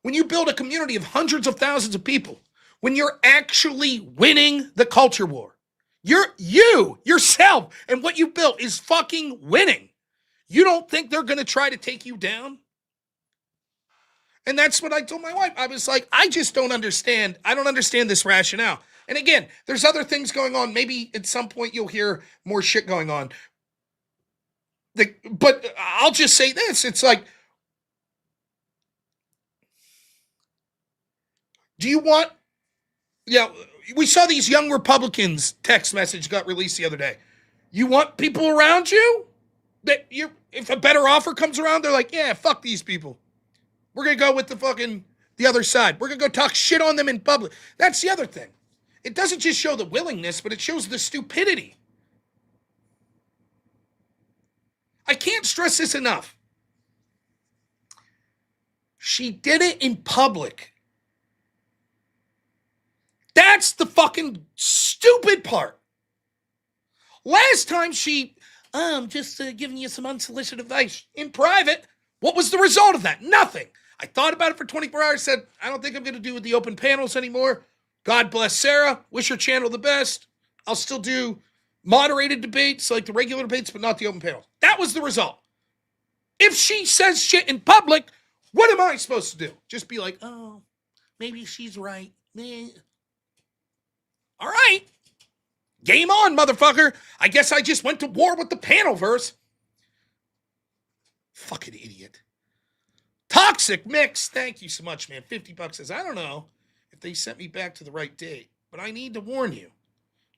When you build a community of hundreds of thousands of people, when you're actually winning the culture war, yourself, and what you built is fucking winning. You don't think they're going to try to take you down? And that's what I told my wife. I was like, I just don't understand. I don't understand this rationale. And again, there's other things going on. Maybe at some point you'll hear more shit going on. But I'll just say this. It's like, do you want... Yeah, we saw these young Republicans text message got released the other day. You want people around you that if a better offer comes around, they're like, yeah, fuck these people. We're going to go with the other side. We're going to go talk shit on them in public. That's the other thing. It doesn't just show the willingness, but it shows the stupidity. I can't stress this enough. She did it in public. That's the fucking stupid part. Last time she, just giving you some unsolicited advice in private. What was the result of that? Nothing. I thought about it for 24 hours, said, I don't think I'm going to do with the open panels anymore. God bless Sarah. Wish her channel the best. I'll still do moderated debates like the regular debates, but not the open panel. That was the result. If she says shit in public, what am I supposed to do? Just be like, oh, maybe she's right. All right. Game on, motherfucker. I guess I just went to war with the panelverse. Fucking idiot. Toxic Mix. Thank you so much, man. $50 says, I don't know if they sent me back to the right date, but I need to warn you.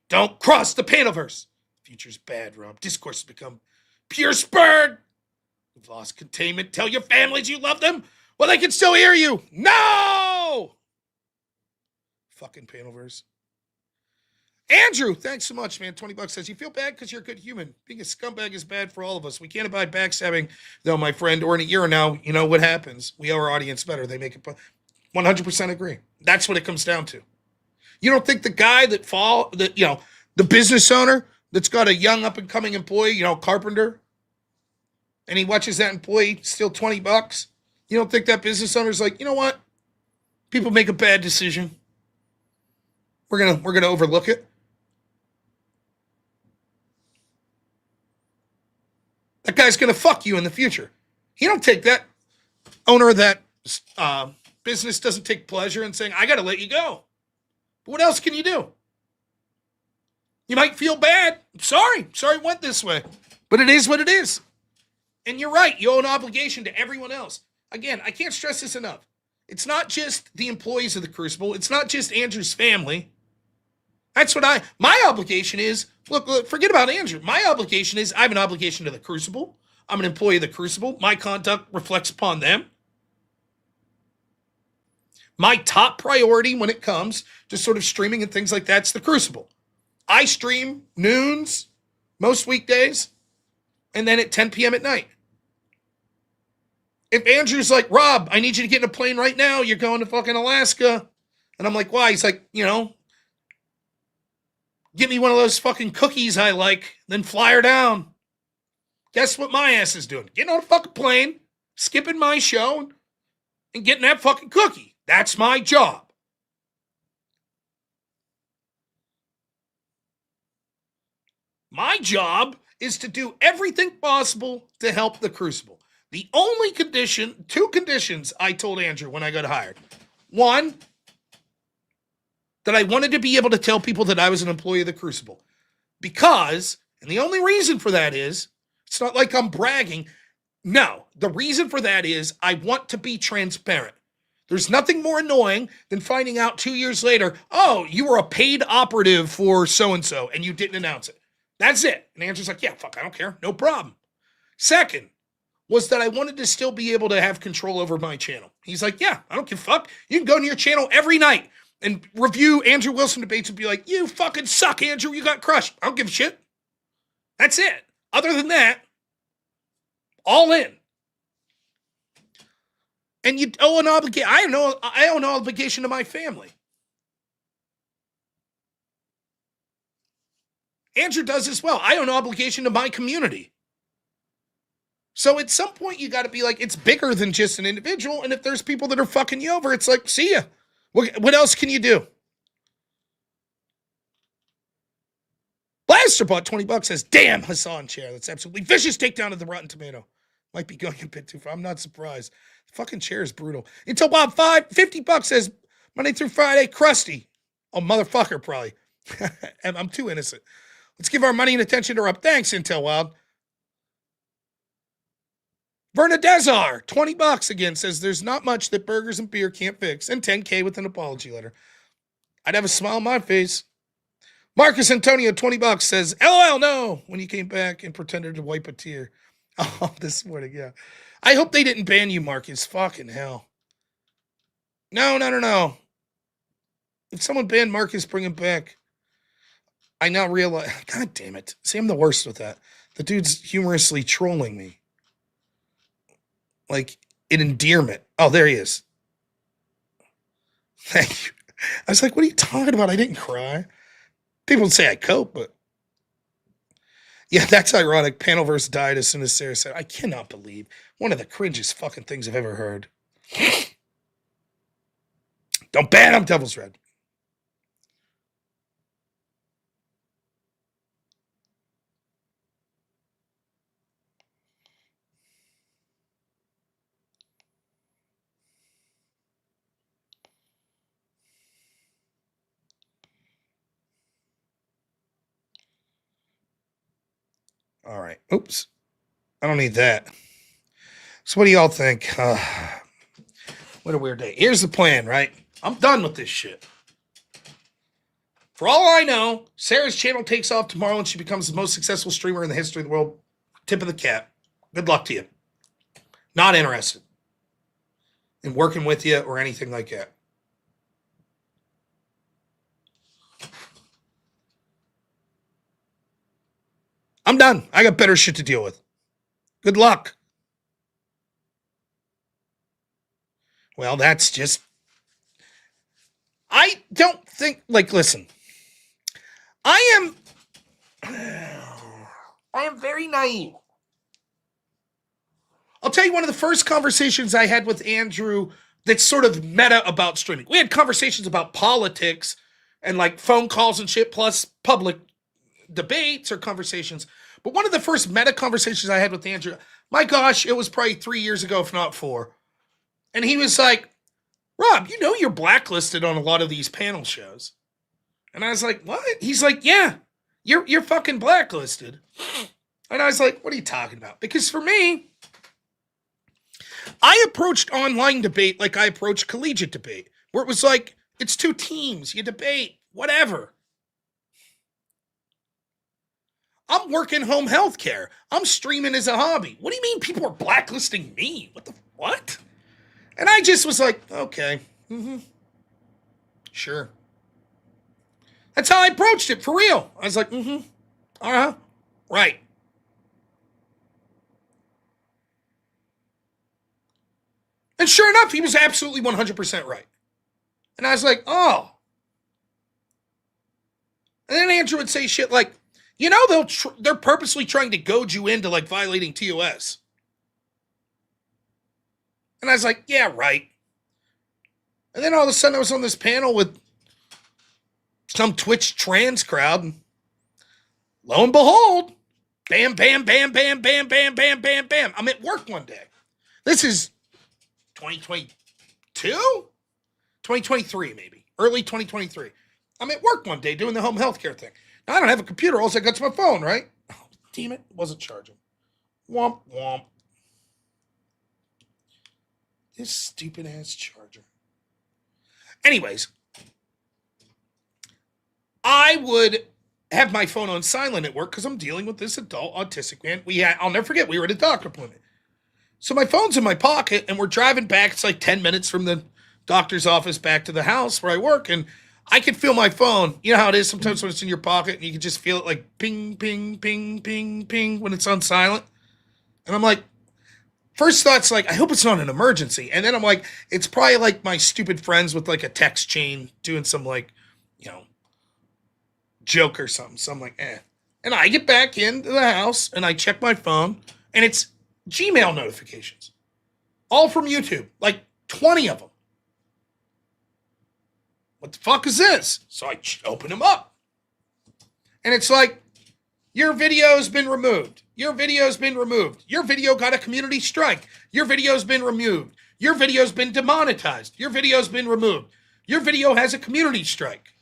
Don't cross the panelverse. Future's bad, Rob. Discourse has become pure spurred. You've lost containment. Tell your families you love them. Well, they can still hear you. No! Fucking panelverse. Andrew, thanks so much, man. $20 says, you feel bad because you're a good human. Being a scumbag is bad for all of us. We can't abide backstabbing, though, my friend, or in a year now, you know what happens. We owe our audience better. They make it 100% agree. That's what it comes down to. You don't think the guy the business owner that's got a young up-and-coming employee, carpenter, and he watches that employee steal $20? You don't think that business owner's like, you know what? People make a bad decision. We're gonna overlook it. That guy's going to fuck you in the future. You don't take that. Owner of that business doesn't take pleasure in saying, I got to let you go. But what else can you do? You might feel bad. Sorry it went this way. But it is what it is. And you're right. You owe an obligation to everyone else. Again, I can't stress this enough. It's not just the employees of the Crucible. It's not just Andrew's family. That's what my obligation is. Look, forget about Andrew. My obligation is I have an obligation to the Crucible. I'm an employee of the Crucible. My conduct reflects upon them. My top priority when it comes to sort of streaming and things like that's the Crucible. I stream noons, most weekdays, and then at 10 p.m. at night. If Andrew's like, Rob, I need you to get in a plane right now. You're going to fucking Alaska. And I'm like, why? He's like, give me one of those fucking cookies I like, then fly her down. Guess what my ass is doing? Getting on a fucking plane, skipping my show, and getting that fucking cookie. That's my job. My job is to do everything possible to help the Crucible. The only two conditions I told Andrew when I got hired. One, that I wanted to be able to tell people that I was an employee of the Crucible. Because, and the only reason for that is, it's not like I'm bragging. No, the reason for that is I want to be transparent. There's nothing more annoying than finding out 2 years later, oh, you were a paid operative for so-and-so and you didn't announce it. That's it. And Andrew's like, yeah, fuck, I don't care. No problem. Second was that I wanted to still be able to have control over my channel. He's like, yeah, I don't give a fuck. You can go to your channel every night and review Andrew Wilson debates and be like, you fucking suck, Andrew. You got crushed. I don't give a shit. That's it. Other than that, all in. And you owe an obligation. I owe an obligation to my family. Andrew does as well. I owe an obligation to my community. So at some point, you got to be like, it's bigger than just an individual. And if there's people that are fucking you over, it's like, see ya. What else can you do? Blaster bought $20, says, damn, Hassan chair. That's absolutely vicious takedown of the Rotten Tomato. Might be going a bit too far. I'm not surprised. The fucking chair is brutal. Until Bob $50 says, Monday through Friday, crusty. Oh, motherfucker, probably. I'm too innocent. Let's give our money and attention to Rob. Thanks, Intel Wild. Verna Desar, $20 again, says there's not much that burgers and beer can't fix, and $10K with an apology letter. I'd have a smile on my face. Marcus Antonio, $20 says, LOL, no, when you came back and pretended to wipe a tear. Oh, this morning, yeah. I hope they didn't ban you, Marcus. Fucking hell. No. If someone banned Marcus, bring him back. I now realize, God damn it. See, I'm the worst with that. The dude's humorously trolling me. Like, an endearment. Oh, there he is. Thank you. I was like, what are you talking about? I didn't cry. People would say I cope, but yeah, that's ironic. Panelverse died as soon as Sarah said, I cannot believe one of the cringiest fucking things I've ever heard. Don't ban him, Devil's Red. All right. Oops. I don't need that. So what do y'all think? What a weird day. Here's the plan, right? I'm done with this shit. For all I know, Sarah's channel takes off tomorrow and she becomes the most successful streamer in the history of the world. Tip of the cap. Good luck to you. Not interested in working with you or anything like that. I'm done. I got better shit to deal with. Good luck. Well, that's just... I don't think... Like, listen. I am very naive. I'll tell you one of the first conversations I had with Andrew that's sort of meta about streaming. We had conversations about politics and like phone calls and shit, plus public debates or conversations. But one of the first meta conversations I had with Andrew, my gosh, it was probably 3 years ago, if not 4. And he was like, Rob, you know you're blacklisted on a lot of these panel shows. And I was like, what? He's like, yeah, you're fucking blacklisted. And I was like, what are you talking about? Because for me, I approached online debate like I approached collegiate debate, where it was like, it's 2 teams, you debate, whatever. I'm working home health care. I'm streaming as a hobby. What do you mean people are blacklisting me? What? And I just was like, okay, sure. That's how I approached it, for real. I was like, right. And sure enough, he was absolutely 100% right. And I was like, oh. And then Andrew would say shit like, you know, they're purposely trying to goad you into like violating TOS. And I was like, yeah, right. And then all of a sudden I was on this panel with some Twitch trans crowd. And lo and behold, bam, bam, bam, bam, bam, bam, bam, bam, bam. I'm at work one day. This is 2022? 2023, maybe. Early 2023. I'm at work one day doing the home healthcare thing. Now, I don't have a computer. All I got to my phone, right? Oh, damn it. Wasn't charging. Womp, womp. This stupid ass charger. Anyways, I would have my phone on silent at work because I'm dealing with this adult autistic man. I'll never forget, we were at a doctor appointment. So my phone's in my pocket and we're driving back. It's like 10 minutes from the doctor's office back to the house where I work. And I can feel my phone. You know how it is sometimes when it's in your pocket and you can just feel it like ping, ping, ping, ping, ping when it's on silent. And I'm like, first thought's like, I hope it's not an emergency. And then I'm like, it's probably like my stupid friends with like a text chain doing some like, you know, joke or something. So I'm like, eh. And I get back into the house and I check my phone and it's Gmail notifications. All from YouTube. Like 20 of them. What the fuck is this? So I open them up. And it's like, your video's been removed. Your video's been removed. Your video got a community strike. Your video's been removed. Your video's been demonetized. Your video's been removed. Your video has a community strike.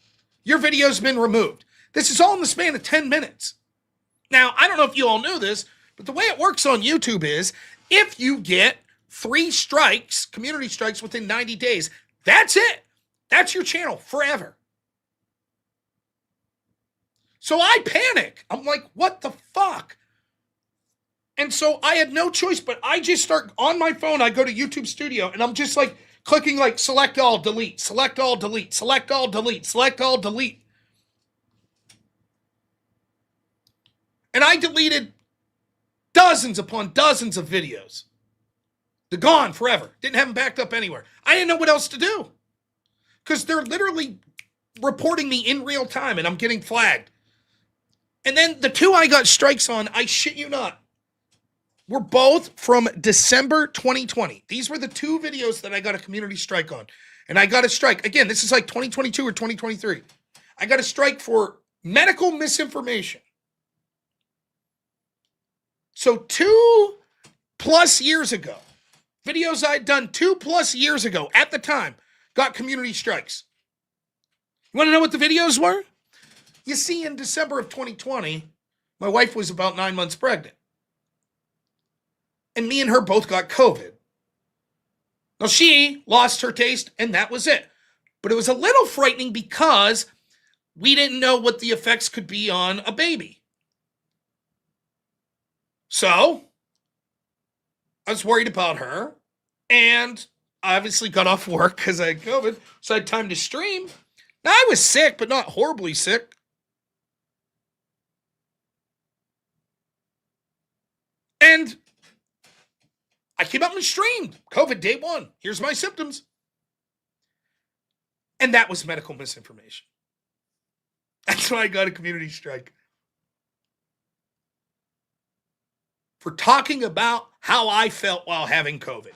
Your video's been removed. This is all in the span of 10 minutes. Now, I don't know if you all knew this, but the way it works on YouTube is if you get 3 strikes, community strikes within 90 days, that's it. That's your channel forever. So I panic. I'm like, what the fuck? And so I had no choice, but I just start on my phone. I go to YouTube Studio and I'm just like clicking like select all, delete, select all, delete, select all, delete, select all, delete. And I deleted dozens upon dozens of videos. They're gone forever. Didn't have them backed up anywhere. I didn't know what else to do. Because they're literally reporting me in real time and I'm getting flagged. And then the 2 I got strikes on, I shit you not, were both from December 2020. These were the 2 videos that I got a community strike on. And I got a strike. Again, this is like 2022 or 2023. I got a strike for medical misinformation. So 2+ years ago, videos I had done 2+ years ago at the time, got community strikes. You want to know what the videos were? You see, in December of 2020, My wife was about 9 months pregnant. And me and her both got COVID. Now, she lost her taste, and that was it. But it was a little frightening because we didn't know what the effects could be on a baby. So, I was worried about her, and I obviously got off work because I had COVID, so I had time to stream. Now, I was sick, but not horribly sick. And I came up and streamed COVID day 1. Here's my symptoms. And that was medical misinformation. That's why I got a community strike. For talking about how I felt while having COVID.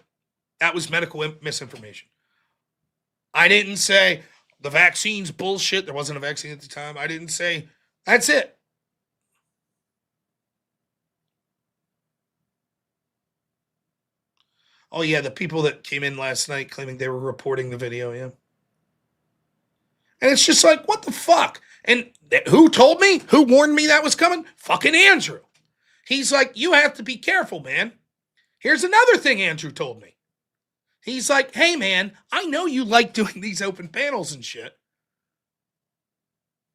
That was medical misinformation. I didn't say the vaccine's bullshit. There wasn't a vaccine at the time. I didn't say, that's it. Oh, yeah, the people that came in last night claiming they were reporting the video, yeah. And it's just like, what the fuck? And who told me? Who warned me that was coming? Fucking Andrew. He's like, you have to be careful, man. Here's another thing Andrew told me. He's like, hey, man, I know you like doing these open panels and shit.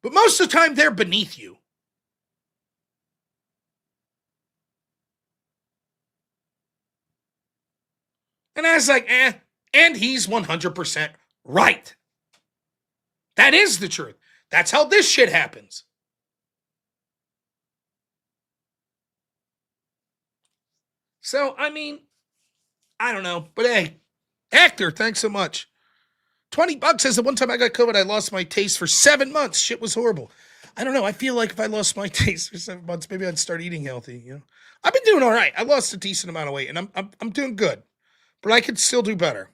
But most of the time, they're beneath you. And I was like, and he's 100% right. That is the truth. That's how this shit happens. So, I mean, I don't know. But hey, Actor, thanks so much. $20 says the one time I got COVID, I lost my taste for 7 months. Shit was horrible. I don't know. I feel like if I lost my taste for 7 months, maybe I'd start eating healthy. You know, I've been doing all right. I lost a decent amount of weight, and I'm doing good. But I could still do better.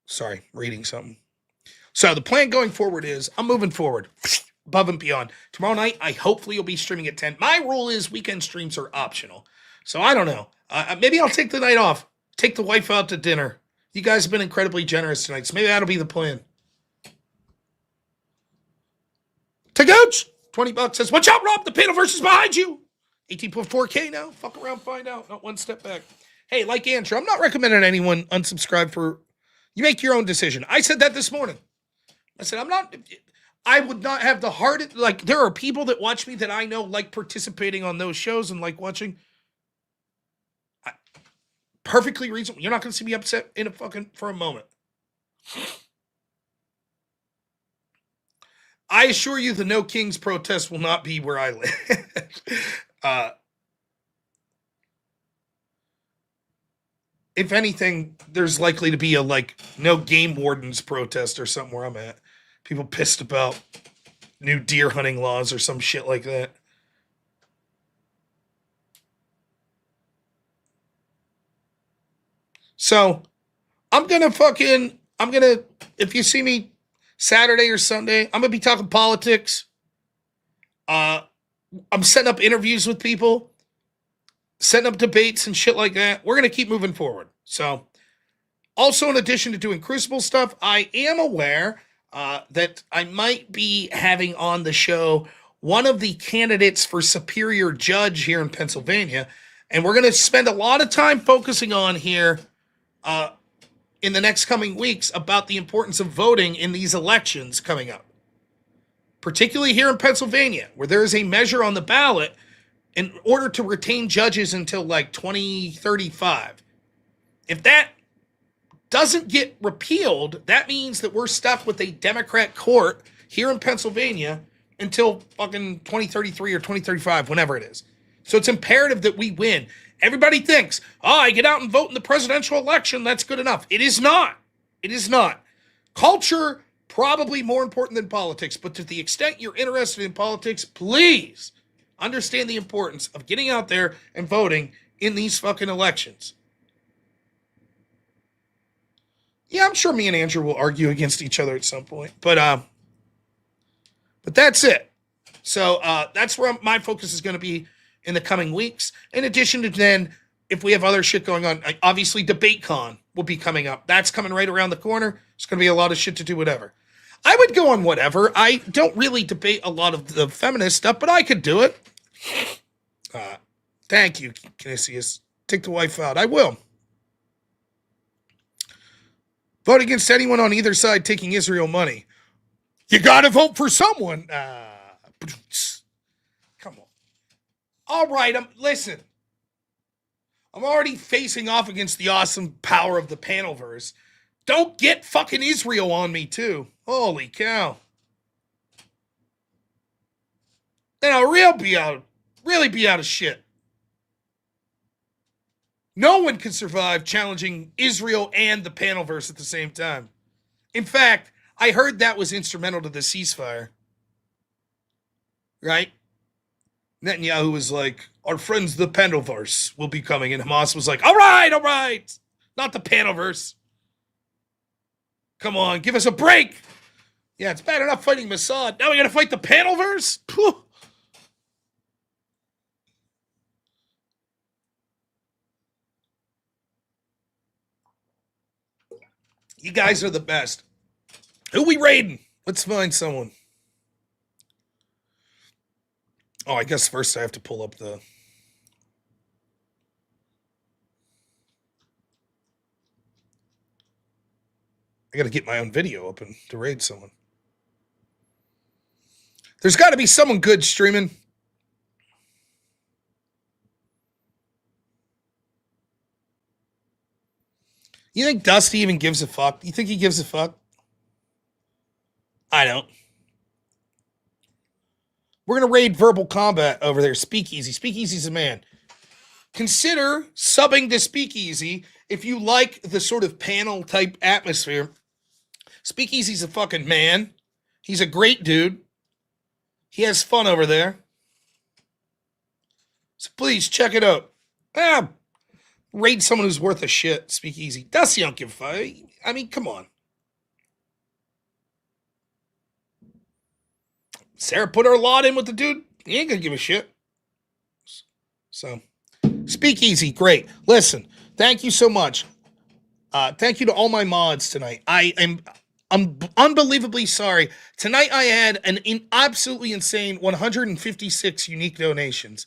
Sorry, reading something. So the plan going forward is I'm moving forward above and beyond. Tomorrow night, I hopefully will be streaming at 10. My rule is weekend streams are optional. So I don't know. Maybe I'll take the night off. Take the wife out to dinner. You guys have been incredibly generous tonight, so maybe that'll be the plan. Coach, $20 says, watch out, Rob. The panel versus behind you. 18.4K now. Fuck around, find out. Not one step back. Hey, like Andrew, I'm not recommending anyone unsubscribe for... You make your own decision. I said that this morning. I said, I would not have the heart. Like, there are people that watch me that I know like participating on those shows and like watching. Perfectly reasonable. You're not going to see me upset for a moment. I assure you the No Kings protest will not be where I live. If anything, there's likely to be a no game wardens protest or something where I'm at. People pissed about new deer hunting laws or some shit like that. So if you see me Saturday or Sunday, I'm going to be talking politics. I'm setting up interviews with people. Setting up debates and shit like that. We're going to keep moving forward. So, also in addition to doing Crucible stuff, I am aware that I might be having on the show one of the candidates for Superior Judge here in Pennsylvania. And we're going to spend a lot of time focusing on here in the next coming weeks about the importance of voting in these elections coming up. Particularly here in Pennsylvania, where there is a measure on the ballot in order to retain judges until 2035. If that doesn't get repealed, that means that we're stuck with a Democrat court here in Pennsylvania until fucking 2033 or 2035, whenever it is. So it's imperative that we win. Everybody thinks, I get out and vote in the presidential election. That's good enough. It is not. It is not. Culture, probably more important than politics. But to the extent you're interested in politics, please understand the importance of getting out there and voting in these fucking elections. Yeah, I'm sure me and Andrew will argue against each other at some point. But that's it. So that's where my focus is going to be in the coming weeks. In addition to then, if we have other shit going on, obviously DebateCon will be coming up. That's coming right around the corner. There's going to be a lot of shit to do, whatever. I would go on whatever. I don't really debate a lot of the feminist stuff, but I could do it. Thank you, Canisius. Take the wife out. I will. Vote against anyone on either side taking Israel money. You got to vote for someone. Come on. All right, listen. I'm already facing off against the awesome power of the panelverse. Don't get fucking Israel on me, too. Holy cow. Then I'll really be out of shit. No one can survive challenging Israel and the panelverse at the same time. In fact, I heard that was instrumental to the ceasefire. Right? Netanyahu was like, our friends the panelverse will be coming. And Hamas was like, all right. Not the panelverse. Come on, give us a break. Yeah, it's bad enough fighting Mossad. Now we got to fight the panelverse? Phew. You guys are the best. Who we raiding? Let's find someone. Oh, I guess first I have to pull up the... I got to get my own video open to raid someone. There's got to be someone good streaming. You think Dusty even gives a fuck? You think he gives a fuck? I don't. We're going to raid Verbal Combat over there. Speakeazy. Speakeazy's a man. Consider subbing to Speakeazy if you like the sort of panel type atmosphere. Speakeazy's a fucking man. He's a great dude. He has fun over there. So please check it out. Raid someone who's worth a shit. Speakeazy. Dusty don't give a fuck. I mean, come on. Sarah put her lot in with the dude. He ain't gonna give a shit. So, Speakeazy, great. Listen, thank you so much. Thank you to all my mods tonight. I'm unbelievably sorry. Tonight I had an absolutely insane 156 unique donations.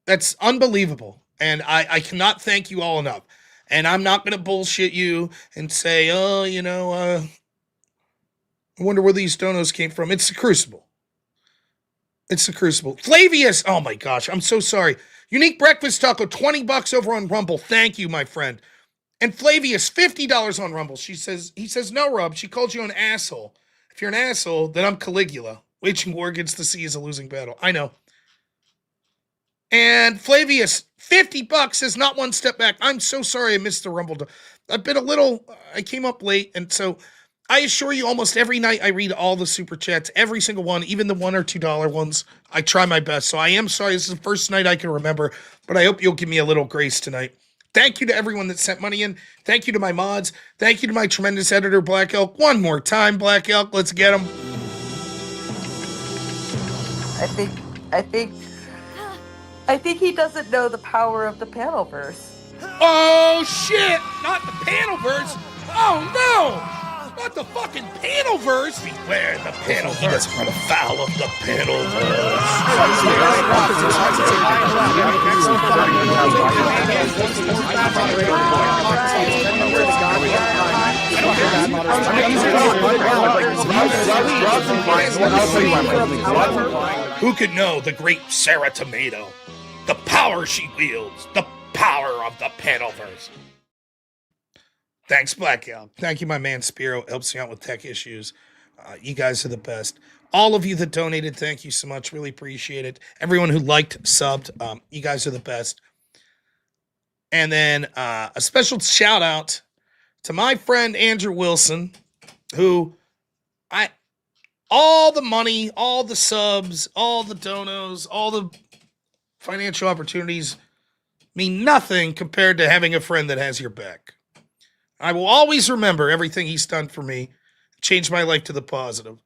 That's unbelievable. And I cannot thank you all enough. And I'm not going to bullshit you and say, I wonder where these donos came from. It's the Crucible. It's the Crucible. Flavius, oh my gosh, I'm so sorry. Unique Breakfast Taco, $20 over on Rumble. Thank you, my friend. And Flavius, $50 on Rumble. He says, no, Rob, she called you an asshole. If you're an asshole, then I'm Caligula. Waging war against the sea is a losing battle. I know. And Flavius, $50 says not one step back. I'm so sorry I missed the Rumble. I came up late, and so I assure you almost every night I read all the super chats, every single one, even the $1 or $2 ones. I try my best. So I am sorry. This is the first night I can remember, but I hope you'll give me a little grace tonight. Thank you to everyone that sent money in. Thank you to my mods. Thank you to my tremendous editor, Black Elk. One more time, Black Elk. Let's get him. I think he doesn't know the power of the panelverse. Oh, shit. Not the panelverse. Oh, no. Not the fucking panelverse. Beware the panelverse. He doesn't run afoul of the panelverse. Who could know the great Sarah Tomato? The power she wields. The power of the panelverse. Thanks, Black Elk. Thank you, my man Spiro. Helps me out with tech issues. You guys are the best. All of you that donated, thank you so much. Really appreciate it. Everyone who liked, subbed, you guys are the best. And then a special shout out to my friend Andrew Wilson, who all the money, all the subs, all the donos, all the financial opportunities mean nothing compared to having a friend that has your back. I will always remember everything he's done for me, changed my life to the positive,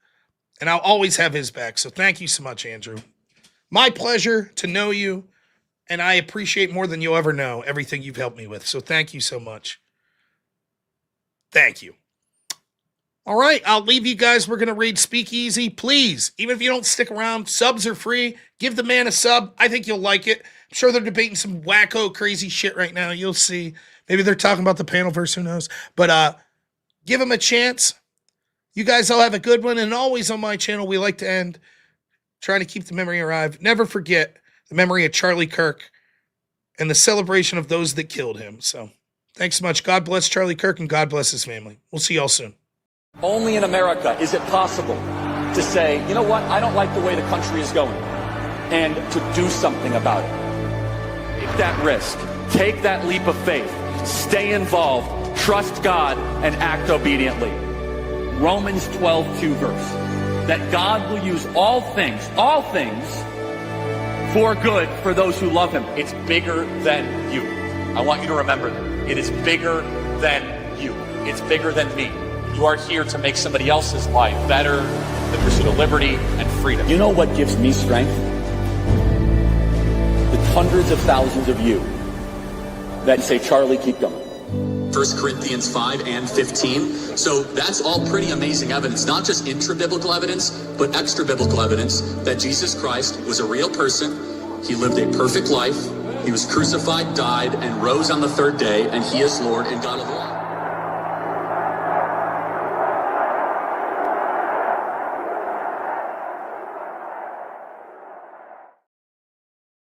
and I'll always have his back. So thank you so much, Andrew. My pleasure to know you, and I appreciate more than you'll ever know everything you've helped me with. So thank you so much. Thank you. All right, I'll leave you guys. We're going to read Speakeazy. Please, even if you don't stick around, subs are free. Give the man a sub. I think you'll like it. I'm sure they're debating some wacko, crazy shit right now. You'll see. Maybe they're talking about the panel verse, who knows. But give them a chance. You guys all have a good one. And always on my channel, we like to end trying to keep the memory alive. Never forget the memory of Charlie Kirk and the celebration of those that killed him. So thanks so much. God bless Charlie Kirk and God bless his family. We'll see y'all soon. Only in America is it possible to say, you know what, I don't like the way the country is going, and to do something about it. Take that risk. Take that leap of faith. Stay involved. Trust God and act obediently. Romans 12:2 verse. That God will use all things for good for those who love him. It's bigger than you. I want you to remember that. It is bigger than you. It's bigger than me. You are here to make somebody else's life better, the pursuit of liberty and freedom. You know what gives me strength? The hundreds of thousands of you that say, Charlie, keep going. 1 Corinthians 5 and 15. So that's all pretty amazing evidence, not just intra-biblical evidence, but extra-biblical evidence that Jesus Christ was a real person. He lived a perfect life. He was crucified, died, and rose on the third day, and he is Lord and God of all.